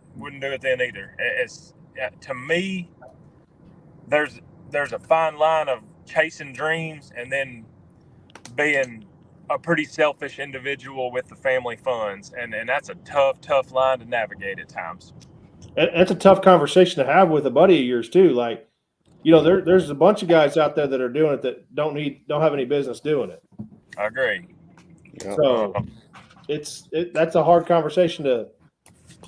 then either. It's to me, there's a fine line of chasing dreams and then being a pretty selfish individual with the family funds, and that's a tough line to navigate at times. That's a tough conversation to have with a buddy of yours too. Like, there's a bunch of guys out there that are doing it that don't have any business doing it. I agree. So that's a hard conversation to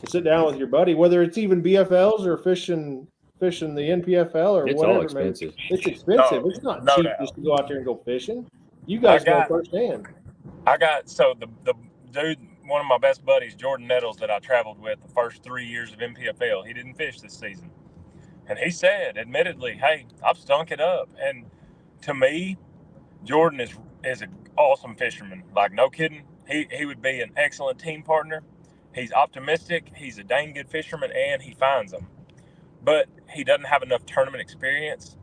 sit down with your buddy, whether it's even BFLs or fishing the NPFL or It's whatever. all expensive. It's expensive. It's not cheap just to go out there and go fishing. You guys know firsthand. So the dude, one of my best buddies, Jordan Nettles, that I traveled with the first 3 years of NPFL, he didn't fish this season. And he said, admittedly, hey, I've stunk it up. And to me, Jordan is an awesome fisherman. Like, no kidding. He would be an excellent team partner. He's optimistic. He's a dang good fisherman, and he finds them. But he doesn't have enough tournament experience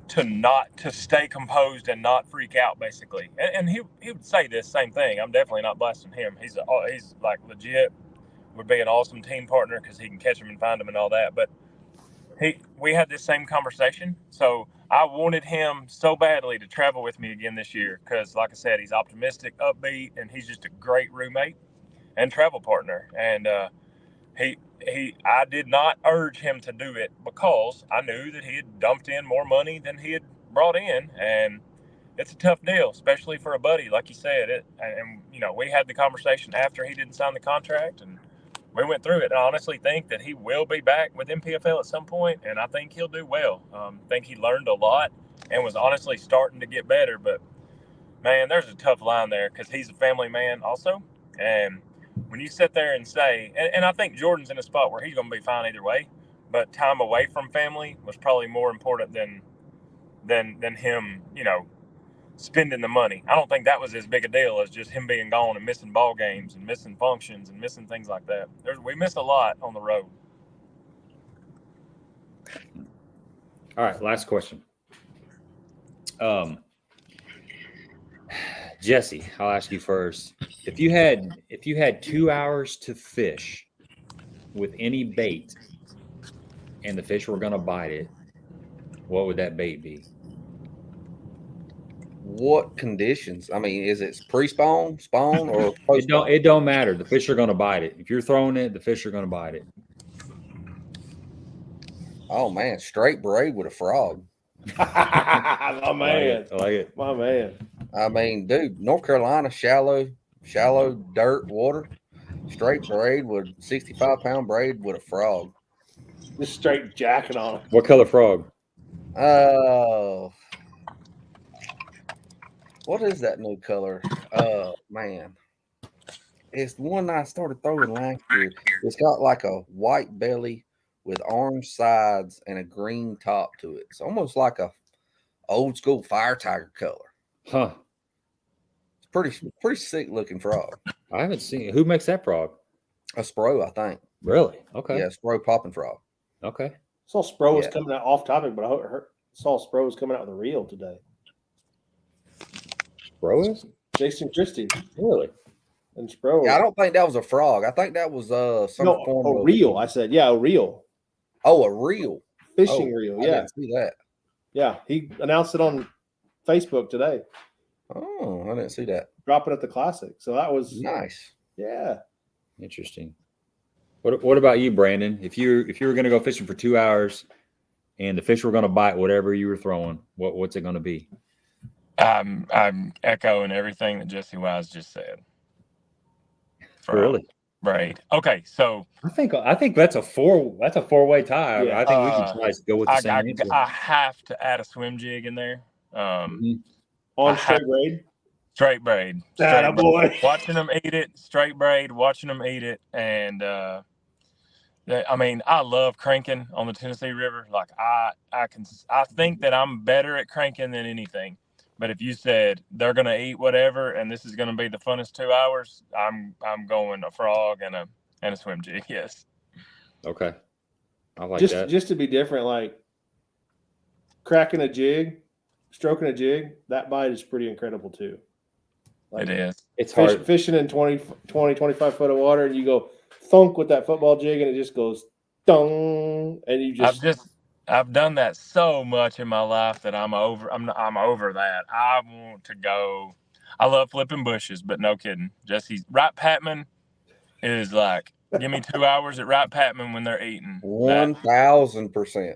to stay composed and not freak out, basically. And he would say this same thing. I'm definitely not blasting him. He's like legit would be an awesome team partner because he can catch them and find them and all that. But we had this same conversation. So I wanted him so badly to travel with me again this year because, like I said, he's optimistic, upbeat, and he's just a great roommate and travel partner. And I did not urge him to do it because I knew that he had dumped in more money than he had brought in, and it's a tough deal, especially for a buddy, like you said. We had the conversation after he didn't sign the contract, and we went through it. And I honestly think that he will be back with NPFL at some point, and I think he'll do well. I think he learned a lot and was honestly starting to get better. But man, there's a tough line there because he's a family man also, and when you sit there and say, and I think Jordan's in a spot where he's going to be fine either way, but time away from family was probably more important than him, spending the money. I don't think that was as big a deal as just him being gone and missing ball games and missing functions and missing things like that. We miss a lot on the road. All right, last question. Jesse, I'll ask you first. If you had 2 hours to fish with any bait and the fish were going to bite it, what would that bait be? What conditions? I mean, is it pre-spawn, spawn, or post-spawn? It don't matter. The fish are going to bite it. If you're throwing it, the fish are going to bite it. Oh man, straight braid with a frog. My man. I like it. My man. I mean, dude, North Carolina, shallow dirt water, straight braid with 65-pound braid with a frog. Just straight jacking on it. What color frog? What is that new color? Man. It's the one I started throwing last year. It's got like a white belly with orange sides and a green top to it. It's almost like a old school fire tiger color. Huh. It's pretty sick looking frog. I haven't seen it. Who makes that frog? A Spro, I think. Really? Okay. Yeah, Spro popping frog. Okay. I saw Spro was coming out off topic, but I saw Spro was coming out with a reel today. Spro is? Jason Christie. Really? And Spro. Yeah, I don't think that was a frog. I think that was some form of a reel. I said, yeah, a reel. Oh, a reel. Fishing reel. Yeah. I didn't see that. Yeah. He announced it on Facebook today. Oh, I didn't see that. Dropping at the Classic. So that was nice. Yeah. Interesting. What about you, Brandon? If you were going to go fishing for 2 hours and the fish were going to bite whatever you were throwing, what's it going to be? I'm echoing everything that Jesse Wise just said. Really? Right. Okay. So I think that's a four-way tie. Yeah. I think we can try to go with the same answer. I have to add a swim jig in there. On straight braid. Straight braid. Boy. Watching them eat it, straight braid. Watching them eat it, and I love cranking on the Tennessee River. Like I think that I'm better at cranking than anything. But if you said they're going to eat whatever and this is going to be the funnest 2 hours, I'm going a frog and a swim jig. Yes. Okay. I like just that. just to be different, like cracking a jig, stroking a jig, that bite is pretty incredible too. Like, It is. It's hard. Fishing in 20, 25 foot of water, and you go thunk with that football jig, and it just goes dong, and you just. I've done that so much in my life that I'm over that. I want to go. I love flipping bushes, but no kidding. Jesse's Wright Patman is like, give me 2 hours at Wright Patman when they're eating. 1,000%.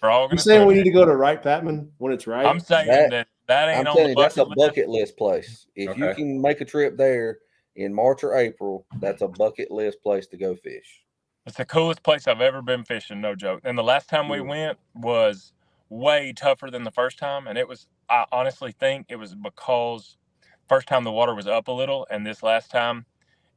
Frog You saying we need to go to Wright Patman when it's right? I'm saying that ain't I'm on telling the you, that's a bucket bucket list place. If you Okay. can make a trip there in March or April, that's a bucket list place to go fish. It's the coolest place I've ever been fishing, no joke. And the last time we went was way tougher than the first time. And I honestly think it was because first time the water was up a little, and this last time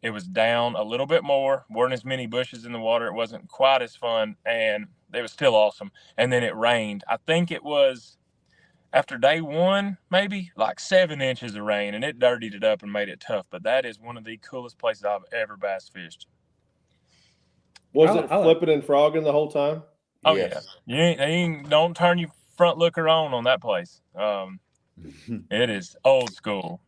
it was down a little bit more. Weren't as many bushes in the water. It wasn't quite as fun, and it was still awesome. And then it rained. I think it was after day one, maybe like 7 inches of rain, and it dirtied it up and made it tough. But that is one of the coolest places I've ever bass fished. Was it flipping and frogging the whole time? Oh, yes. You don't turn your front looker on that place. It is old school.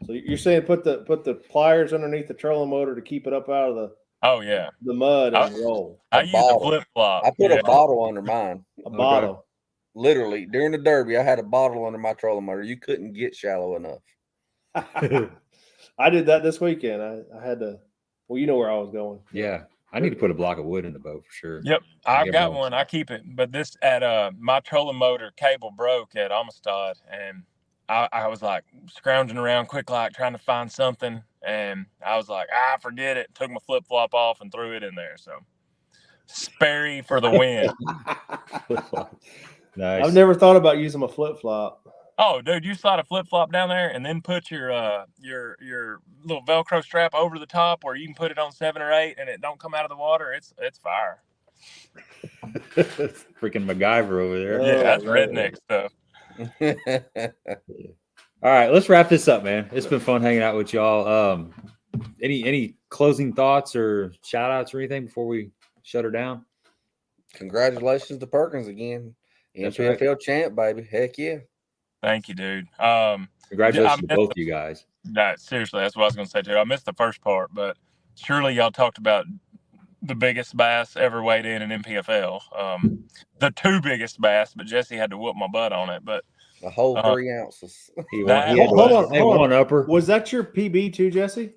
So you're saying put the pliers underneath the trolling motor to keep it up out of the mud and roll. I use a flip flop. I put a bottle under mine. A bottle. Literally during the Derby, I had a bottle under my trolling motor. You couldn't get shallow enough. I did that this weekend. I had to. Well, you know where I was going. Yeah. I need to put a block of wood in the boat for sure. Yep, I've got one. I keep it, but this my trolling motor cable broke at Amistad, and I was like scrounging around quick, like trying to find something, and I was like, forget it. Took my flip flop off and threw it in there. So Sperry for the win. Nice. I've never thought about using a flip flop. Oh, dude, you slide a flip flop down there and then put your little Velcro strap over the top, where you can put it on 7 or 8 and it don't come out of the water. It's fire. Freaking MacGyver over there. Yeah, that's redneck stuff. All right, let's wrap this up, man. It's been fun hanging out with y'all. Any closing thoughts or shout outs or anything before we shut her down? Congratulations to Perkins again. NPFL champ, baby. Heck yeah. Thank you, dude. Congratulations to both you guys. No, seriously, that's what I was going to say too. I missed the first part, but surely y'all talked about the biggest bass ever weighed in NPFL. The 2 biggest bass, but Jesse had to whoop my butt on it. But the whole 3 ounces. Hold on. One upper. Was that your PB too, Jesse?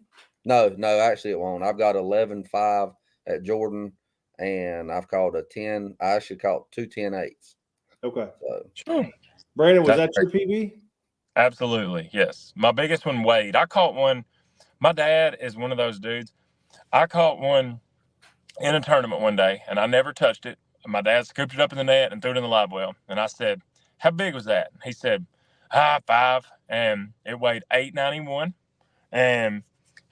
No, actually it won't. I've got 11.5 at Jordan, and I've caught a 10. I actually caught 2 10/8s. Okay. So, Brandon, was that your PB? Absolutely, yes. My biggest one weighed. I caught one. My dad is one of those dudes. I caught one in a tournament one day, and I never touched it. My dad scooped it up in the net and threw it in the live well. And I said, "How big was that?" He said, 5, and it weighed 891. And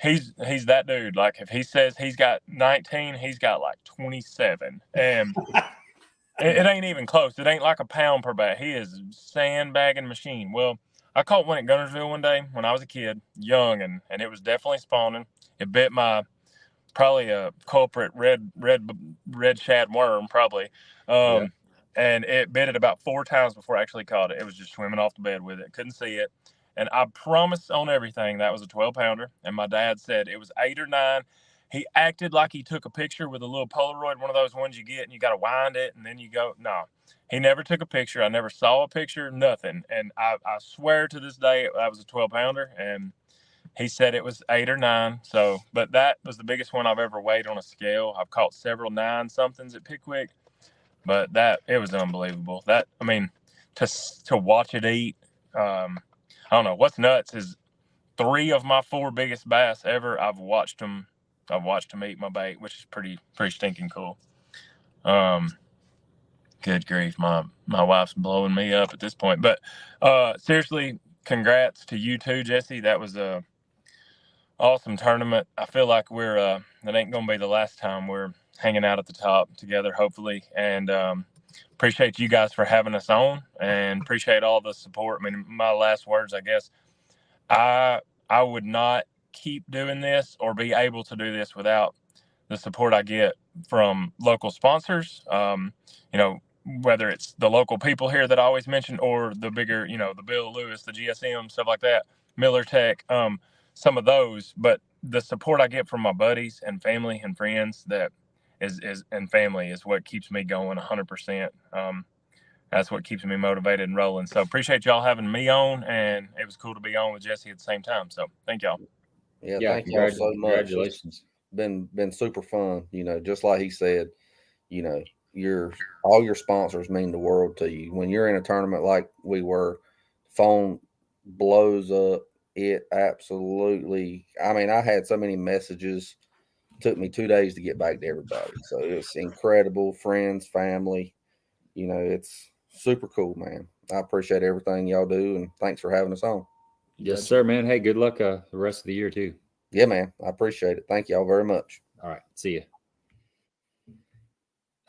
he's that dude. Like, if he says he's got 19, he's got like 27. And it ain't even close. It ain't like a pound per bat. He is sandbagging machine. Well, I caught one at Gunnersville one day when I was a kid, young, and it was definitely spawning. It bit probably a culprit red shad worm, probably. And it bit it about 4 times before I actually caught it. It was just swimming off the bed with it. Couldn't see it. And I promised on everything that was a 12-pounder. And my dad said it was 8 or 9. He acted like he took a picture with a little Polaroid, one of those ones you get and you got to wind it and then you go. No, he never took a picture. I never saw a picture, nothing. And I swear to this day that was a 12-pounder. And he said it was 8 or 9. So, but that was the biggest one I've ever weighed on a scale. I've caught several 9-somethings at Pickwick, but it was unbelievable. To watch it eat. I don't know. What's nuts is 3 of my 4 biggest bass ever. I've watched them eat my bait, which is pretty stinking cool. Good grief, my wife's blowing me up at this point. But seriously, congrats to you too, Jesse. That was a awesome tournament. I feel like that ain't gonna be the last time we're hanging out at the top together, hopefully. And appreciate you guys for having us on, and appreciate all the support. I mean, my last words, I guess, I would not keep doing this or be able to do this without the support I get from local sponsors. Whether it's the local people here that I always mention, or the bigger, the Bill Lewis, the GSM, stuff like that, Miller Tech, some of those. But the support I get from my buddies and family and friends and family is what keeps me going 100%. That's what keeps me motivated and rolling. So appreciate y'all having me on, and it was cool to be on with Jesse at the same time. So thank y'all. Yeah, thank y'all so much. Congratulations. It's been super fun. Just like he said, all your sponsors mean the world to you. When you're in a tournament like we were, phone blows up. It absolutely. I mean, I had so many messages. Took me 2 days to get back to everybody. So it's incredible. Friends, family. It's super cool, man. I appreciate everything y'all do, and thanks for having us on. Yes, sir, man. Hey, good luck the rest of the year too. Yeah, man. I appreciate it. Thank y'all very much. All right. See you.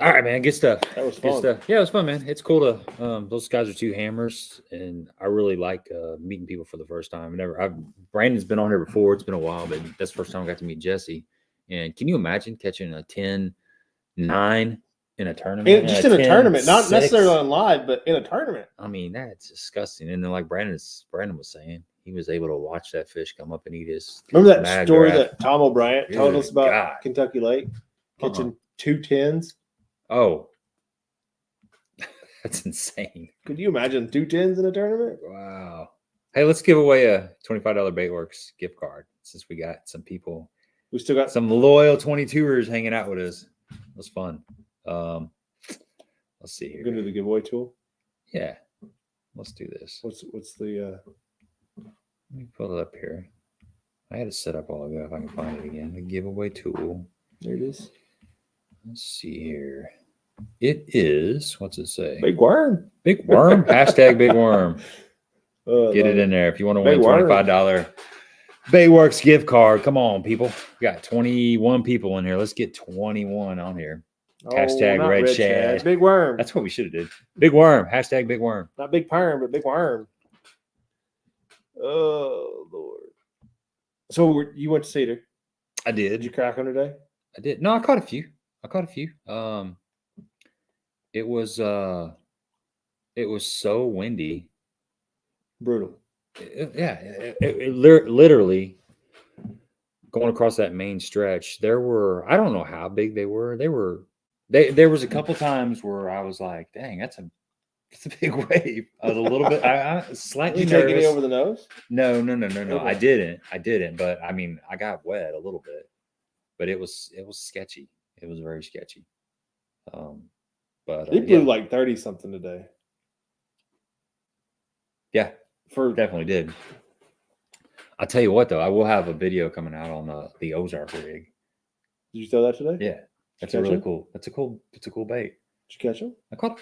All right, man. Good stuff. That was Good fun. stuff. Yeah, it was fun, man. It's cool to those guys are two hammers, and I really like meeting people for the first time. Brandon's been on here before. It's been a while, but that's the first time I got to meet Jesse. And can you imagine catching a 10-9 in a tournament? Just in a tournament, not 10-6? necessarily on live, but in a tournament. I mean, that's disgusting. And then, like Brandon was saying, he was able to watch that fish come up and eat his. Remember that story that Tom O'Brien told us about God. Kentucky Lake catching 2 10s? Oh, that's insane. Could you imagine 2 10s in a tournament? Wow. Hey, let's give away a $25 Baitworks gift card since we got some people. We still got some loyal 22ers hanging out with us. It was fun. Let's see here. Gonna do the giveaway tool. Yeah, let's do this. What's the? Let me pull it up here. I had it set up all ago. If I can find it again, the giveaway tool. There it is. Let's see here. It is. What's it say? Big worm. Big worm. Hashtag big worm. Get it in there if you want to win $25 Baitworks gift card. Come on, people. We got 21 people in here. Let's get 21 on here. Hashtag red shad. Big worm. That's what we should have did. Big worm. Hashtag big worm. Not big perm, but big worm. Oh, Lord. So you went to Cedar? I did. Did you crack on today? I did. No, I caught a few. It was so windy. Brutal. It literally going across that main stretch. There were, I don't know how big they were. There was a couple times where I was like, dang, that's a big wave. I was a little bit, I slightly Did you nervous. take any over the nose? No. Okay. I didn't. But I mean, I got wet a little bit. But it was sketchy. It was very sketchy. But it blew like 30 something today. Yeah, definitely did. I'll tell you what though, I will have a video coming out on the Ozark rig. Did you throw that today? Yeah, that's a really cool. It's a cool bait. Did you catch them? I caught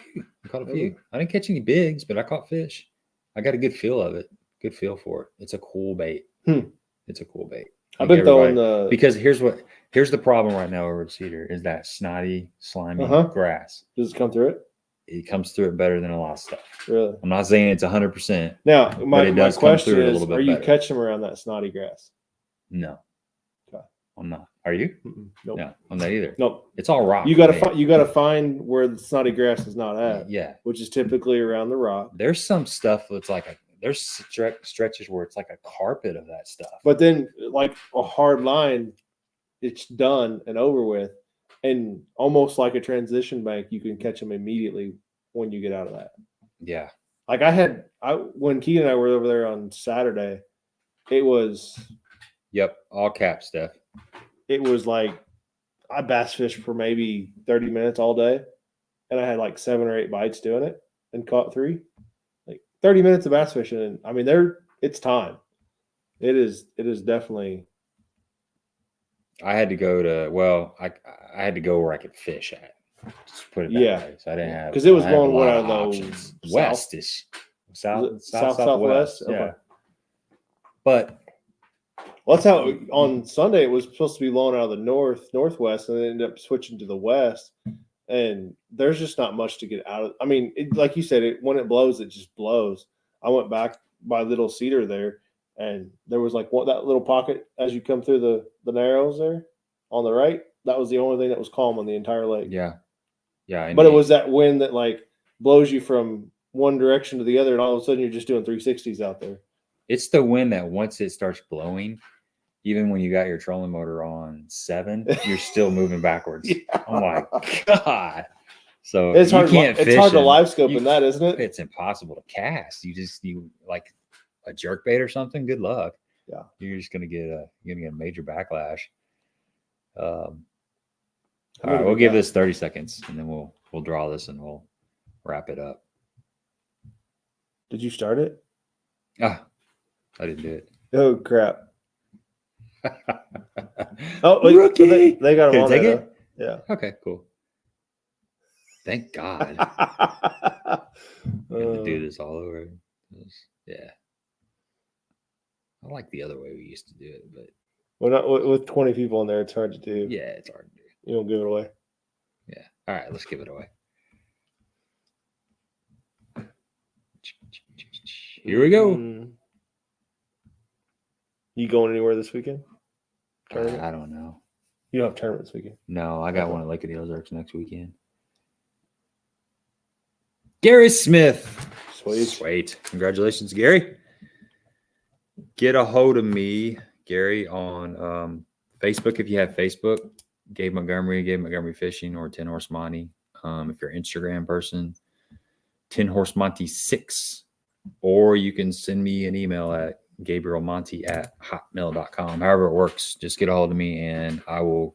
a few. I didn't catch any bigs, but I caught fish. I got a good feel of it. Good feel for it. It's a cool bait. It's a cool bait. I've been throwing because here's the problem right now over at Cedar is that snotty, slimy grass. Does it come through it? It comes through it better than a lot of stuff. Really? I'm not saying it's 100%. Now, my question is, are you better. catching them around that snotty grass? No. Okay. I'm not. Are you? Nope. No, I'm not either. Nope. It's all rock. You gotta find where the snotty grass is not at. Yeah. Which is typically around the rock. There's some stuff that's like there's stretches where it's like a carpet of that stuff. But then like a hard line, it's done and over with. And almost like a transition bank, you can catch them immediately when you get out of that. Yeah. Like when Keegan and I were over there on Saturday, it was. Yep. All caps, Steph. It was like I bass fished for maybe 30 minutes all day. And I had like 7 or 8 bites doing it and caught 3. Like 30 minutes of bass fishing. And I mean, it's time. It is definitely. I had to go to, I had to go where I could fish at. Just put it that way. So I didn't have, because it was going one of those westish, southwest. Yeah. Okay. But that's how on Sunday it was supposed to be blowing out of the northwest, and it ended up switching to the west. and there's just not much to get out of. I mean, like you said, when it blows, it just blows. I went back by Little Cedar there, and there was like that little pocket as you come through the narrows there on the right. That was the only thing that was calm on the entire lake. Yeah. But it was that wind that like blows you from one direction to the other, and all of a sudden you're just doing 360s out there. It's the wind that once it starts blowing, even when you got your trolling motor on 7, you're still moving backwards. Yeah. Oh my God. So it's hard. It's hard to live scope in that, isn't it? It's impossible to cast. You like a jerk bait or something. Good luck. Yeah, you're just gonna get a major backlash. All right, we'll give this 30 seconds, and then we'll draw this and we'll wrap it up. Did you start it? Ah, I didn't do it. Oh crap! Oh, wait, rookie! So they got him on take there, it. Though. Yeah. Okay, cool. Thank God. I have to do this all over. Yeah. I like the other way we used to do it, but not with 20 people in there. It's hard to do. Yeah, it's hard to do. You don't give it away. Yeah. All right, let's give it away. Here we go. You going anywhere this weekend? I don't know. You don't have tournament this weekend? No, I got one at Lake of the Ozarks next weekend. Gary Smith. Sweet. Congratulations, Gary. Get a hold of me, Gary, on Facebook if you have Facebook. Gabe Montgomery Fishing, or 10 Horse Monty. If you're an Instagram person, 10 Horse Monty 6. Or you can send me an email at gabrielmonty@hotmail.com. However it works, just get a hold of me and I will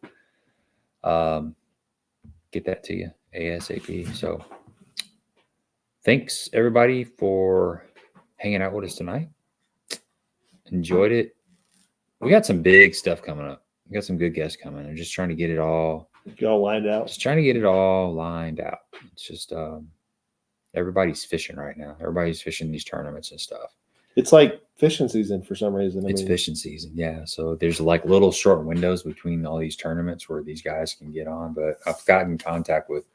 get that to you ASAP. So thanks everybody for hanging out with us tonight. Enjoyed it. We got some big stuff coming up. We got some good guests coming. I'm just trying to get it all lined out. Just trying to get it all lined out. It's just everybody's fishing right now. Everybody's fishing these tournaments and stuff. It's like fishing season for some reason. It's fishing season, yeah. So there's like little short windows between all these tournaments where these guys can get on. But I've gotten in contact with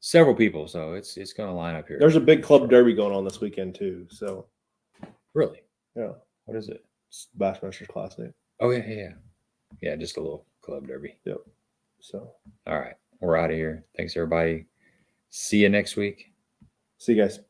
several people, so it's going to line up here. There's a big club derby going on this weekend too. So really, yeah. What is it? It's Bassmasters Classic. Oh yeah. Just a little club derby. Yep. So all right, we're out of here. Thanks everybody. See you next week. See you guys.